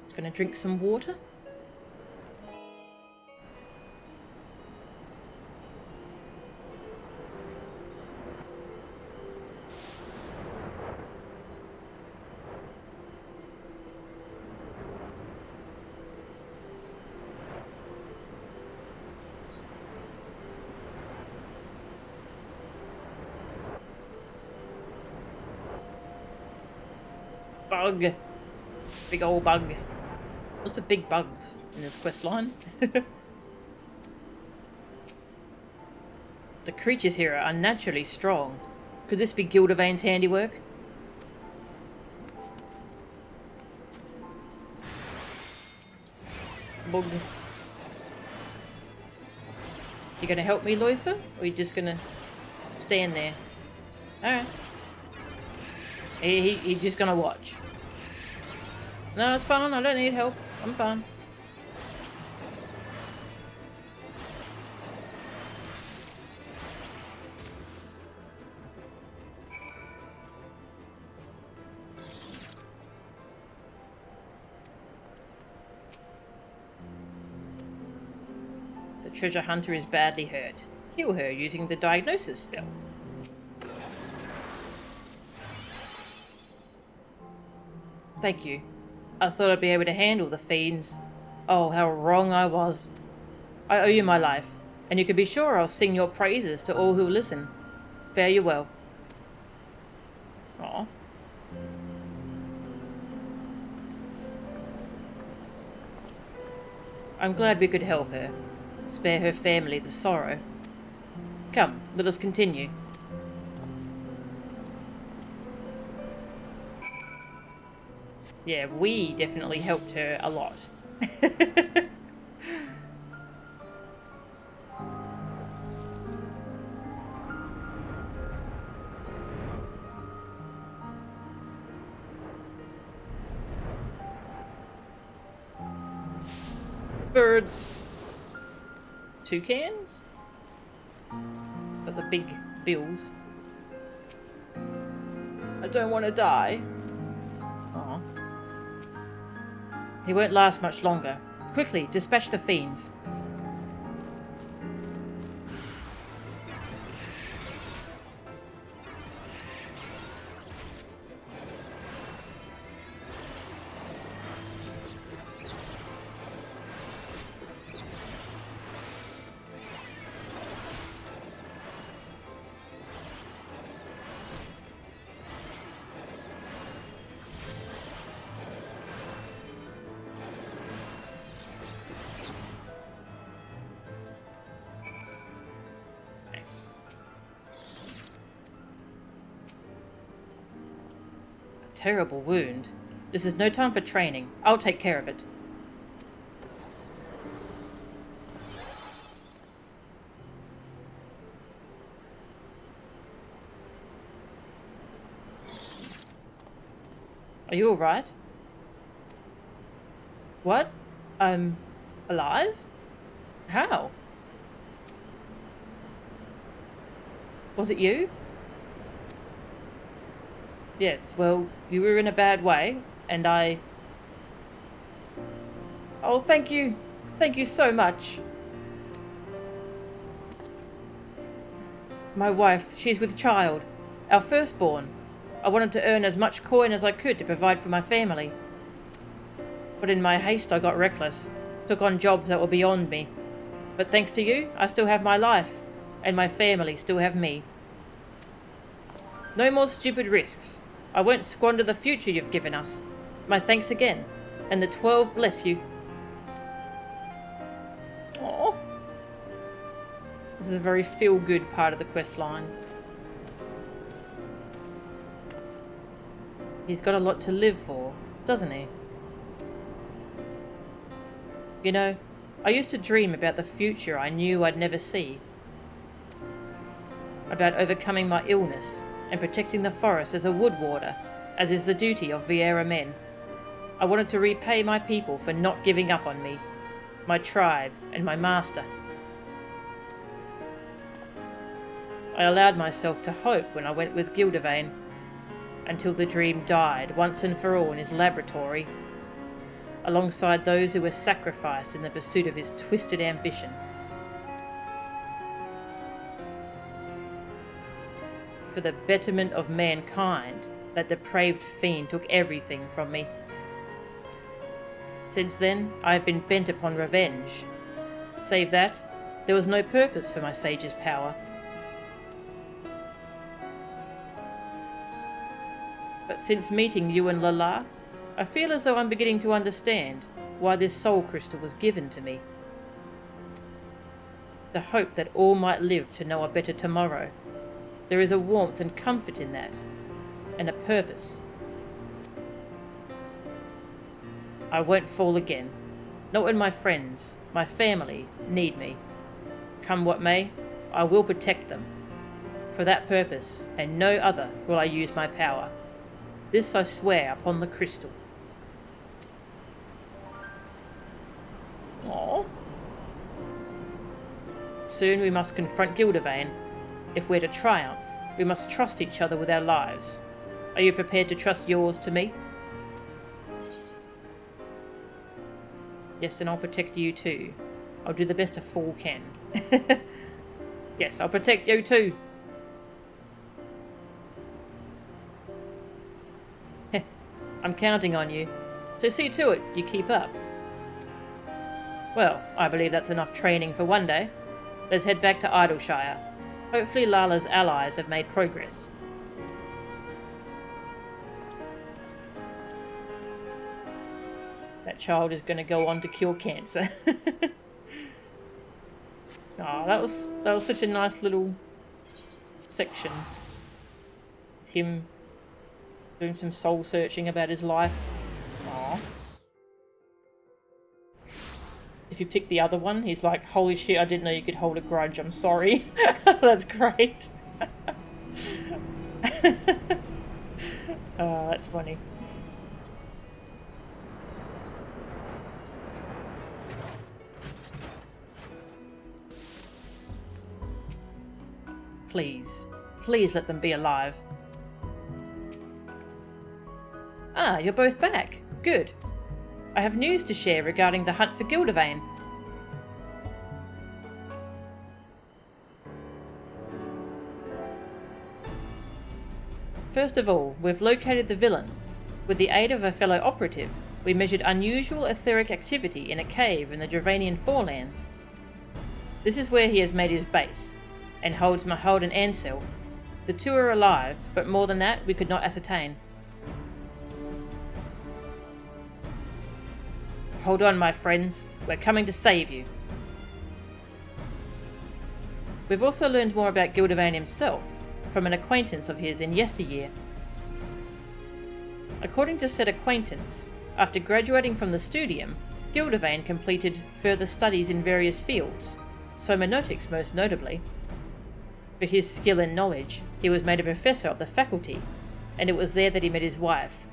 Just gonna drink some water. Bug. Big old bug. Lots of big bugs in this quest line. The creatures here are unnaturally strong. Could this be Gildevain's handiwork? Bug. You gonna help me, Loifer? Or are you just gonna stand there? Alright. He's just gonna watch. No, it's fine. I don't need help. I'm fine. The treasure hunter is badly hurt. Heal her using the diagnosis spell. Thank you. I thought I'd be able to handle the fiends. Oh, how wrong I was. I owe you my life, and you can be sure I'll sing your praises to all who listen. Fare you well. Aw. I'm glad we could help her. Spare her family the sorrow. Come, let us continue. Yeah, we definitely helped her a lot. Birds. Toucans? Got the big bills. I don't want to die. Aw. He won't last much longer. Quickly, dispatch the fiends. Terrible wound. This is no time for training. I'll take care of it. Are you alright? What? I'm alive? How? Was it you? Yes, well, you were in a bad way, and I... Oh, thank you. Thank you so much. My wife, she's with child. Our firstborn. I wanted to earn as much coin as I could to provide for my family. But in my haste, I got reckless. Took on jobs that were beyond me. But thanks to you, I still have my life. And my family still have me. No more stupid risks. I won't squander the future you've given us. My thanks again, and the 12 bless you. Aww. This is a very feel-good part of the quest line. He's got a lot to live for, doesn't he? You know, I used to dream about the future I knew I'd never see. About overcoming my illness and protecting the forest as a wood warder, as is the duty of Vieira men. I wanted to repay my people for not giving up on me, my tribe and my master. I allowed myself to hope when I went with Gildervain, until the dream died once and for all in his laboratory, alongside those who were sacrificed in the pursuit of his twisted ambition. For the betterment of mankind, that depraved fiend took everything from me. Since then, I have been bent upon revenge. Save that, there was no purpose for my sage's power. But since meeting you and Lala, I feel as though I'm beginning to understand why this soul crystal was given to me. The hope that all might live to know a better tomorrow. There is a warmth and comfort in that, and a purpose. I won't fall again, not when my friends, my family, need me. Come what may, I will protect them. For that purpose, and no other, will I use my power. This I swear upon the crystal. Aww. Soon we must confront Gildervain. If we're to triumph, we must trust each other with our lives. Are you prepared to trust yours to me? Yes, and I'll protect you too. I'll do the best a fool can. Yes, I'll protect you too. I'm counting on you, so see to it you keep up. Well, I believe that's enough training for one day. Let's head back to Idleshire. Hopefully Lala's allies have made progress. That child is going to go on to cure cancer. Oh, that was such a nice little section. Him doing some soul searching about his life. Aww. If you pick the other one, he's like, holy shit, I didn't know you could hold a grudge, I'm sorry. That's great. Oh, that's funny. Please, please let them be alive. Ah, you're both back. Good. I have news to share regarding the hunt for Gildervain. First of all, we've located the villain. With the aid of a fellow operative, we measured unusual etheric activity in a cave in the Dravanian Forelands. This is where he has made his base, and holds Mahald and Ansel. The two are alive, but more than that we could not ascertain. Hold on, my friends. We're coming to save you. We've also learned more about Gildervain himself, from an acquaintance of his in yesteryear. According to said acquaintance, after graduating from the studium, Gildervain completed further studies in various fields, somnotics most notably. For his skill and knowledge, he was made a professor of the faculty, and it was there that he met his wife,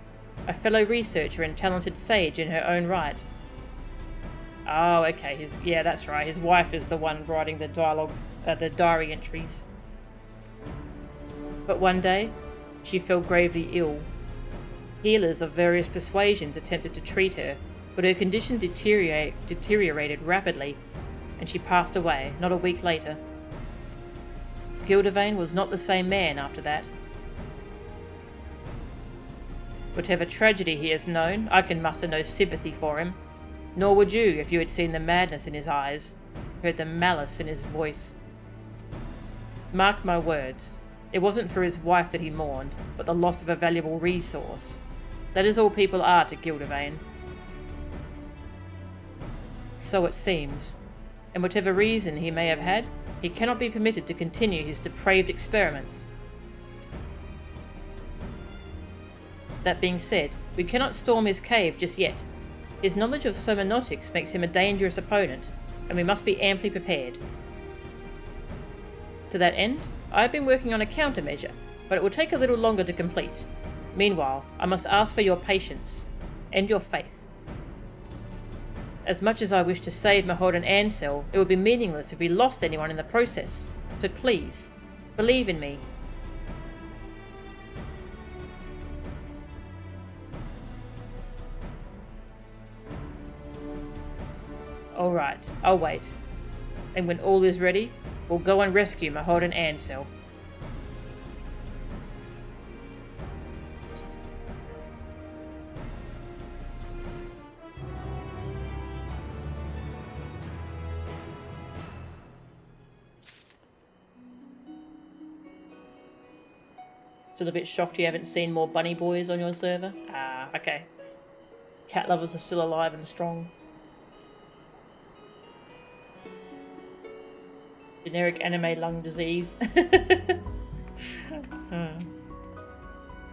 a fellow researcher and talented sage in her own right. Oh, okay. Yeah, that's right. His wife is the one writing the dialogue, the diary entries. But one day, she fell gravely ill. Healers of various persuasions attempted to treat her, but her condition deteriorated rapidly, and she passed away not a week later. Gildervain was not the same man after that. Whatever tragedy he has known, I can muster no sympathy for him. Nor would you if you had seen the madness in his eyes, heard the malice in his voice. Mark my words, it wasn't for his wife that he mourned, but the loss of a valuable resource. That is all people are to Gildervain. So it seems, and whatever reason he may have had, he cannot be permitted to continue his depraved experiments. That being said, we cannot storm his cave just yet. His knowledge of somnotics makes him a dangerous opponent, and we must be amply prepared. To that end, I have been working on a countermeasure, but it will take a little longer to complete. Meanwhile, I must ask for your patience and your faith. As much as I wish to save Mahod and Ansel, it would be meaningless if we lost anyone in the process. So please, believe in me. Alright, I'll wait. And when all is ready, we'll go and rescue Mahod and Ansel. Still a bit shocked you haven't seen more bunny boys on your server? Ah, okay. Cat lovers are still alive and strong. Generic anime lung disease.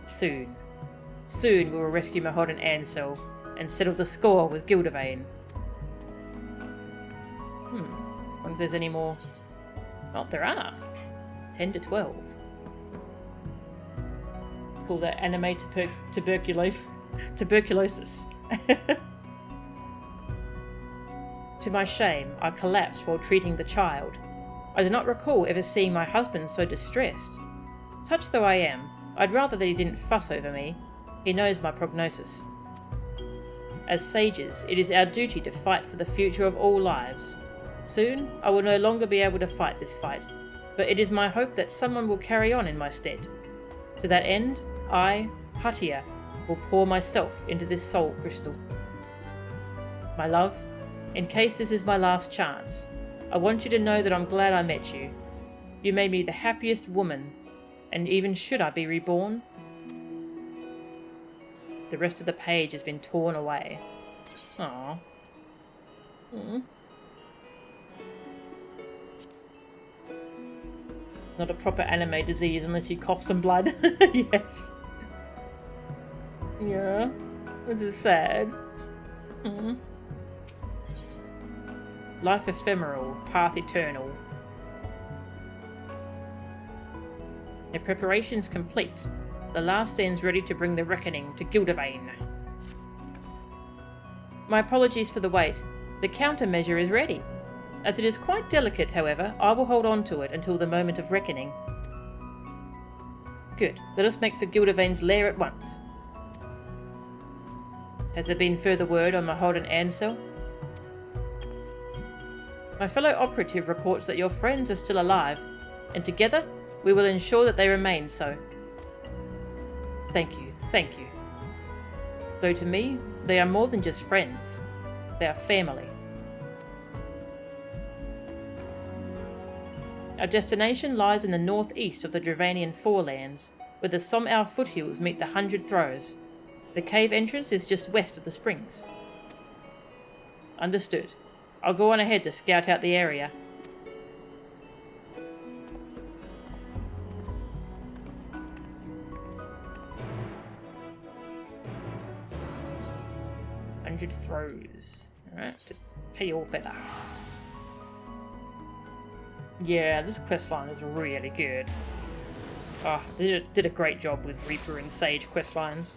Soon. Soon we will rescue Mahod and Ansel and settle the score with Gildavane. Wonder if there's any more. Oh, there are. 10 to 12. Call that anime tuberculosis. To my shame, I collapsed while treating the child. I do not recall ever seeing my husband so distressed. Touched though I am, I'd rather that he didn't fuss over me. He knows my prognosis. As sages, it is our duty to fight for the future of all lives. Soon, I will no longer be able to fight this fight, but it is my hope that someone will carry on in my stead. To that end, I, Hatia, will pour myself into this soul crystal. My love, in case this is my last chance, I want you to know that I'm glad I met you. You made me the happiest woman, and even should I be reborn, the rest of the page has been torn away. Aww. Not a proper anime disease unless you cough some blood. Yes. Yeah. This is sad. Life ephemeral, path eternal. Their preparations complete. The last stands ready to bring the reckoning to Gildavane. My apologies for the wait. The countermeasure is ready. As it is quite delicate, however, I will hold on to it until the moment of reckoning. Good. Let us make for Gildavane's lair at once. Has there been further word on Mahod and Ansel? My fellow operative reports that your friends are still alive, and together we will ensure that they remain so. Thank you, thank you. Though to me, they are more than just friends. They are family. Our destination lies in the northeast of the Dravanian Forelands, where the Som'au foothills meet the 100 Throws. The cave entrance is just west of the springs. Understood. I'll go on ahead to scout out the area. Throws. Alright, to pay your feather. Yeah, this questline is really good. Oh, they did a great job with Reaper and Sage questlines.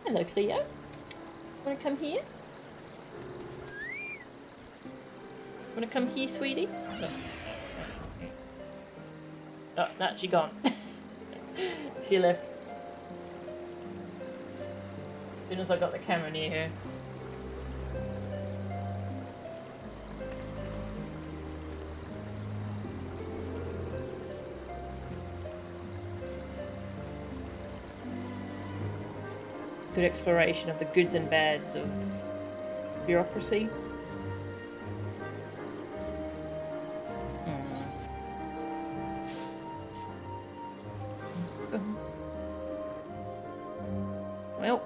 Hello, Cleo. Wanna come here? Wanna come here, sweetie? No. Oh, no, she gone. She left. As soon as I got the camera near her. Good exploration of the goods and bads of bureaucracy. Well,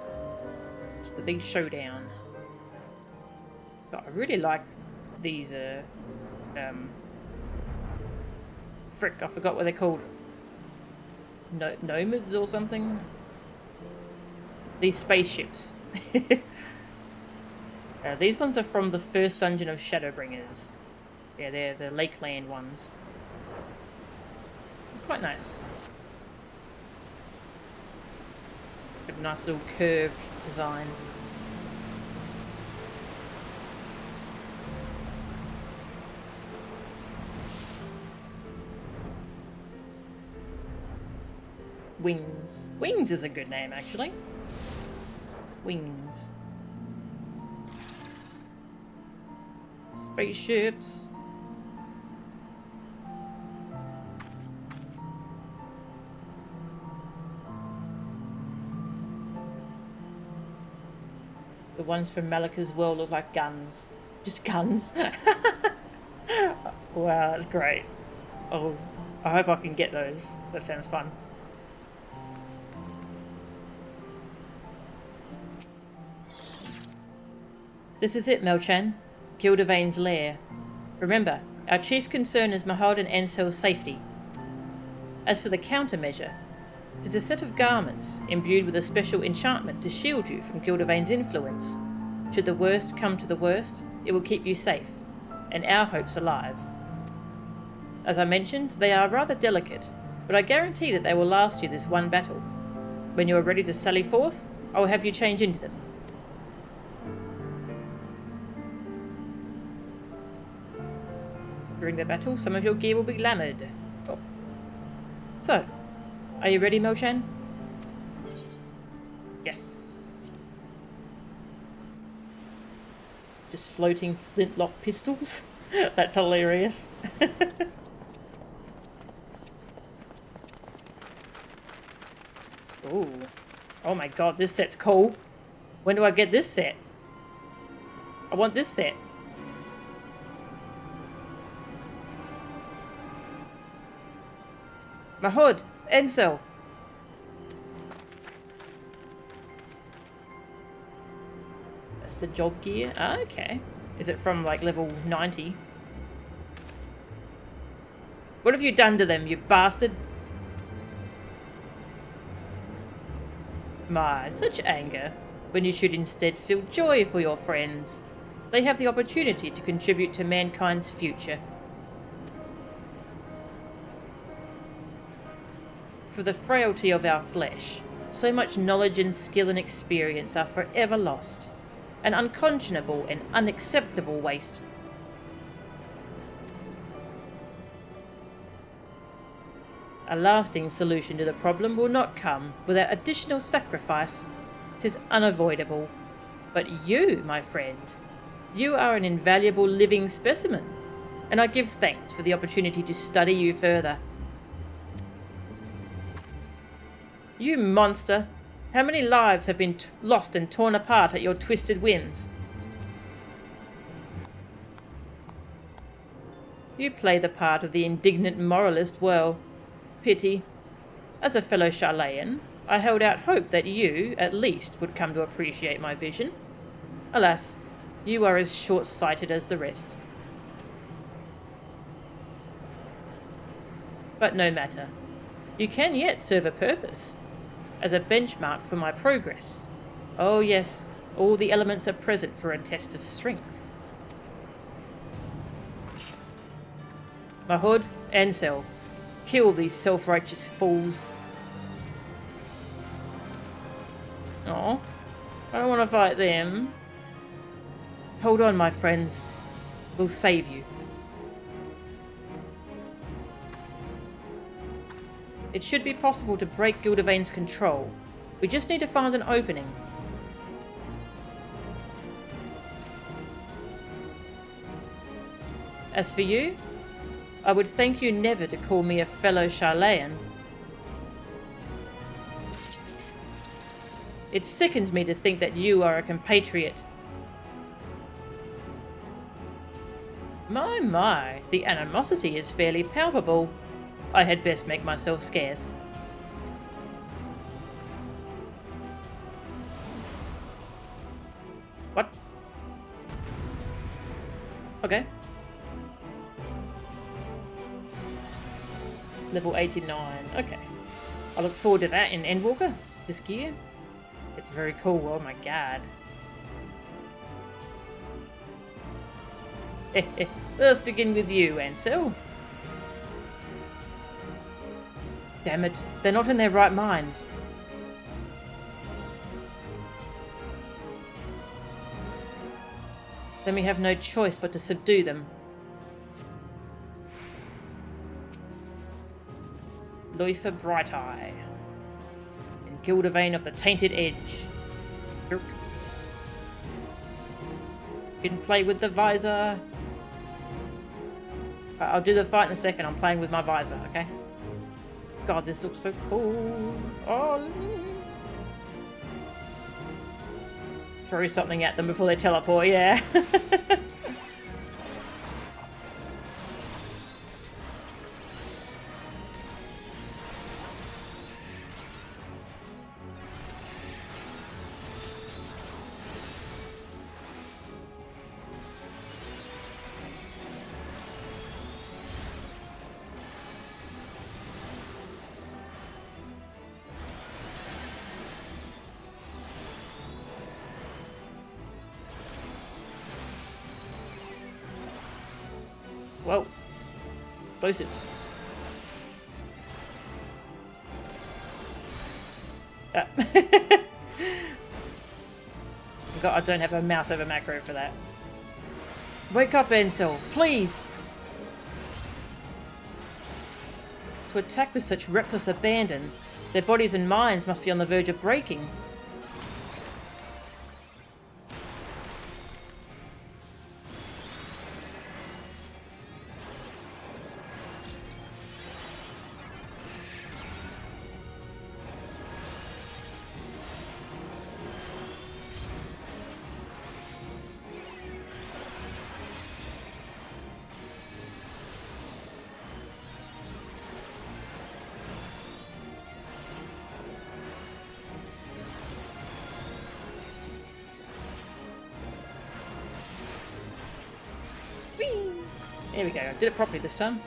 it's the big showdown. But I really like these, frick, I forgot what they're called. Nomads or something? These spaceships. These ones are from the first dungeon of Shadowbringers. Yeah, they're the Lakeland ones. Quite nice. Got a nice little curved design. Wings. Wings is a good name, actually. Wings. Spaceships. The ones from Malika's world look like guns. Just guns. Wow, that's great. Oh, I hope I can get those. That sounds fun. This is it, Melchan. Gildervain's lair. Remember, our chief concern is Mahod and Ansel's safety. As for the countermeasure, it is a set of garments imbued with a special enchantment to shield you from Gildervain's influence. Should the worst come to the worst, it will keep you safe, and our hopes alive. As I mentioned, they are rather delicate, but I guarantee that they will last you this one battle. When you are ready to sally forth, I will have you change into them. During the battle, some of your gear will be lamoured. Oh. So, are you ready, Melchan? Yes. Just floating flintlock pistols? That's hilarious. Ooh. Oh my god, this set's cool. When do I get this set? I want this set. Mahod, Ansel. That's the job gear. Ah, okay. Is it from like level 90? What have you done to them, you bastard? My, such anger, when you should instead feel joy for your friends. They have the opportunity to contribute to mankind's future. For the frailty of our flesh, so much knowledge and skill and experience are forever lost. An unconscionable and unacceptable waste. A lasting solution to the problem will not come without additional sacrifice. 'Tis unavoidable. But you, my friend, you are an invaluable living specimen, and I give thanks for the opportunity to study you further. You monster! How many lives have been lost and torn apart at your twisted whims? You play the part of the indignant moralist well. Pity. As a fellow Sharlayan, I held out hope that you, at least, would come to appreciate my vision. Alas, you are as short-sighted as the rest. But no matter. You can yet serve a purpose. As a benchmark for my progress. Oh yes, all the elements are present for a test of strength. Mahod, Ansel, kill these self-righteous fools. Oh, I don't want to fight them. Hold on, my friends. We'll save you. It should be possible to break Gildervain's control. We just need to find an opening. As for you, I would thank you never to call me a fellow Sharlayan. It sickens me to think that you are a compatriot. My, the animosity is fairly palpable. I had best make myself scarce. What? Okay. Level 89. Okay. I look forward to that in Endwalker, this gear. It's very cool. Oh my god. Let's begin with you, Ansel. Damn it. They're not in their right minds. Then we have no choice but to subdue them. Luifer Bright-Eye. And Gildavane of the Tainted Edge. You can play with the visor. I'll do the fight in a second. I'm playing with my visor, okay? God, this looks so cool. Oh. Throw something at them before they teleport, yeah. Whoa. Explosives. God, I don't have a mouse over macro for that. Wake up, Ansel, please! To attack with such reckless abandon, their bodies and minds must be on the verge of breaking. Whee! There we go, I did it properly this time.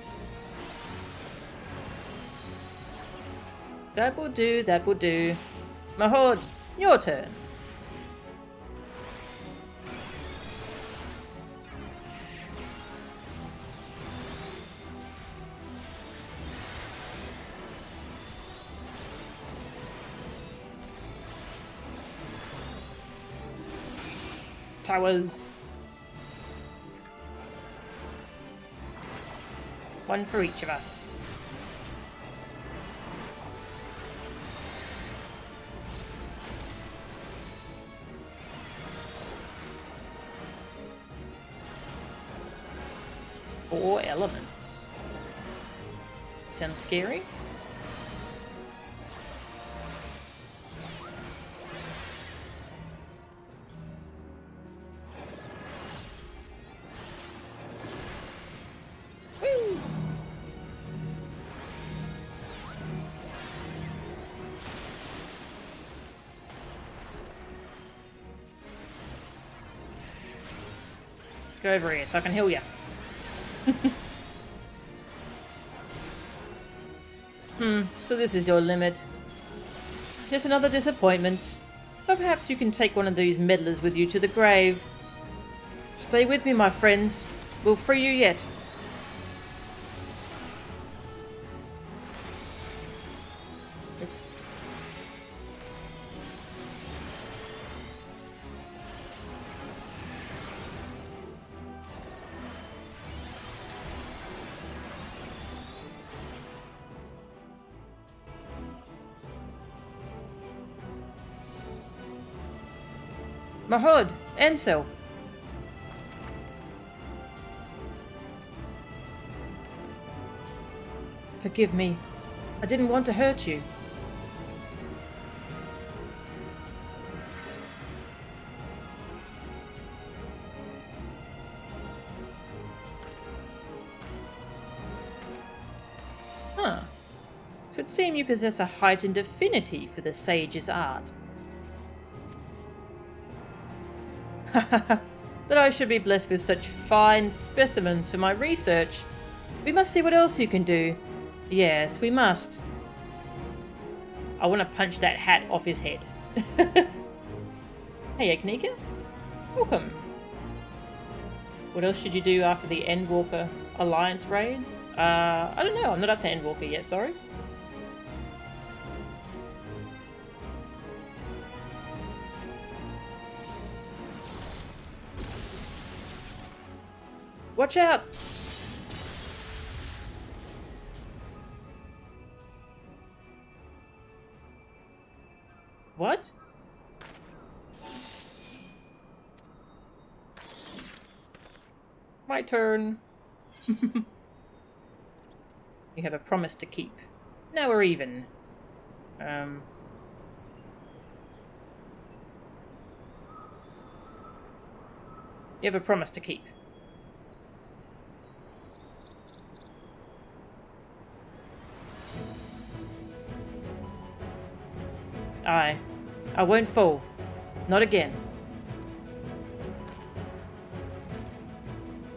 That will do, that will do. Mahod, your turn. Towers. One for each of us. Four elements. Sounds scary. Go over here so I can heal you. So this is your limit. Just another disappointment. But perhaps you can take one of these meddlers with you to the grave. Stay with me, my friends. We'll free you yet. Oops. Mahod, Ansel. Forgive me. I didn't want to hurt you. Huh. It would seem you possess a heightened affinity for the sage's art. That I should be blessed with such fine specimens for my research. We must see what else you can do. Yes, we must. I want to punch that hat off his head. Hey, Agnika. Welcome. What else should you do after the Endwalker Alliance raids? I don't know. I'm not up to Endwalker yet, sorry. Watch out! What? My turn. You have a promise to keep. Now we're even. You have a promise to keep. I won't fall. Not again.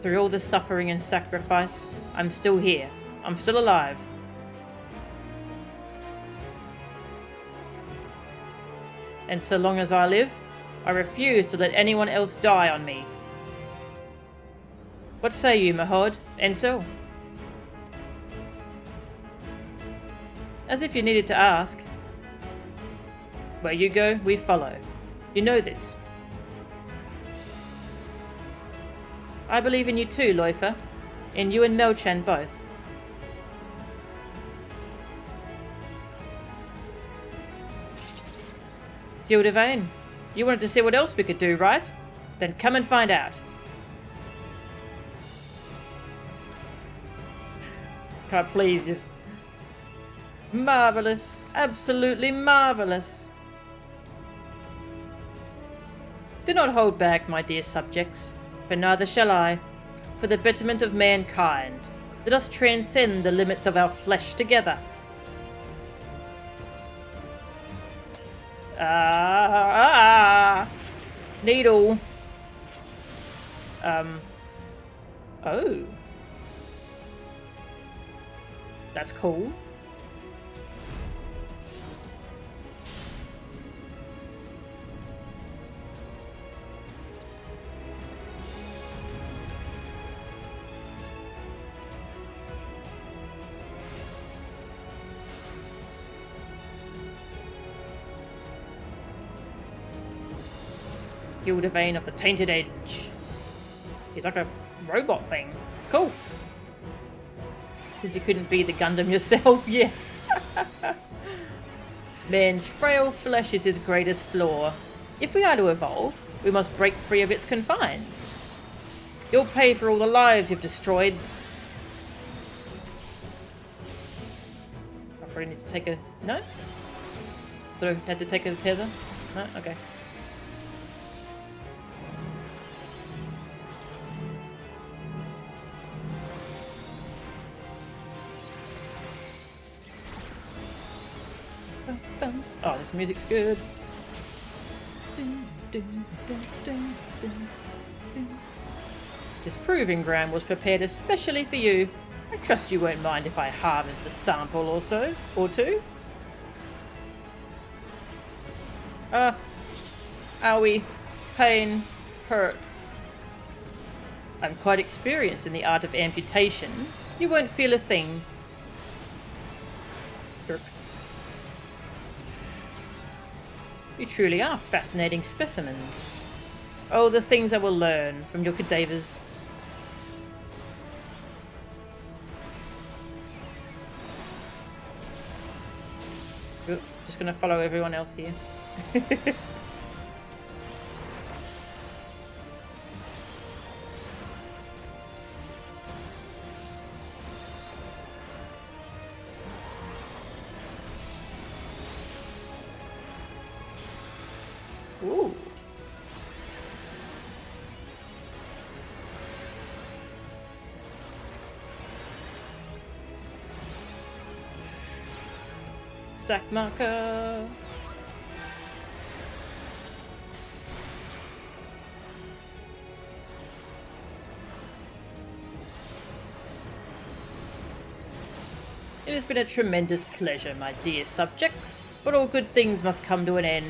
Through all the suffering and sacrifice, I'm still here. I'm still alive. And so long as I live, I refuse to let anyone else die on me. What say you, Mahod? Enso? As if you needed to ask. Where you go, we follow. You know this. I believe in you too, Loifer. In you and Melchan both. Gildevane, you wanted to see what else we could do, right? Then come and find out. God, please, just... Marvellous. Absolutely marvellous. Do not hold back, my dear subjects, for neither shall I. For the betterment of mankind, let us transcend the limits of our flesh together. Needle. Oh. That's cool. Gildevane of the Tainted Edge. He's like a robot thing. It's cool. Since you couldn't be the Gundam yourself, yes. Man's frail flesh is his greatest flaw. If we are to evolve, we must break free of its confines. You'll pay for all the lives you've destroyed. I probably need to take a... No? Thought I had to take a tether? No? Okay. Oh, this music's good. This proving ground was prepared especially for you. I trust you won't mind if I harvest a sample or so, or two. Owie, pain, hurt. I'm quite experienced in the art of amputation. You won't feel a thing. Jerk. You truly are fascinating specimens. Oh, the things I will learn from your cadavers. Oop, just gonna follow everyone else here. Ooh. Stack marker. It has been a tremendous pleasure, my dear subjects, but all good things must come to an end.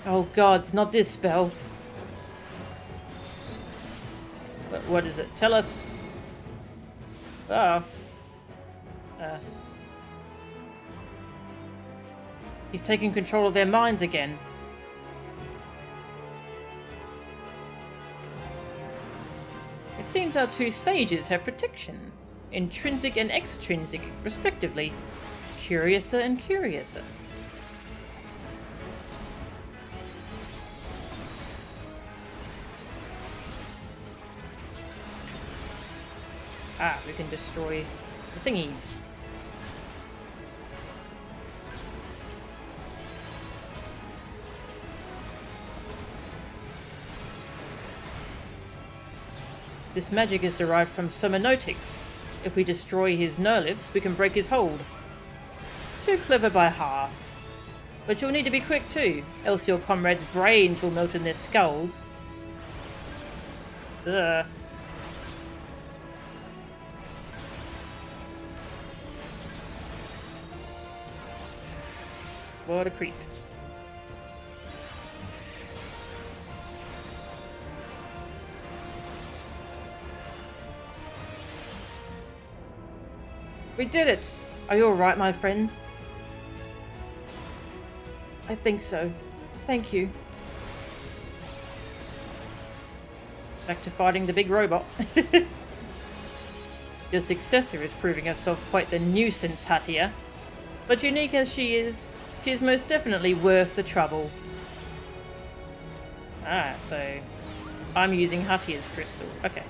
Oh god, not this spell. But what is it? Tell us. Oh. He's taking control of their minds again. It seems our two sages have protection. Intrinsic and extrinsic, respectively. Curiouser and curiouser. Ah, we can destroy the thingies. This magic is derived from seminotics. If we destroy his nerlifs, we can break his hold. Too clever by half. But you'll need to be quick too, else your comrades' brains will melt in their skulls. Ugh. What a creep. We did it! Are you alright, my friends? I think so. Thank you. Back to fighting the big robot. Your successor is proving herself quite the nuisance, Hatia. But unique as she is most definitely worth the trouble. Ah, so I'm using Hatia's crystal. Okay.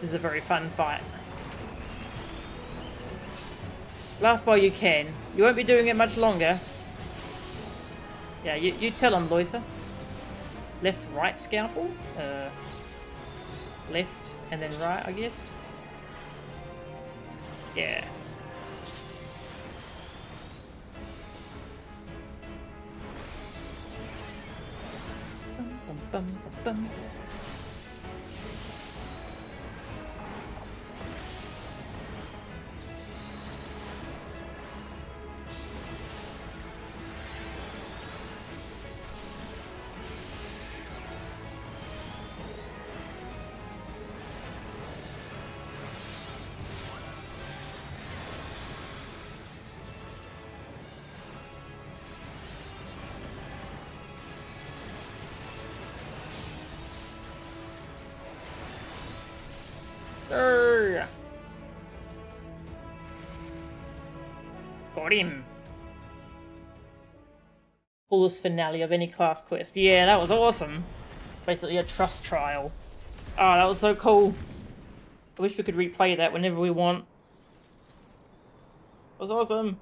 This is a very fun fight. Laugh while you can. You won't be doing it much longer. Yeah, you tell him, Loither. Left, right scalpel? Left and then right, I guess. Yeah. Bum, bum, bum, bum. Got him. Coolest finale of any class quest. Yeah, that was awesome. Basically a trust trial. Oh, that was so cool. I wish we could replay that whenever we want. It was awesome.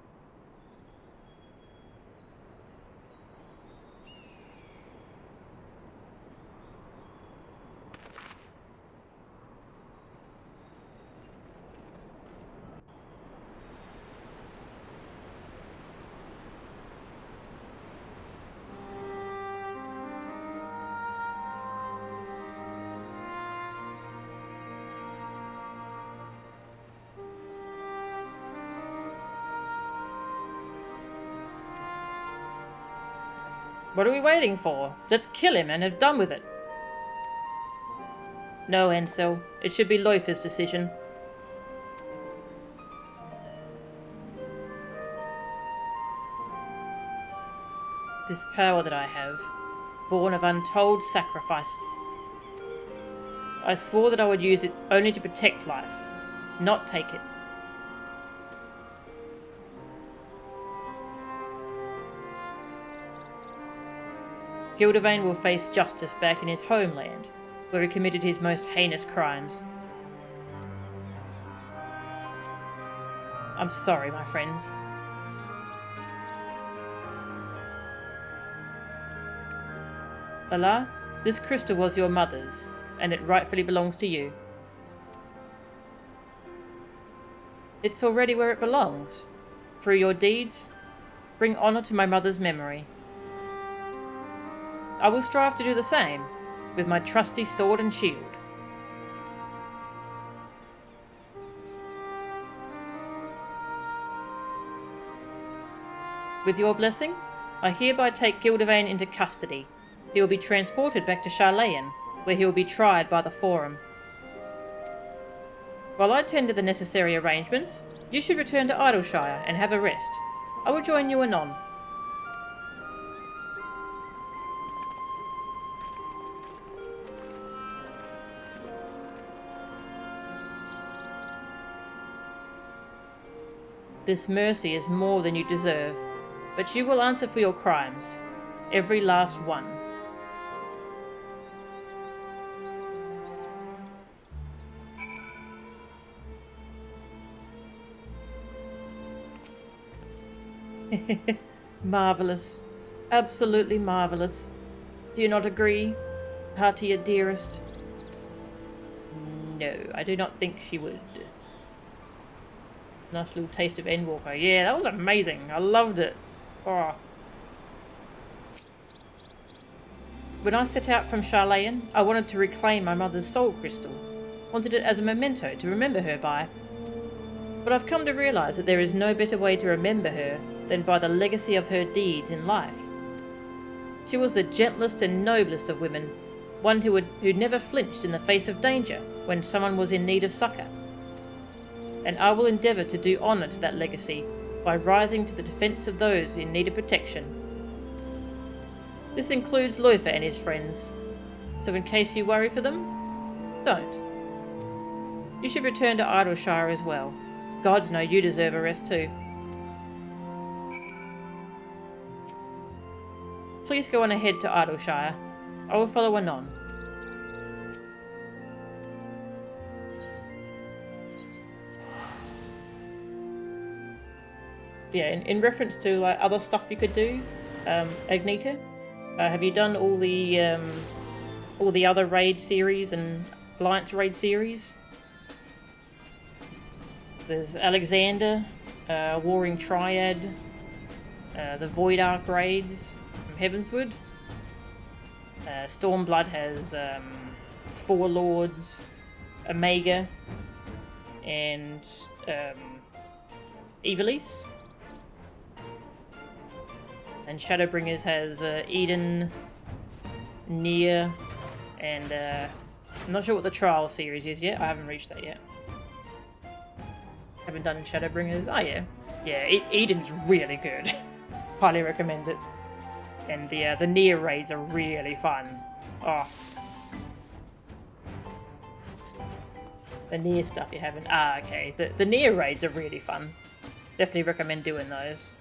What are we waiting for? Let's kill him and have done with it. No, Enso. It should be Loither's decision. This power that I have, born of untold sacrifice. I swore that I would use it only to protect life, not take it. Gildavane will face justice back in his homeland, where he committed his most heinous crimes. I'm sorry, my friends. Allah, this crystal was your mother's, and it rightfully belongs to you. It's already where it belongs. Through your deeds, bring honor to my mother's memory. I will strive to do the same, with my trusty sword and shield. With your blessing, I hereby take Gildevain into custody. He will be transported back to Sharlayan, where he will be tried by the Forum. While I tend to the necessary arrangements, you should return to Idleshire and have a rest. I will join you anon. This mercy is more than you deserve, but you will answer for your crimes, every last one. Marvellous. Absolutely marvellous. Do you not agree, Hatia dearest? No, I do not think she would. Nice little taste of Endwalker. Yeah, that was amazing. I loved it. Oh. When I set out from Sharlayan, I wanted to reclaim my mother's soul crystal. Wanted it as a memento to remember her by. But I've come to realise that there is no better way to remember her than by the legacy of her deeds in life. She was the gentlest and noblest of women, one who never flinched in the face of danger when someone was in need of succour. And I will endeavour to do honour to that legacy by rising to the defence of those in need of protection. This includes Loifer and his friends, so in case you worry for them, don't. You should return to Idleshire as well. Gods know you deserve a rest too. Please go on ahead to Idleshire. I will follow anon. Yeah, in reference to like other stuff you could do, Agnita, have you done all the other raid series and Alliance raid series? There's Alexander, Warring Triad, the Void Ark raids from Heavenswood. Stormblood has Four Lords, Omega, and Evilise. And Shadowbringers has Eden, Nia, and I'm not sure what the Trial series is yet. I haven't reached that yet. Haven't done Shadowbringers. Oh yeah, yeah. Eden's really good. Highly recommend it. And the Nia raids are really fun. Oh, the Nia stuff you haven't. Ah, okay. The Nia raids are really fun. Definitely recommend doing those.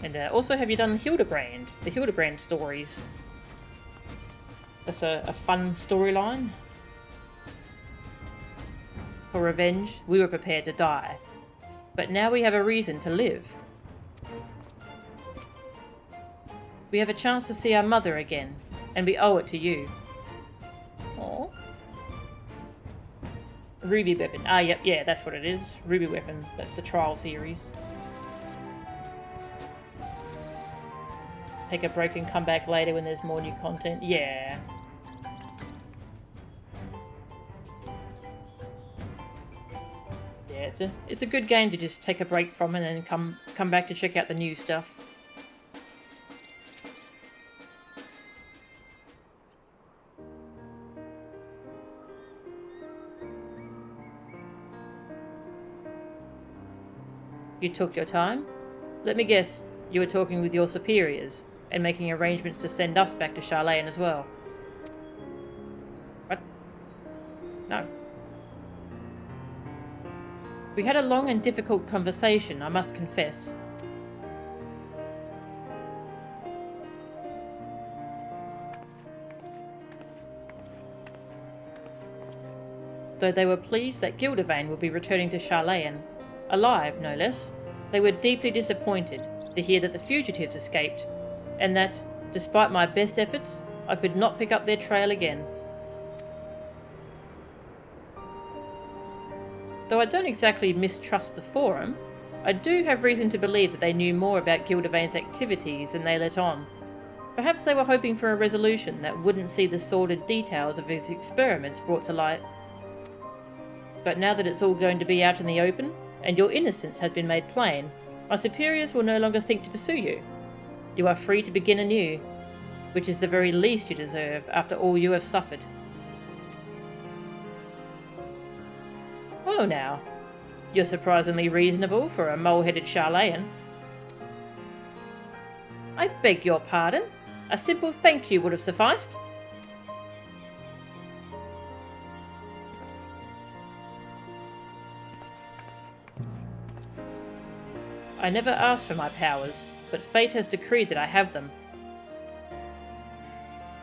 And also, have you done Hildebrand? The Hildebrand stories. That's a fun storyline. For revenge, we were prepared to die. But now we have a reason to live. We have a chance to see our mother again, and we owe it to you. Aww. Ruby Weapon. Ah, yep, yeah, that's what it is. Ruby Weapon. That's the Trial series. Take a break and come back later when there's more new content. Yeah. Yeah, it's a good game to just take a break from and then come back to check out the new stuff. You took your time? Let me guess, you were talking with your superiors and making arrangements to send us back to Sharlayan as well. What? No. We had a long and difficult conversation, I must confess. Though they were pleased that Gildevain would be returning to Sharlayan, alive no less, they were deeply disappointed to hear that the fugitives escaped, and that, despite my best efforts, I could not pick up their trail again. Though I don't exactly mistrust the Forum, I do have reason to believe that they knew more about Gildevain's activities than they let on. Perhaps they were hoping for a resolution that wouldn't see the sordid details of his experiments brought to light. But now that it's all going to be out in the open, and your innocence has been made plain, my superiors will no longer think to pursue you. You are free to begin anew, which is the very least you deserve after all you have suffered. Oh now, you're surprisingly reasonable for a mole-headed Sharlayan. I beg your pardon. A simple thank you would have sufficed. I never asked for my powers, but fate has decreed that I have them.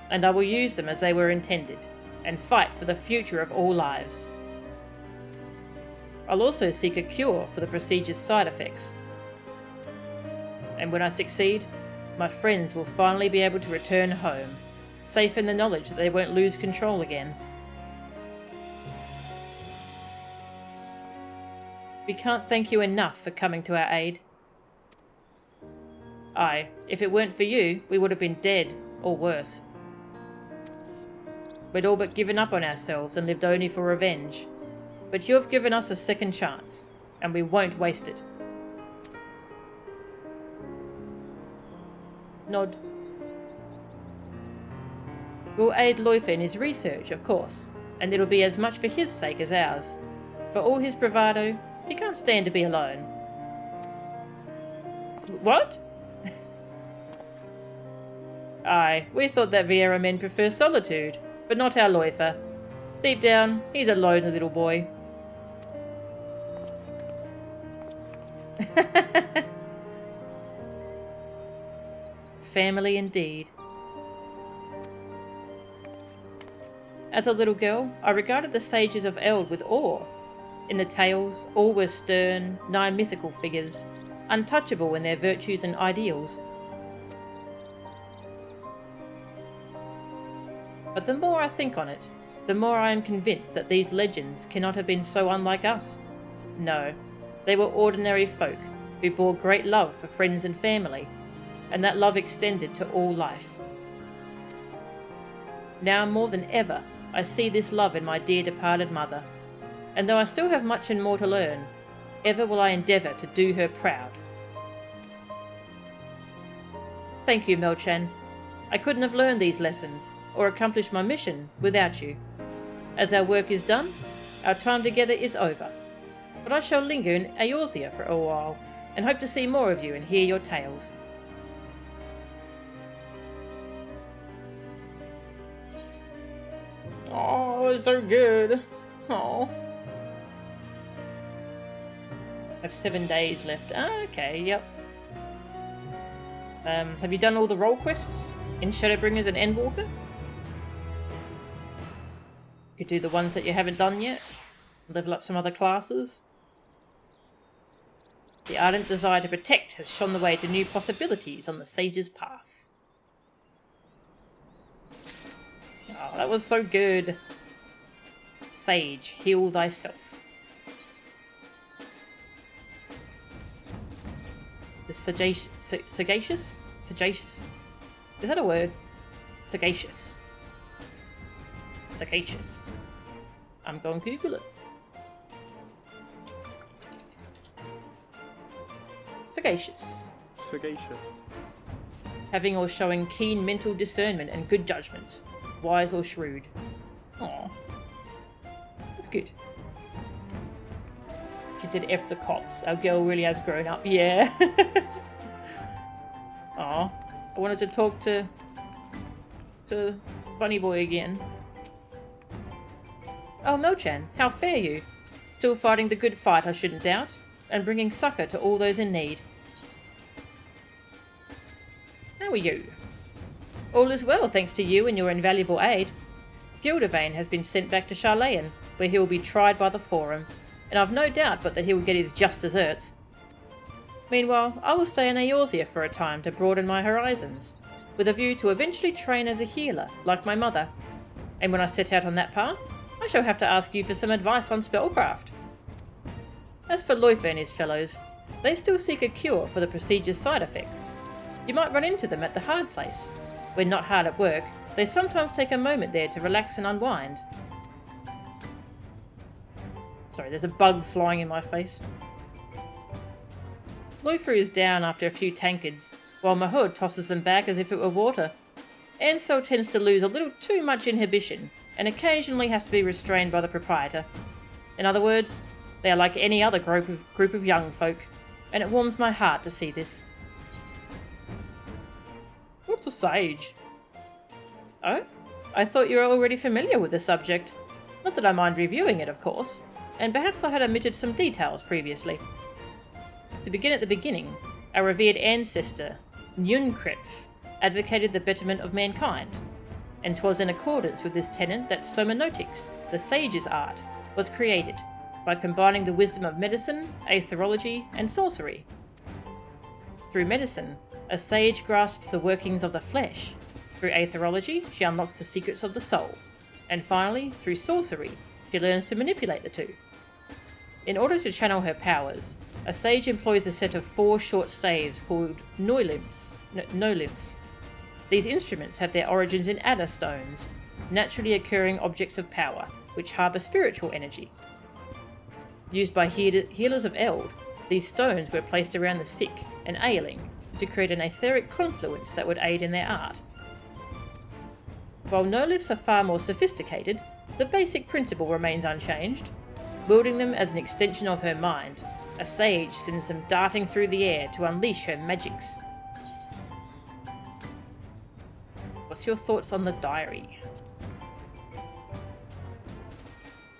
And I will use them as they were intended, and fight for the future of all lives. I'll also seek a cure for the procedure's side effects. And when I succeed, my friends will finally be able to return home, safe in the knowledge that they won't lose control again. We can't thank you enough for coming to our aid. Aye, if it weren't for you, we would have been dead, or worse. We'd all but given up on ourselves and lived only for revenge. But you have given us a second chance, and we won't waste it. Nod. We'll aid Loifer in his research, of course, and it'll be as much for his sake as ours. For all his bravado, he can't stand to be alone. What? Aye, we thought that Vieira men prefer solitude, but not our Loifer. Deep down, he's a lonely little boy. Family indeed. As a little girl, I regarded the sages of Eld with awe. In the tales, all were stern, nigh mythical figures, untouchable in their virtues and ideals. But the more I think on it, the more I am convinced that these legends cannot have been so unlike us. No, they were ordinary folk who bore great love for friends and family, and that love extended to all life. Now more than ever, I see this love in my dear departed mother, and though I still have much and more to learn, ever will I endeavour to do her proud. Thank you, Melchan. I couldn't have learned these lessons, or accomplished my mission, without you. As our work is done, our time together is over, but I shall linger in Eorzea for a while, and hope to see more of you and hear your tales. Oh, it's so good. Oh. I have 7 days left. Okay, yep. Have you done all the role quests in Shadowbringers and Endwalker? You could do the ones that you haven't done yet. Level up some other classes. The ardent desire to protect has shone the way to new possibilities on the sage's path. Oh, that was so good. Sage, heal thyself. The sagacious? Sagacious? Is that a word? Sagacious. Sagacious. I'm going to Google it. Sagacious. Sagacious. Having or showing keen mental discernment and good judgment. Wise or shrewd. Aw. That's good. She said F the cops. Our girl really has grown up. Yeah. Aw. I wanted to talk to Bunny Boy again. Oh, Melchan, how fare you? Still fighting the good fight, I shouldn't doubt, and bringing succour to all those in need. How are you? All is well, thanks to you and your invaluable aid. Gildevain has been sent back to Sharlayan, where he will be tried by the Forum, and I've no doubt but that he will get his just deserts. Meanwhile, I will stay in Eorzea for a time to broaden my horizons, with a view to eventually train as a healer, like my mother. And when I set out on that path, I shall have to ask you for some advice on spellcraft. As for Loifer and his fellows, They still seek a cure for the procedure's side effects. You might run into them at the hard place. When not hard at work, they sometimes take a moment there to relax and unwind. Sorry, there's a bug flying in my face. Luthor is down after a few tankards, while Mahud tosses them back as if it were water. Ansel tends to lose a little too much inhibition, and occasionally has to be restrained by the proprietor. In other words, they are like any other group of young folk, and it warms my heart to see this. What's a sage? Oh? I thought you were already familiar with the subject. Not that I mind reviewing it, of course, and perhaps I had omitted some details previously. To begin at the beginning, our revered ancestor, Nyunkretf, advocated the betterment of mankind, and 'twas in accordance with this tenet that somnotics, the sage's art, was created, by combining the wisdom of medicine, aetherology, and sorcery. Through medicine, a sage grasps the workings of the flesh. Through aetherology, she unlocks the secrets of the soul. And finally, through sorcery, she learns to manipulate the two. In order to channel her powers, a sage employs a set of 4 short staves called nolivs. These instruments have their origins in adder stones, naturally occurring objects of power, which harbour spiritual energy. Used by healers of Eld, these stones were placed around the sick and ailing to create an etheric confluence that would aid in their art. While nolivs are far more sophisticated, the basic principle remains unchanged. Wielding them as an extension of her mind, a sage sends them darting through the air to unleash her magics. What's your thoughts on the diary?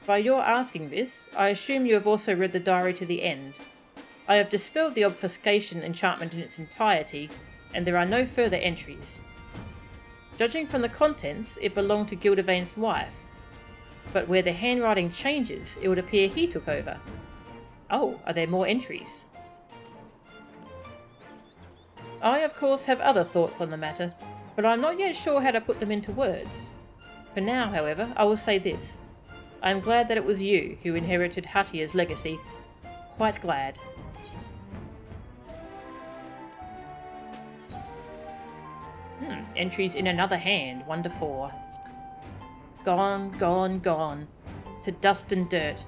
By your asking this, I assume you have also read the diary to the end. I have dispelled the obfuscation enchantment in its entirety, and there are no further entries. Judging from the contents, it belonged to Gildevain's wife, but where the handwriting changes, it would appear he took over. Oh, are there more entries? I, of course, have other thoughts on the matter, but I'm not yet sure how to put them into words. For now, however, I will say this. I am glad that it was you who inherited Hatia's legacy. Quite glad. Entries in another hand, 1 to 4. Gone, gone, gone. To dust and dirt.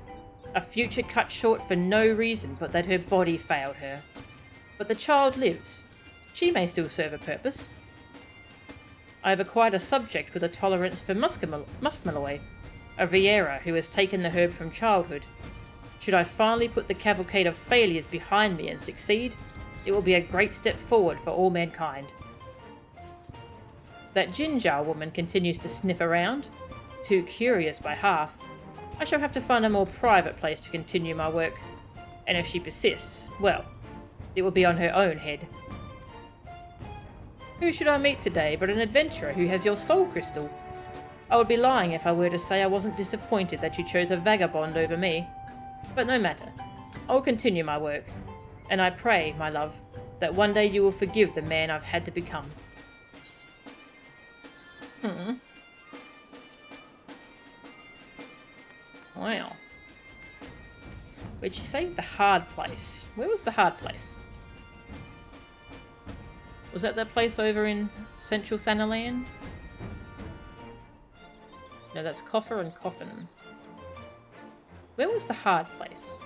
A future cut short for no reason but that her body failed her. But the child lives. She may still serve a purpose. I have acquired a subject with a tolerance for muskmalloy, a Viera who has taken the herb from childhood. Should I finally put the cavalcade of failures behind me and succeed, it will be a great step forward for all mankind. That Jinjar woman continues to sniff around, too curious by half. I shall have to find a more private place to continue my work, and if she persists, well, it will be on her own head. Who should I meet today but an adventurer who has your soul crystal? I would be lying if I were to say I wasn't disappointed that you chose a vagabond over me. But no matter. I will continue my work. And I pray, my love, that one day you will forgive the man I've had to become. Wow. Where'd she say? The hard place. Where was the hard place? Was that place over in Central Thanalan? No, that's Coffer and Coffin. Where was the hard place?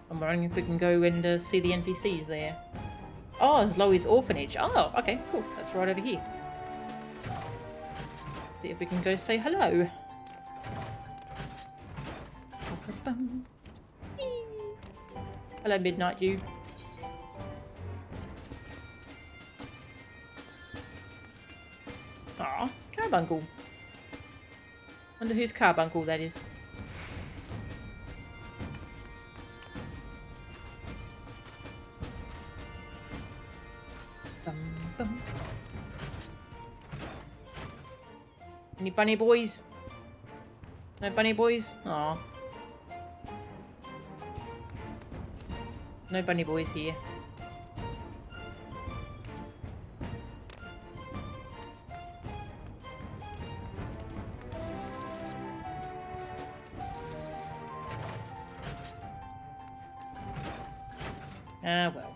I'm wondering if we can go and see the NPCs there. Oh, it's Loey's orphanage. Oh, okay, cool. That's right over here. See if we can go say hello. Hello, Midnight You. Aw, Carbuncle. Wonder whose Carbuncle that is. Any bunny boys? No bunny boys? Aw. No bunny boys here. Ah, well.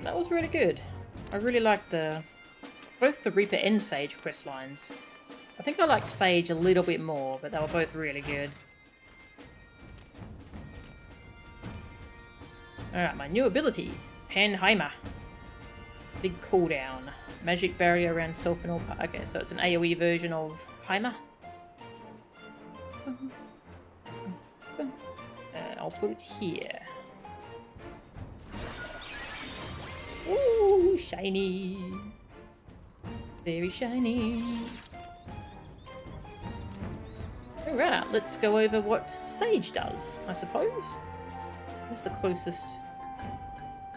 That was really good. I really liked both the Reaper and Sage quest lines. I think I liked Sage a little bit more, but they were both really good. Alright, my new ability, Panheimer. Big cooldown. Magic barrier around self and all. Okay, so it's an AoE version of Heimer. I'll put it here. Ooh, shiny. Very shiny. Alright, let's go over what Sage does, I suppose. That's the closest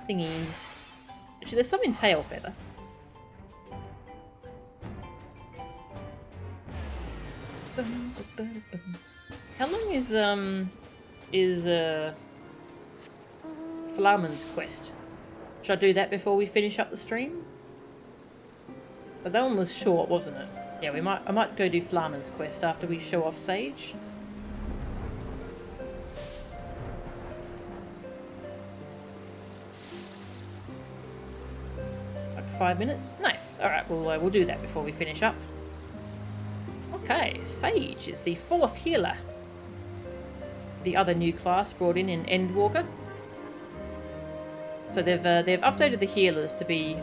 thingies. Actually, there's some in Tail Feather. How long is Flaman's quest? Should I do that before we finish up the stream? But that one was short, wasn't it? Yeah, I might go do Flaman's quest after we show off Sage. Like 5 minutes? Nice. Alright, we'll do that before we finish up. Okay, Sage is the 4th healer. The other new class brought in Endwalker. So they've updated the healers to be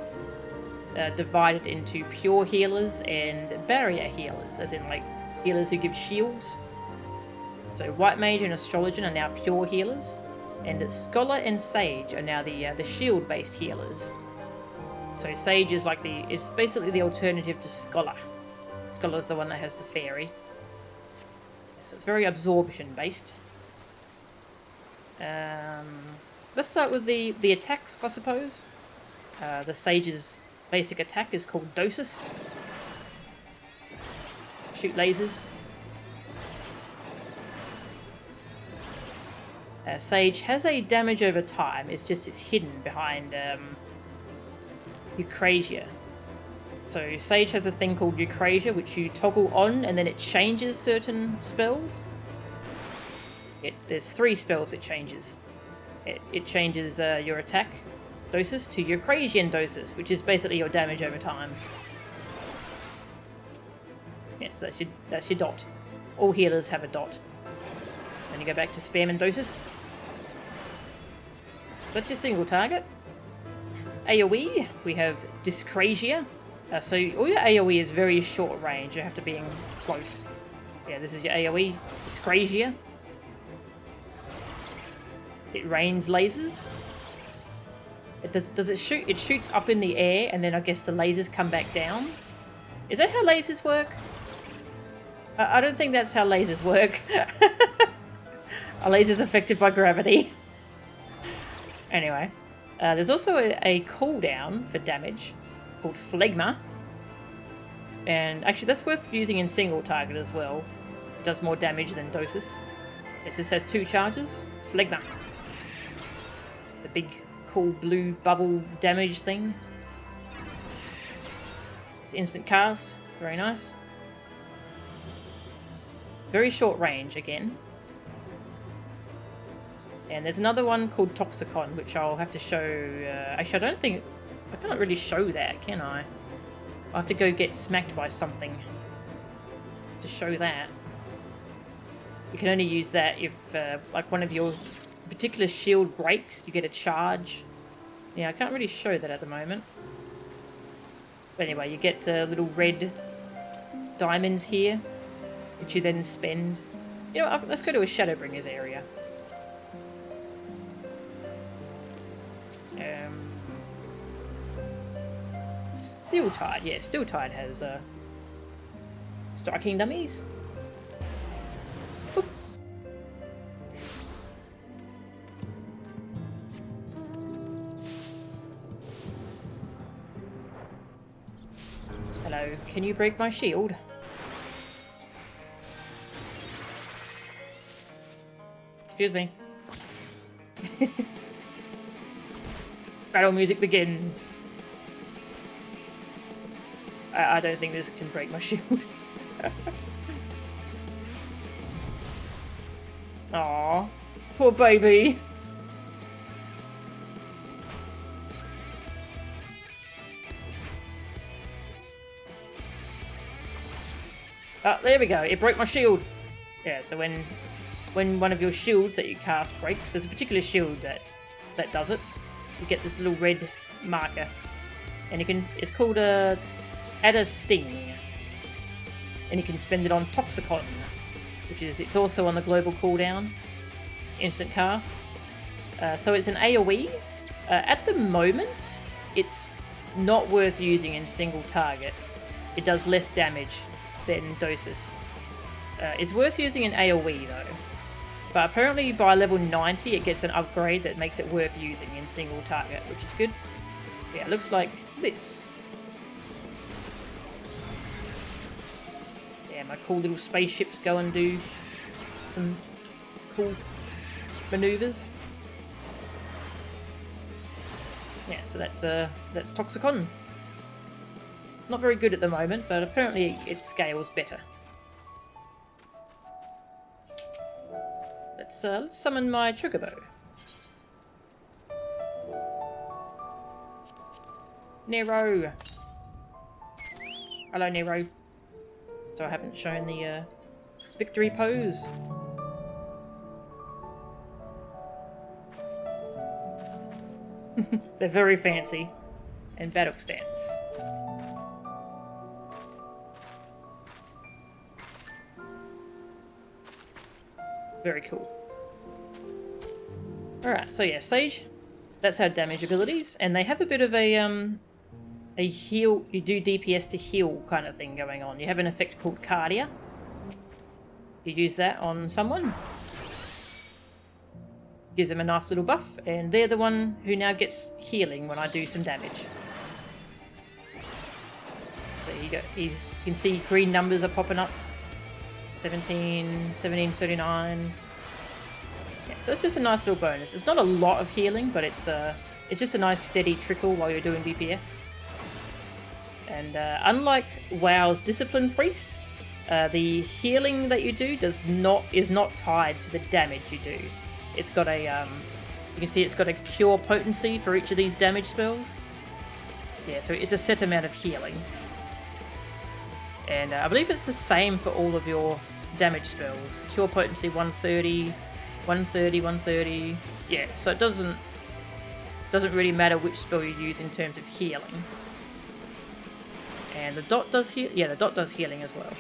divided into pure healers and barrier healers, as in like healers who give shields. So White Mage and Astrologian are now pure healers, and Scholar and Sage are now the shield-based healers. So Sage is like it's basically the alternative to Scholar. Scholar's the one that has the fairy. So it's very absorption-based. Let's start with the attacks, I suppose. The Sage's basic attack is called Dosis. Shoot lasers. Sage has a damage over time, it's hidden behind Eucrasia. So Sage has a thing called Eucrasia, which you toggle on and then it changes certain spells. There's 3 spells it changes. It changes your attack Dosis to Eucrasian Dosis, which is basically your damage over time. Yes, that's your dot. All healers have a dot. Then you go back to Spam and Dosis. So that's your single target. AoE, we have Dyscrasia. So all your AoE is very short range, you have to be in close. Yeah, this is your AoE, Dyscrasia. It rains lasers. Does it shoot? It shoots up in the air and then I guess the lasers come back down. Is that how lasers work? I don't think that's how lasers work. Are lasers affected by gravity? Anyway, there's also a cooldown for damage called Phlegma. And actually that's worth using in single target as well. It does more damage than Dosis. It just has 2 charges. Phlegma. The big cool blue bubble damage thing. It's instant cast. Very nice. Very short range again. And there's another one called Toxicon, which I'll have to show. Actually, I can't really show that, can I? I'll have to go get smacked by something to show that. You can only use that if, like, one of your particular shield breaks, you get a charge. Yeah, I can't really show that at the moment. But anyway, you get little red diamonds here, which you then spend. You know, let's go to a Shadowbringers area. Steeltide, yeah, Steeltide has striking dummies. Oop. Hello, can you break my shield? Excuse me. Battle music begins. I don't think this can break my shield. Aww. Poor baby. Ah, there we go. It broke my shield. Yeah, so when one of your shields that you cast breaks, there's a particular shield that does it. You get this little red marker, and you can. It's called a Adder Sting, and you can spend it on Toxicon, which is it's also on the global cooldown, instant cast. So it's an AOE. At the moment, it's not worth using in single target. It does less damage than Dosis. It's worth using in AOE though. But apparently by level 90 it gets an upgrade that makes it worth using in single target, which is good. Yeah, it looks like this. Yeah, my cool little spaceships go and do some cool maneuvers. Yeah, so that's Toxicon. Not very good at the moment, but apparently it scales better. Let's summon my Chocobo. Nero! Hello, Nero. So I haven't shown the victory pose. They're very fancy. And battle stance. Very cool. Alright, so yeah, Sage. That's our damage abilities. And they have a bit of a heal, you do DPS to heal kind of thing going on. You have an effect called Cardia. You use that on someone. Gives them a nice little buff, and they're the one who now gets healing when I do some damage. There you go. You can see green numbers are popping up. 17, 39. Yeah, so it's just a nice little bonus. It's not a lot of healing, but it's just a nice steady trickle while you're doing DPS. And unlike WoW's Discipline Priest, the healing that you do is not tied to the damage you do. It's got a you can see it's got a cure potency for each of these damage spells. Yeah, so it's a set amount of healing. And I believe it's the same for all of your damage spells. Cure potency 130, 130, 130. Yeah, so it doesn't really matter which spell you use in terms of healing. And the dot does heal. Yeah, the dot does healing as well.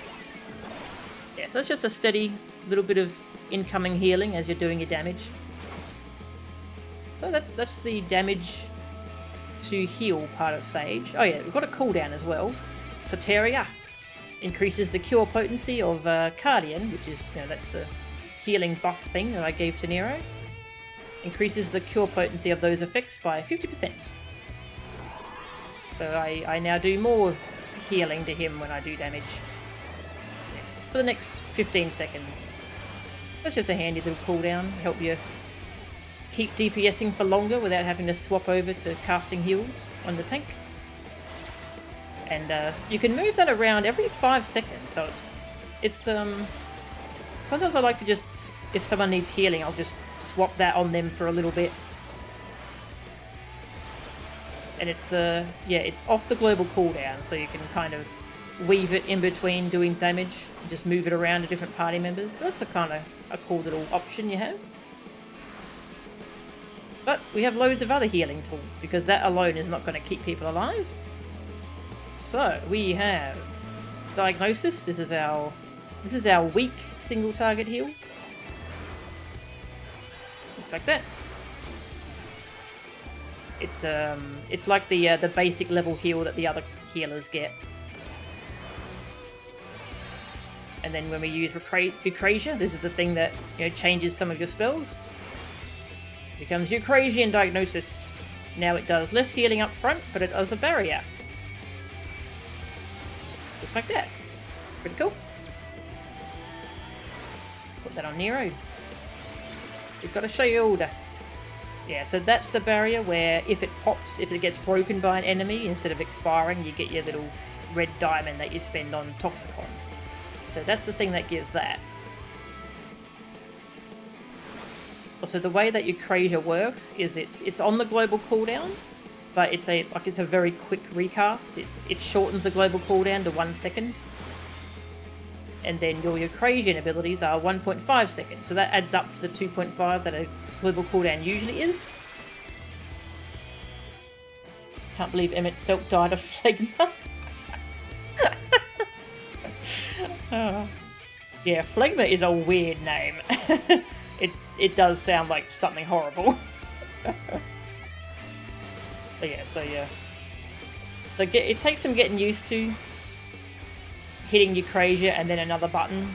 Yeah, so it's just a steady little bit of incoming healing as you're doing your damage. So that's the damage to heal part of Sage. Oh yeah, we've got a cooldown as well. Soteria increases the cure potency of Cardian, which is, that's the healing buff thing that I gave to Nero. Increases the cure potency of those effects by 50%. So I now do more healing to him when I do damage. Yeah, for the next 15 seconds. That's just a handy little cooldown, help you keep DPSing for longer without having to swap over to casting heals on the tank. And you can move that around every 5 seconds, so it's sometimes I like to just, if someone needs healing, I'll just swap that on them for a little bit. And it's it's off the global cooldown, so you can kind of weave it in between doing damage and just move it around to different party members. So that's a kind of a cool little option you have. But we have loads of other healing tools, because that alone is not going to keep people alive. So we have Diagnosis. This is our weak single target heal. Looks like that. It's like the basic level heal that the other healers get. And then when we use Eucrasia, this is the thing that changes some of your spells. It becomes Eucrasian Diagnosis. Now it does less healing up front, but it does a barrier. Looks like that. Pretty cool. Put that on Nero. He's got a shield. Yeah, so that's the barrier where if it pops, if it gets broken by an enemy, instead of expiring, you get your little red diamond that you spend on Toxicon. So that's the thing that gives that. Also, the way that Eucrasia works is it's on the global cooldown, but it's a very quick recast. It shortens the global cooldown to 1 second. And then your Eucrasian abilities are 1.5 seconds. So that adds up to the 2.5 that a global cooldown usually is. Can't believe Emmett Selk died of phlegma. Yeah, phlegma is a weird name. It does sound like something horrible. But yeah, so yeah. So it takes some getting used to. Hitting Eucrasia and then another button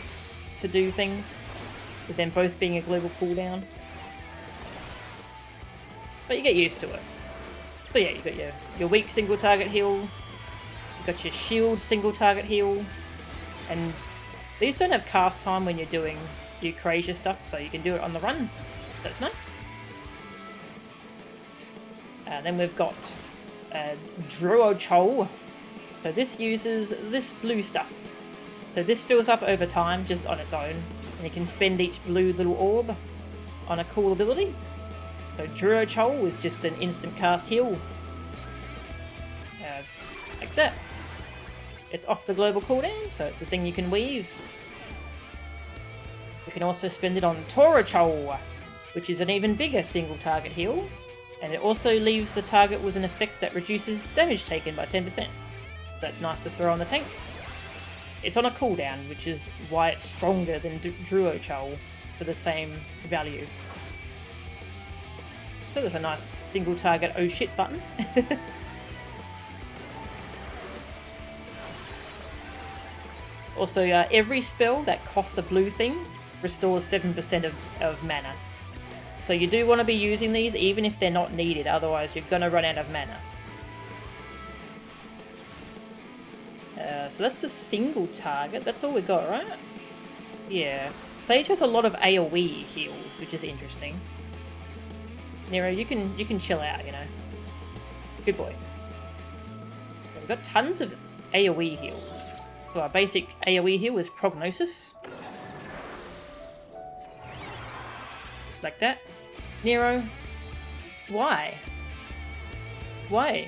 to do things, with them both being a global cooldown. But you get used to it. So yeah, you got your weak single target heal, you got your shield single target heal, and these don't have cast time when you're doing Eucrasia stuff, so you can do it on the run. That's nice. Then we've got Druochol. So this uses this blue stuff. So this fills up over time just on its own, and you can spend each blue little orb on a cool ability. So Druochol is just an instant cast heal. Like that. It's off the global cooldown, so it's a thing you can weave. You can also spend it on Torochol, which is an even bigger single target heal, and it also leaves the target with an effect that reduces damage taken by 10%. That's nice to throw on the tank. It's on a cooldown, which is why it's stronger than Druochol for the same value. So there's a nice single target oh shit button. Also, every spell that costs a blue thing restores 7% of mana. So you do want to be using these even if they're not needed, otherwise you're going to run out of mana. So that's the single target. That's all we got, right? Yeah. Sage has a lot of AoE heals, which is interesting. Nero, you can chill out, you know. Good boy. We've got tons of AoE heals. So our basic AoE heal is Prognosis. Like that. Nero, why? Why?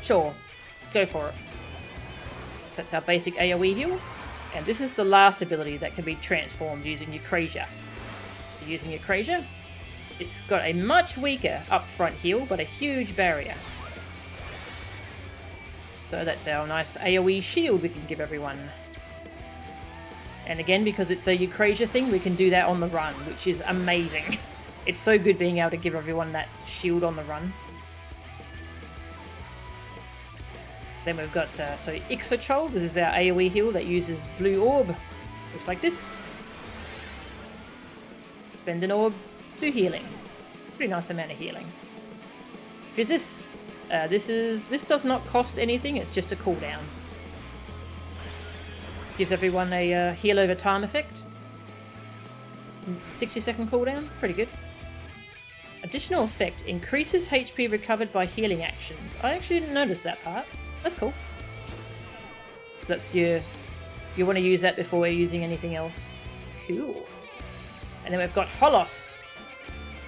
Sure, go for it. That's our basic AoE heal. And this is the last ability that can be transformed using Eucrasia. So using Eucrasia, it's got a much weaker upfront heal, but a huge barrier. So that's our nice AoE shield we can give everyone. And again, because it's a Eucrasia thing, we can do that on the run, which is amazing. It's so good being able to give everyone that shield on the run. Then we've got, so Ixochol, this is our AoE heal that uses Blue Orb. Looks like this. Spend an orb, do healing. Pretty nice amount of healing. Physis, this does not cost anything, it's just a cooldown. Gives everyone a heal over time effect. 60-second cooldown, pretty good. Additional effect, increases HP recovered by healing actions. I actually didn't notice that part. That's cool. So that's you want to use that before we're using anything else. Cool. And then we've got Holos.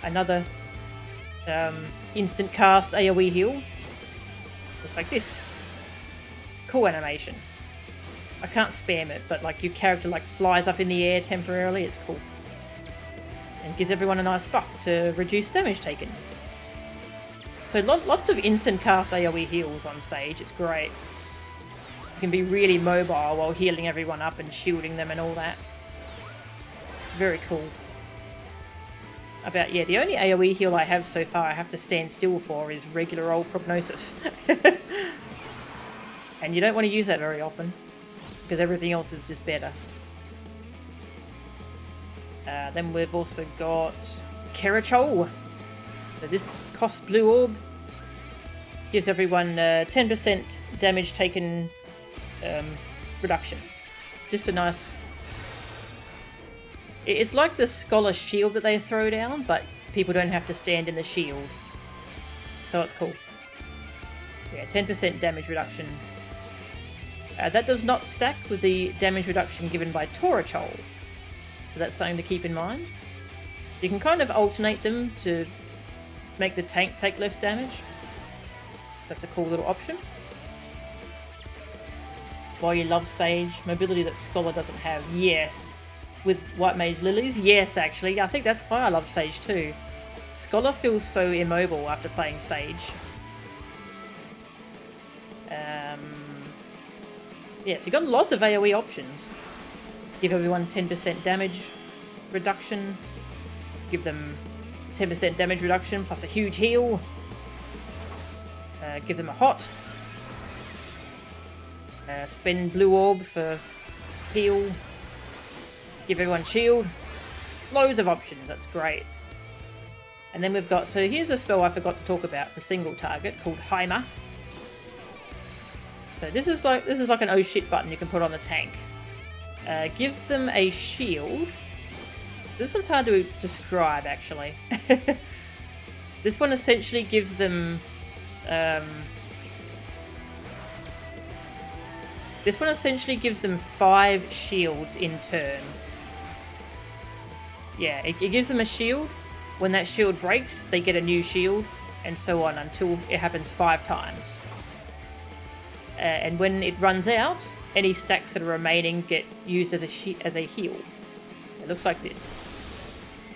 Another instant cast AoE heal. Looks like this. Cool animation. I can't spam it, but like your character like flies up in the air temporarily. It's cool. And gives everyone a nice buff to reduce damage taken. So lots of instant cast AoE heals on Sage, it's great. You can be really mobile while healing everyone up and shielding them and all that. It's very cool. The only AoE heal I have so far I have to stand still for is regular old Prognosis. And you don't want to use that very often, because everything else is just better. Then we've also got Kerachol. So this costs Blue Orb. Gives everyone 10% damage taken reduction. Just a nice... It's like the Scholar Shield that they throw down, but people don't have to stand in the shield. So it's cool. Yeah, 10% damage reduction. That does not stack with the damage reduction given by Torochol. So that's something to keep in mind. You can kind of alternate them to make the tank take less damage. That's a cool little option. While you love Sage, mobility that Scholar doesn't have. Yes. With White Mage Lilies? Yes, actually. I think that's why I love Sage too. Scholar feels so immobile after playing Sage. Yeah, so you've got lots of AoE options. Give everyone 10% damage reduction. Give them 10% damage reduction plus a huge heal. Give them a hot. Spend blue orb for heal. Give everyone shield. Loads of options, that's great. And then we've got, so here's a spell I forgot to talk about for single target called Heimer. So this is like an oh shit button you can put on the tank. Give them a shield. This one's hard to describe actually. This one essentially gives them this one essentially gives them 5 shields in turn. Yeah, it gives them a shield. When that shield breaks, they get a new shield, and so on until it happens 5 times. And when it runs out, any stacks that are remaining get used as a heal. It looks like this.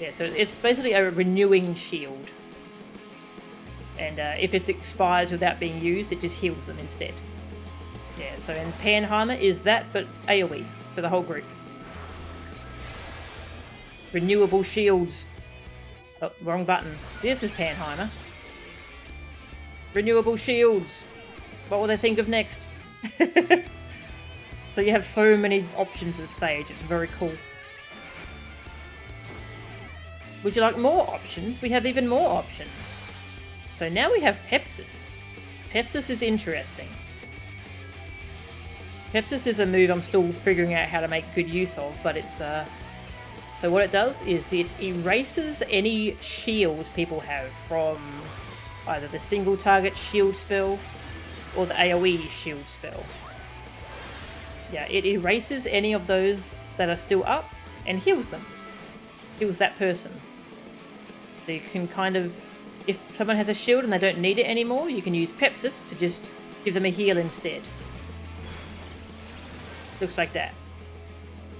Yeah, so it's basically a renewing shield. And if it expires without being used, it just heals them instead. Yeah, so in Panheimer is that, but AoE for the whole group. Renewable shields. Oh, wrong button. This is Panheimer. Renewable shields. What will they think of next? So you have so many options as Sage. It's very cool. Would you like more options? We have even more options. So now we have Pepsis. Pepsis is interesting. Pepsis is a move I'm still figuring out how to make good use of, but it's so what it does is it erases any shields people have from either the single target shield spell or the AoE shield spell. Yeah, it erases any of those that are still up and heals them. Heals that person. So you can kind of, if someone has a shield and they don't need it anymore, you can use Pepsis to just give them a heal instead. Looks like that.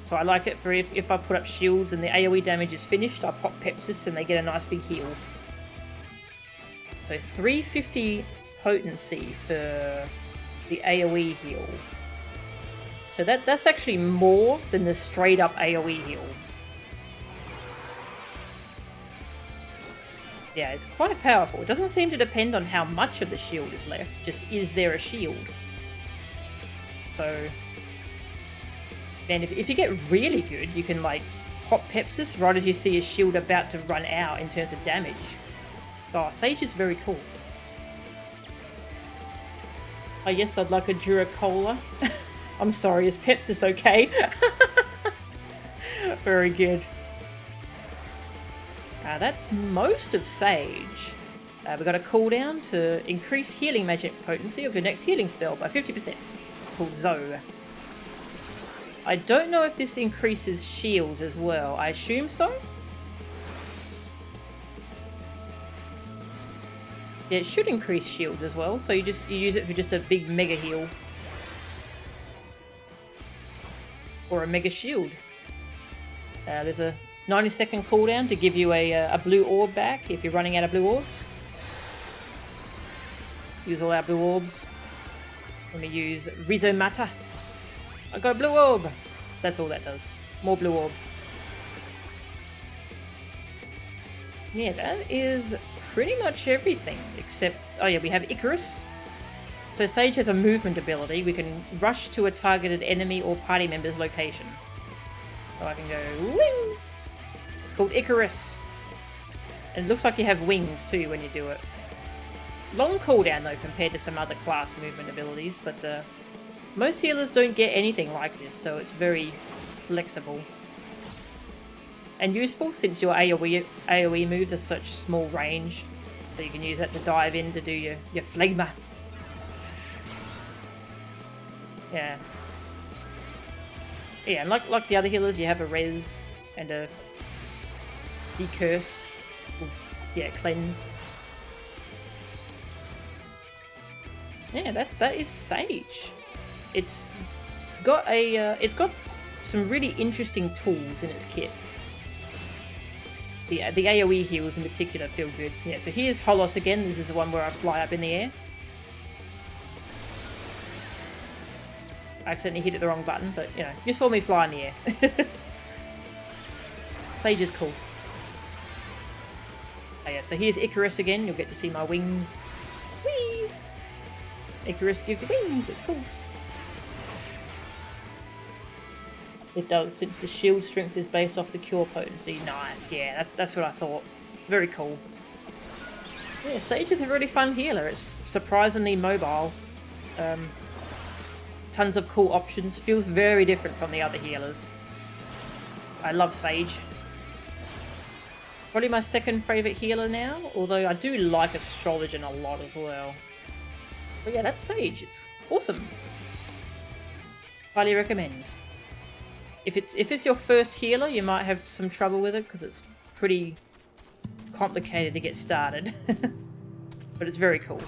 So I like it for if I put up shields and the AoE damage is finished, I pop Pepsis and they get a nice big heal. So 350 potency for the AoE heal. So that's actually more than the straight up AoE heal. Yeah, it's quite powerful. It doesn't seem to depend on how much of the shield is left, just is there a shield? So, and if you get really good, you can like pop Pepsis right as you see a shield about to run out in terms of damage. Oh, Sage is very cool. Oh yes, I'd like a Duracola. I'm sorry, is Pepsis okay? Very good. That's most of Sage. We've got a cooldown to increase healing magic potency of your next healing spell by 50%. Called Zoe. I don't know if this increases shields as well. I assume so. Yeah, it should increase shields as well. So you use it for just a big mega heal. Or a mega shield. There's a 90-second cooldown to give you a blue orb back if you're running out of blue orbs. Use all our blue orbs. Let me use Rhizomata. I got a blue orb! That's all that does. More blue orb. Yeah, that is pretty much everything. Except, oh yeah, we have Icarus. So Sage has a movement ability. We can rush to a targeted enemy or party member's location. So I can go, wing! It's called Icarus. And it looks like you have wings too when you do it. Long cooldown though compared to some other class movement abilities, but most healers don't get anything like this, so it's very flexible. And useful since your AoE moves are such small range, so you can use that to dive in to do your flamer. Yeah. Yeah, and like the other healers, you have a res and a decurse. Yeah, cleanse. Yeah, that is Sage. It's got some really interesting tools in its kit. The AoE heals in particular feel good. Yeah, so here's Holos again. This is the one where I fly up in the air. I accidentally hit the wrong button, but you know, you saw me fly in the air. Sage is cool. Oh yeah, so here's Icarus again. You'll get to see my wings. Whee! Icarus gives you wings. It's cool. It does, since the shield strength is based off the cure potency. Nice, yeah, that's what I thought. Very cool. Yeah, Sage is a really fun healer. It's surprisingly mobile. Tons of cool options. Feels very different from the other healers. I love Sage. Probably my second favourite healer now, although I do like Astrologian a lot as well. But yeah, that's Sage. It's awesome. Highly recommend. If it's your first healer, you might have some trouble with it because it's pretty complicated to get started. But it's very cool.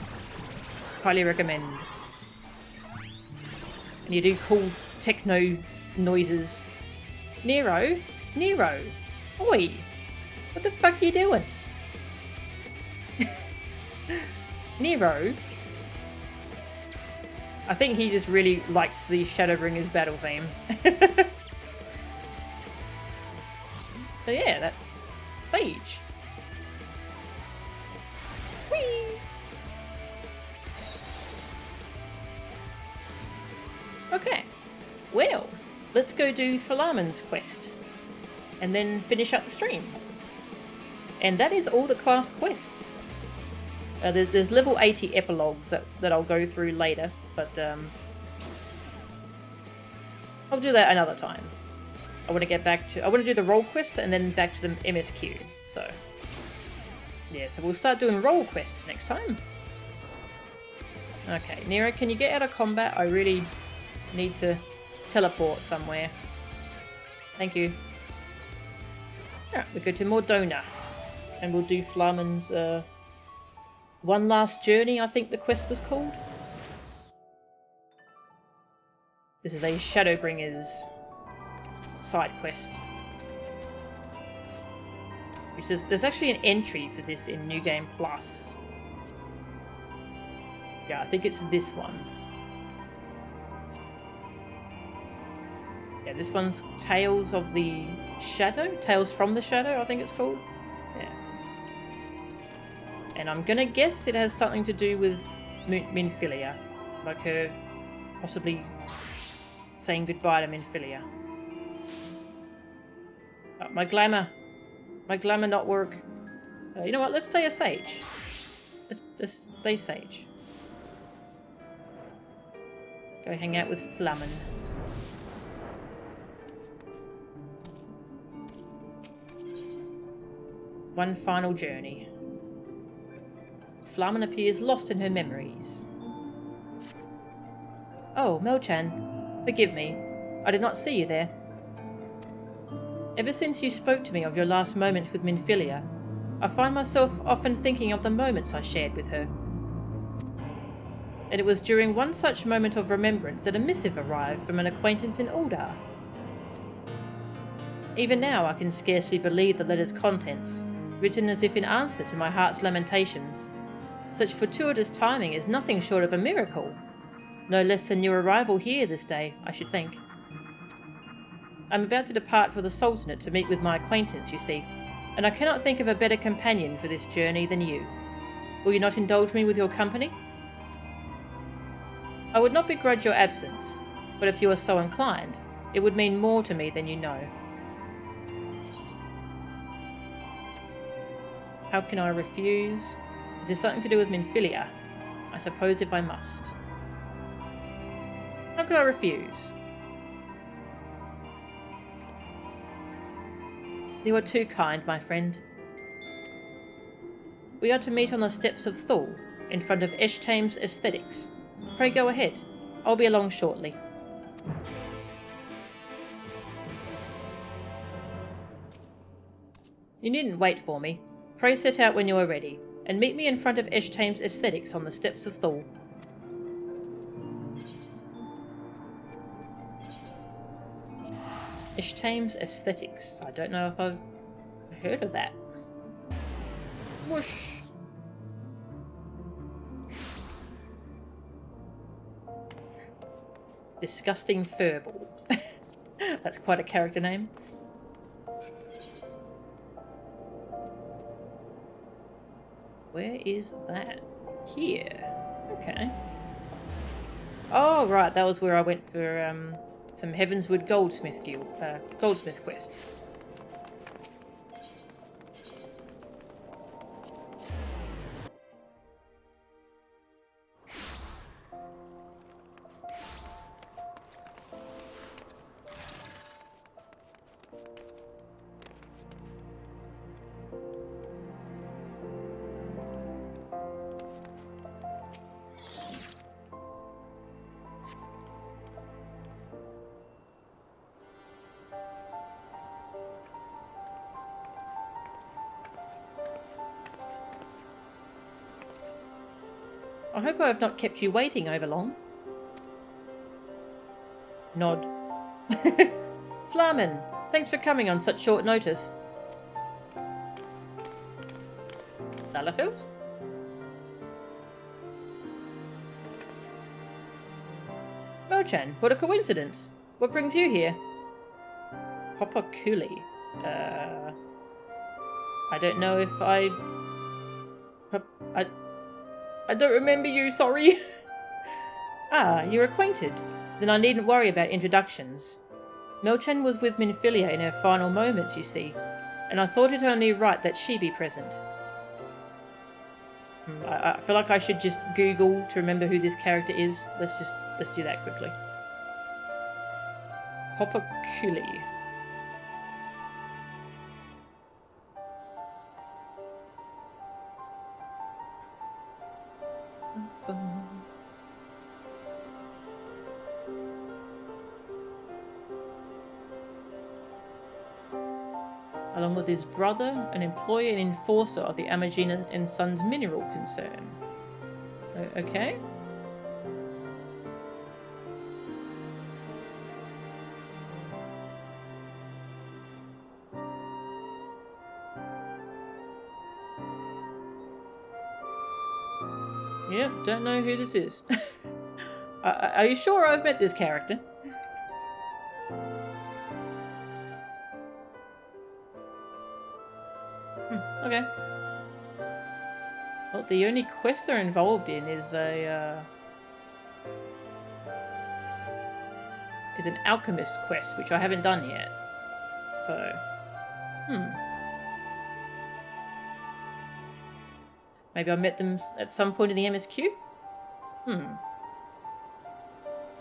Highly recommend. And you do cool techno noises. Nero? Nero! Oi! What the fuck are you doing? Nero? I think he just really likes the Shadowbringers battle theme. So yeah, that's Sage. Whee! Okay, well, let's go do Philamon's quest and then finish up the stream. And that is all the class quests. There's level 80 epilogues that I'll go through later, but I'll do that another time. I want to do the role quests and then back to the MSQ. So yeah, so we'll start doing role quests next time. Okay, Nero, can you get out of combat? I really need to teleport somewhere. Thank you. Alright, we go to Mordona. And we'll do Philamon's One Last Journey, I think the quest was called. This is a Shadowbringers side quest. Which is, there's actually an entry for this in New Game Plus. Yeah, I think it's this one. Yeah, this one's Tales of the Shadow? Tales from the Shadow, I think it's called. Yeah. And I'm gonna guess it has something to do with Minfilia. Like her possibly saying goodbye to Minfilia. Oh, my glamour not work. You know what, let's stay a Sage. Let's stay Sage. Go hang out with Philamon. One final journey. Philamon appears lost in her memories. Oh, Melchan, forgive me. I did not see you there. Ever since you spoke to me of your last moments with Minfilia, I find myself often thinking of the moments I shared with her. And it was during one such moment of remembrance that a missive arrived from an acquaintance in Uldar. Even now I can scarcely believe the letter's contents, written as if in answer to my heart's lamentations. Such fortuitous timing is nothing short of a miracle. No less than your arrival here this day, I should think. I'm about to depart for the Sultanate to meet with my acquaintance, you see, and I cannot think of a better companion for this journey than you. Will you not indulge me with your company? I would not begrudge your absence, but if you are so inclined, it would mean more to me than you know. How can I refuse? Is there something to do with Minfilia? I suppose if I must. How could I refuse? You are too kind, my friend. We are to meet on the steps of Thule, in front of Eshtame's Aesthetics. Pray go ahead. I'll be along shortly. You needn't wait for me. Pray set out when you are ready, and meet me in front of Eshtame's Aesthetics on the steps of Thor. Eshtame's Aesthetics. I don't know if I've heard of that. Whoosh. Disgusting Furball. That's quite a character name. Where is that? Here. Okay. Oh, right. That was where I went for some Heavenswood Goldsmith quests. I hope I have not kept you waiting over long. Nod. Flamen, thanks for coming on such short notice. Lalafels? Mochan, what a coincidence. What brings you here? Hopper Cooley. I don't know if I don't remember you, sorry. Ah, you're acquainted. Then I needn't worry about introductions. Melchen was with Minfilia in her final moments, you see, and I thought it only right that she be present. I feel like I should just Google to remember who this character is. Let's do that quickly. Hopper Cooley. Along with his brother, an employer and enforcer of the Amagina and Sons mineral concern. Okay. Yep, don't know who this is. Are you sure I've met this character? Okay. Well, the only quest they're involved in is an alchemist quest, which I haven't done yet. So, maybe I met them at some point in the MSQ?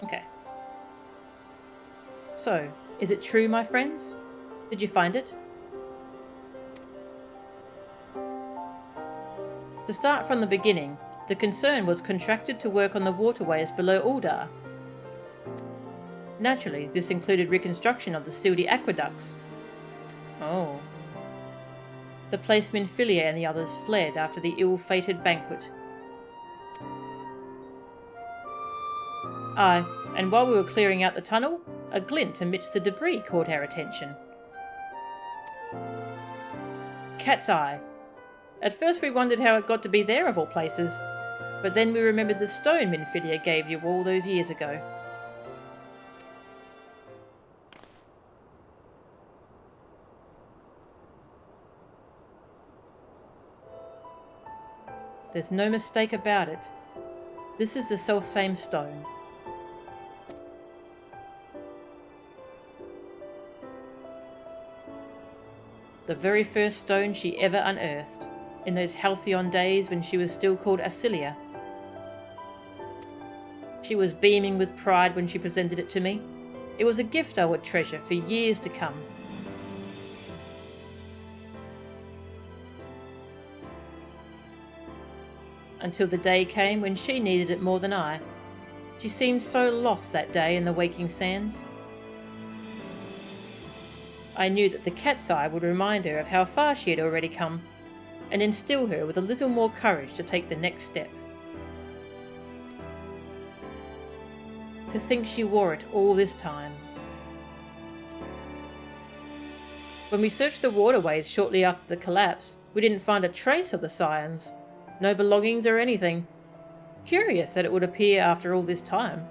Okay. So, is it true, my friends? Did you find it? To start from the beginning, the concern was contracted to work on the waterways below Uldar. Naturally, this included reconstruction of the Sildi aqueducts. Oh. The place Minfilia and the others fled after the ill-fated banquet. Aye, and while we were clearing out the tunnel, a glint amidst the debris caught our attention. Cat's eye. At first we wondered how it got to be there of all places, but then we remembered the stone Minfilia gave you all those years ago. There's no mistake about it. This is the selfsame stone. The very first stone she ever unearthed, in those halcyon days when she was still called Asilia. She was beaming with pride when she presented it to me. It was a gift I would treasure for years to come. Until the day came when she needed it more than I. She seemed so lost that day in the waking sands. I knew that the cat's eye would remind her of how far she had already come, and instill her with a little more courage to take the next step. To think she wore it all this time. When we searched the waterways shortly after the collapse, we didn't find a trace of the scions. No belongings or anything. Curious that it would appear after all this time.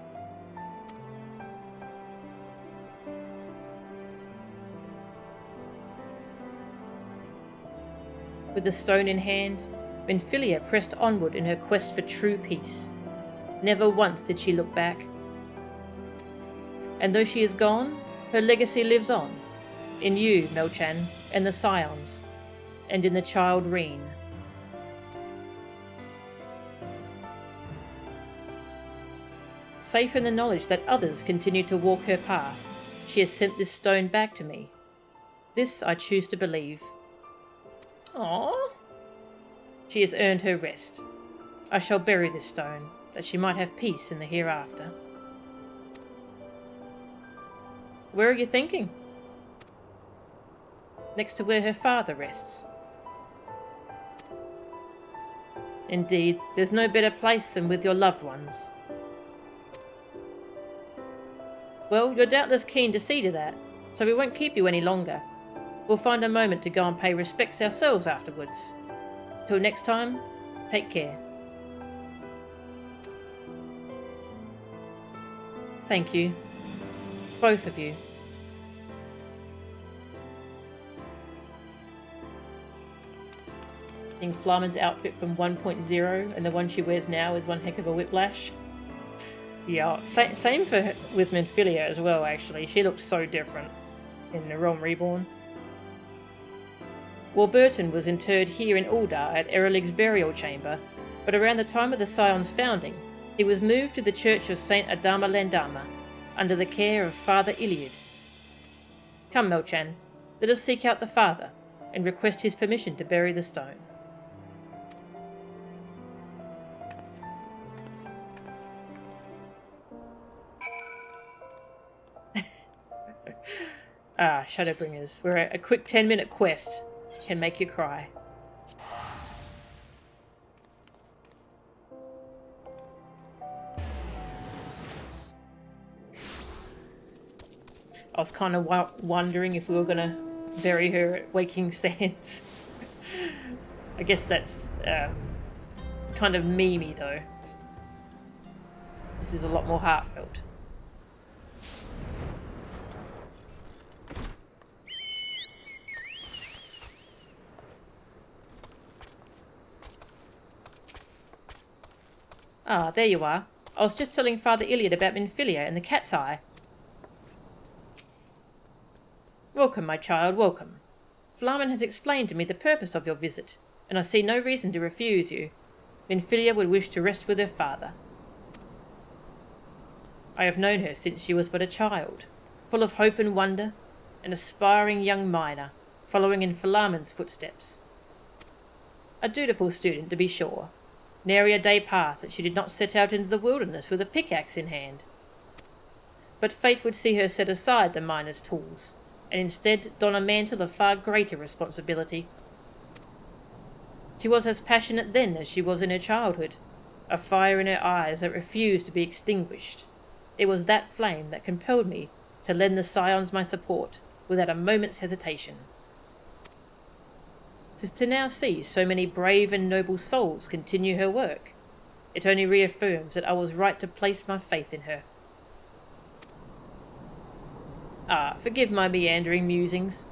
With the stone in hand, Benfilia pressed onward in her quest for true peace. Never once did she look back. And though she is gone, her legacy lives on. In you, Melchan, and the Scions, and in the child Reen. Safe in the knowledge that others continue to walk her path, she has sent this stone back to me. This I choose to believe. Aww. She has earned her rest. I shall bury this stone, that she might have peace in the hereafter. Where are you thinking? Next to where her father rests. Indeed, there's no better place than with your loved ones. Well, you're doubtless keen to see to that, so we won't keep you any longer. We'll find a moment to go and pay respects ourselves afterwards. Till next time, take care. Thank you. Both of you. I think Flamin's outfit from 1.0 and the one she wears now is one heck of a whiplash. Yeah, same with Menphilia as well, actually. She looks so different in The Realm Reborn. Warburton was interred here in Uldar at Erelig's burial chamber, but around the time of the Scion's founding, he was moved to the church of Saint Adama Landama, under the care of Father Iliad. Come, Melchan, let us seek out the father, and request his permission to bury the stone. Shadowbringers, where a quick 10-minute quest can make you cry. I was kind of wondering if we were going to bury her at Waking Sands. I guess that's kind of memey though. This is a lot more heartfelt. Ah, there you are. I was just telling Father Iliad about Menphilia and the cat's eye. Welcome, my child, welcome. Flamin has explained to me the purpose of your visit, and I see no reason to refuse you. Menphilia would wish to rest with her father. I have known her since she was but a child, full of hope and wonder, an aspiring young miner, following in Flamin's footsteps. A dutiful student, to be sure. Nary a day passed that she did not set out into the wilderness with a pickaxe in hand. But fate would see her set aside the miner's tools, and instead don a mantle of far greater responsibility. She was as passionate then as she was in her childhood, a fire in her eyes that refused to be extinguished. It was that flame that compelled me to lend the Scions my support without a moment's hesitation. 'Tis to now see so many brave and noble souls continue her work. It only reaffirms that I was right to place my faith in her. Forgive my meandering musings.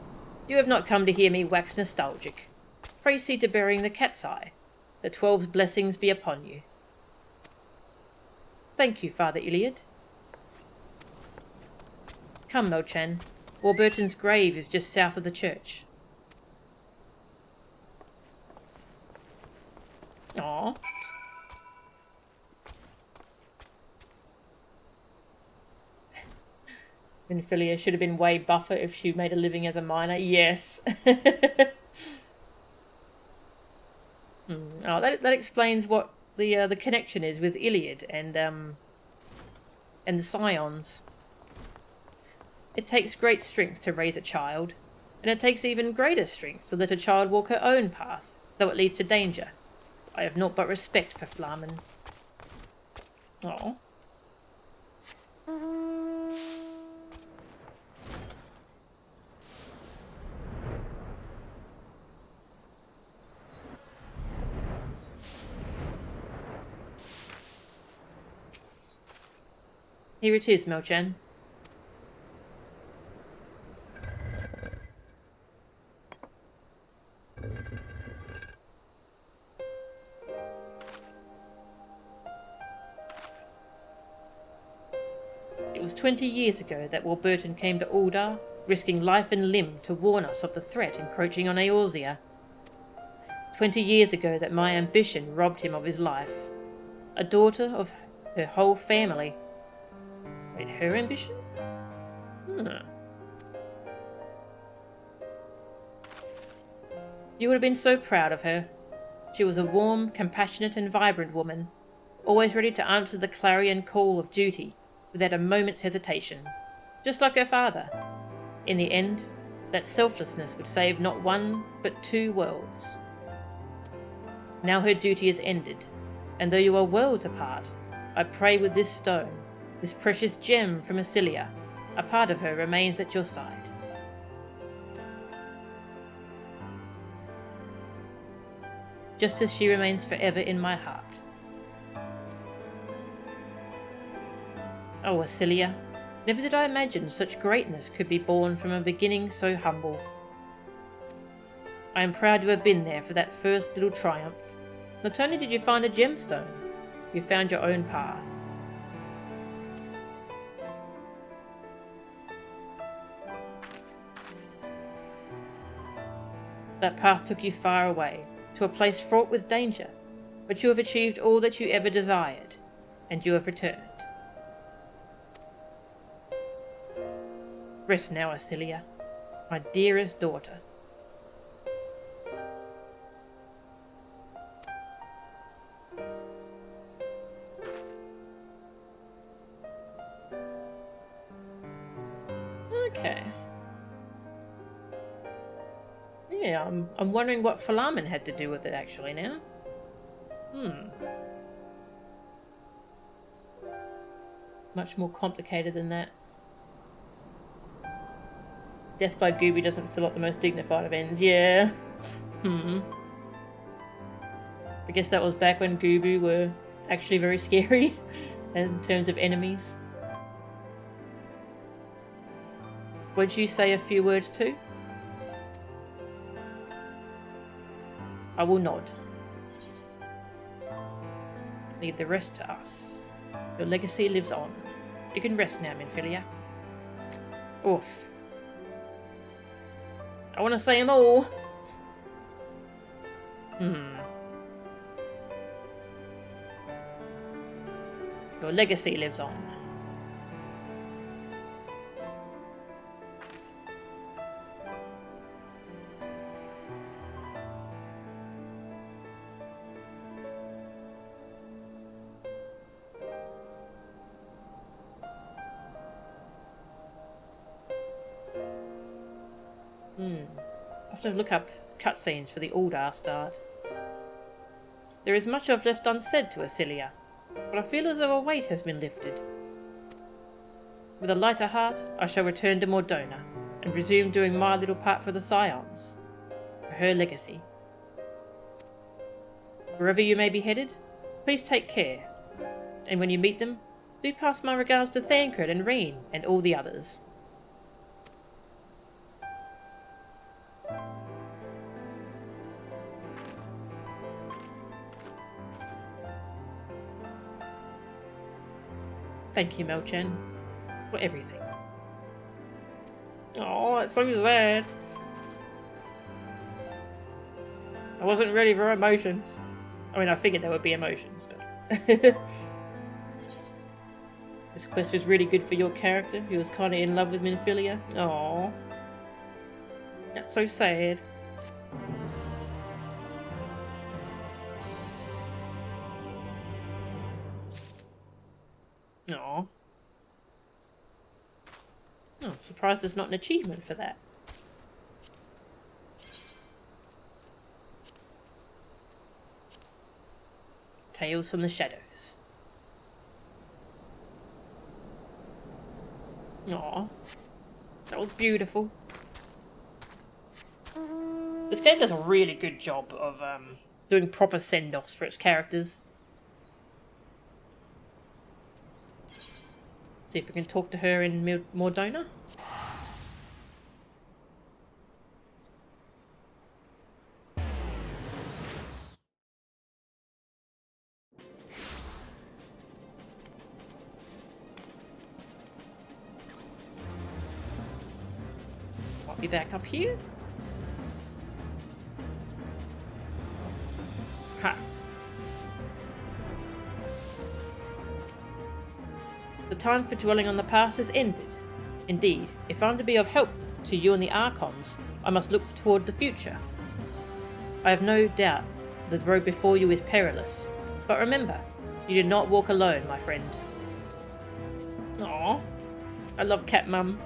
You have not come to hear me wax nostalgic. Pray see to burying the cat's eye. The 12's blessings be upon you. Thank you, Father Iliad. Come, Melchan. Warburton's grave is just south of the church. Aww. Menphilia should have been way buffer if she made a living as a miner. Yes. Oh, that explains what the connection is with Iliad and the Scions. It takes great strength to raise a child, And it takes even greater strength to let a child walk her own path, though it leads to danger. I have naught but respect for Flamen. Oh. Here it is, Melchan. It was 20 years ago that Warburton came to Uldar, risking life and limb to warn us of the threat encroaching on Eorzea. 20 years ago that my ambition robbed him of his life. A daughter of her whole family. Wait, her ambition? You would have been so proud of her. She was a warm, compassionate and vibrant woman, always ready to answer the clarion call of duty without a moment's hesitation, just like her father. In the end, that selflessness would save not one, but 2 worlds. Now her duty is ended, and though you are worlds apart, I pray with this stone, this precious gem from Asilia, a part of her remains at your side. Just as she remains forever in my heart. Oh, Asilia, never did I imagine such greatness could be born from a beginning so humble. I am proud to have been there for that first little triumph. Not only did you find a gemstone, you found your own path. That path took you far away, to a place fraught with danger, but you have achieved all that you ever desired, and you have returned. Rest now, Asilia, my dearest daughter. Okay. Yeah, I'm wondering what Flamen had to do with it actually now. Much more complicated than that. Death by Gooby doesn't feel like the most dignified of ends. Yeah. I guess that was back when Gooby were actually very scary in terms of enemies. Would you say a few words too? I will nod. Leave the rest to us. Your legacy lives on. You can rest now, Minfilia. Oof. I want to say them all. Your legacy lives on. I have to look up cutscenes for the Uldar start. There is much I've left unsaid to Asilia, but I feel as though a weight has been lifted. With a lighter heart, I shall return to Mordona and resume doing my little part for the Scions, for her legacy. Wherever you may be headed, please take care, and when you meet them, do pass my regards to Thancred and Reen and all the others. Thank you, Melchan, for everything. Oh, that's so sad. I wasn't ready for emotions. I mean, I figured there would be emotions, but... This quest was really good for your character, who was kind of in love with Minfilia. Aww. That's so sad. Aww. Oh, I'm surprised there's not an achievement for that. Tales from the Shadows. Aw, that was beautiful. This game does a really good job of doing proper send-offs for its characters. See if we can talk to her in Mordona. Might be back up here. Ha. The time for dwelling on the past has ended. Indeed, if I'm to be of help to you and the Archons, I must look toward the future. I have no doubt the road before you is perilous, but remember, you did not walk alone, my friend. Aww, I love Cat Mum.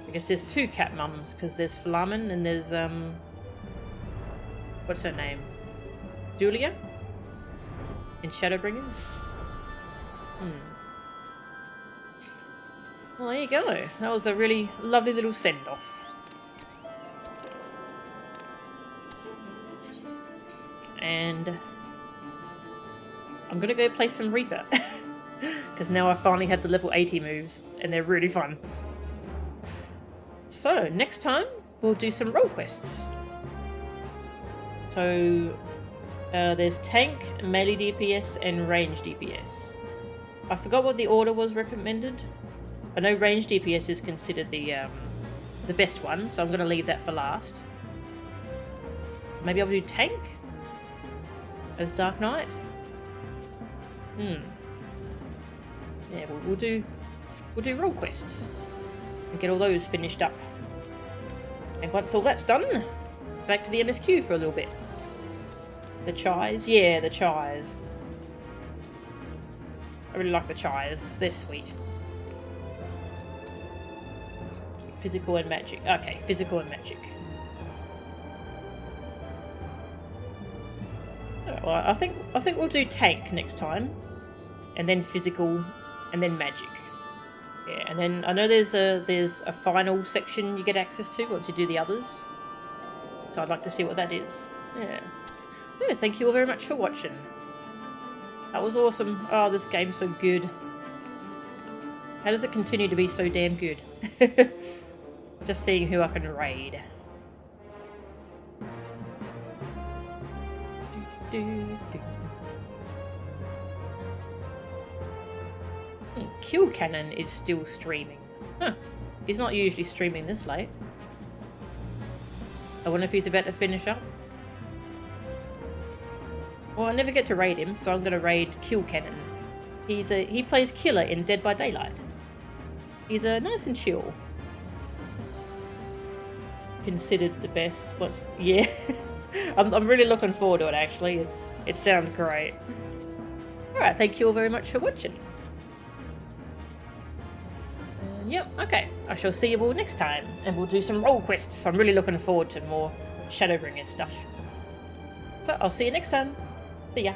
I guess there's two cat mums, because there's Flamen and there's, what's her name? Julia? In Shadowbringers? Well, there you go. That was a really lovely little send-off. And I'm gonna go play some Reaper. Because now I finally had the level 80 moves, and they're really fun. So, next time, we'll do some role quests. So, there's tank, melee DPS, and range DPS. I forgot what the order was recommended. I know range DPS is considered the best one, so I'm going to leave that for last. Maybe I'll do tank as Dark Knight. Yeah, we'll do role quests and get all those finished up. And once all that's done, it's back to the MSQ for a little bit. The Chais? Yeah, the Chais. I really like the Chais. They're sweet. Physical and magic. Okay, physical and magic. Well, I think we'll do tank next time, and then physical, and then magic. Yeah, and then I know there's a final section you get access to once you do the others. So I'd like to see what that is. Yeah. Yeah, thank you all very much for watching. That was awesome. Oh, this game's so good. How does it continue to be so damn good? Just seeing who I can raid. Kill Cannon is still streaming. Huh. He's not usually streaming this late. I wonder if he's about to finish up. Well, I never get to raid him, so I'm going to raid Kill Cannon. He plays Killer in Dead by Daylight. He's nice and chill. Considered the best. Yeah. I'm really looking forward to it, actually. It sounds great. Alright, thank you all very much for watching. Yep, okay. I shall see you all next time, and we'll do some role quests. I'm really looking forward to more Shadowbringers stuff. So, I'll see you next time. See ya.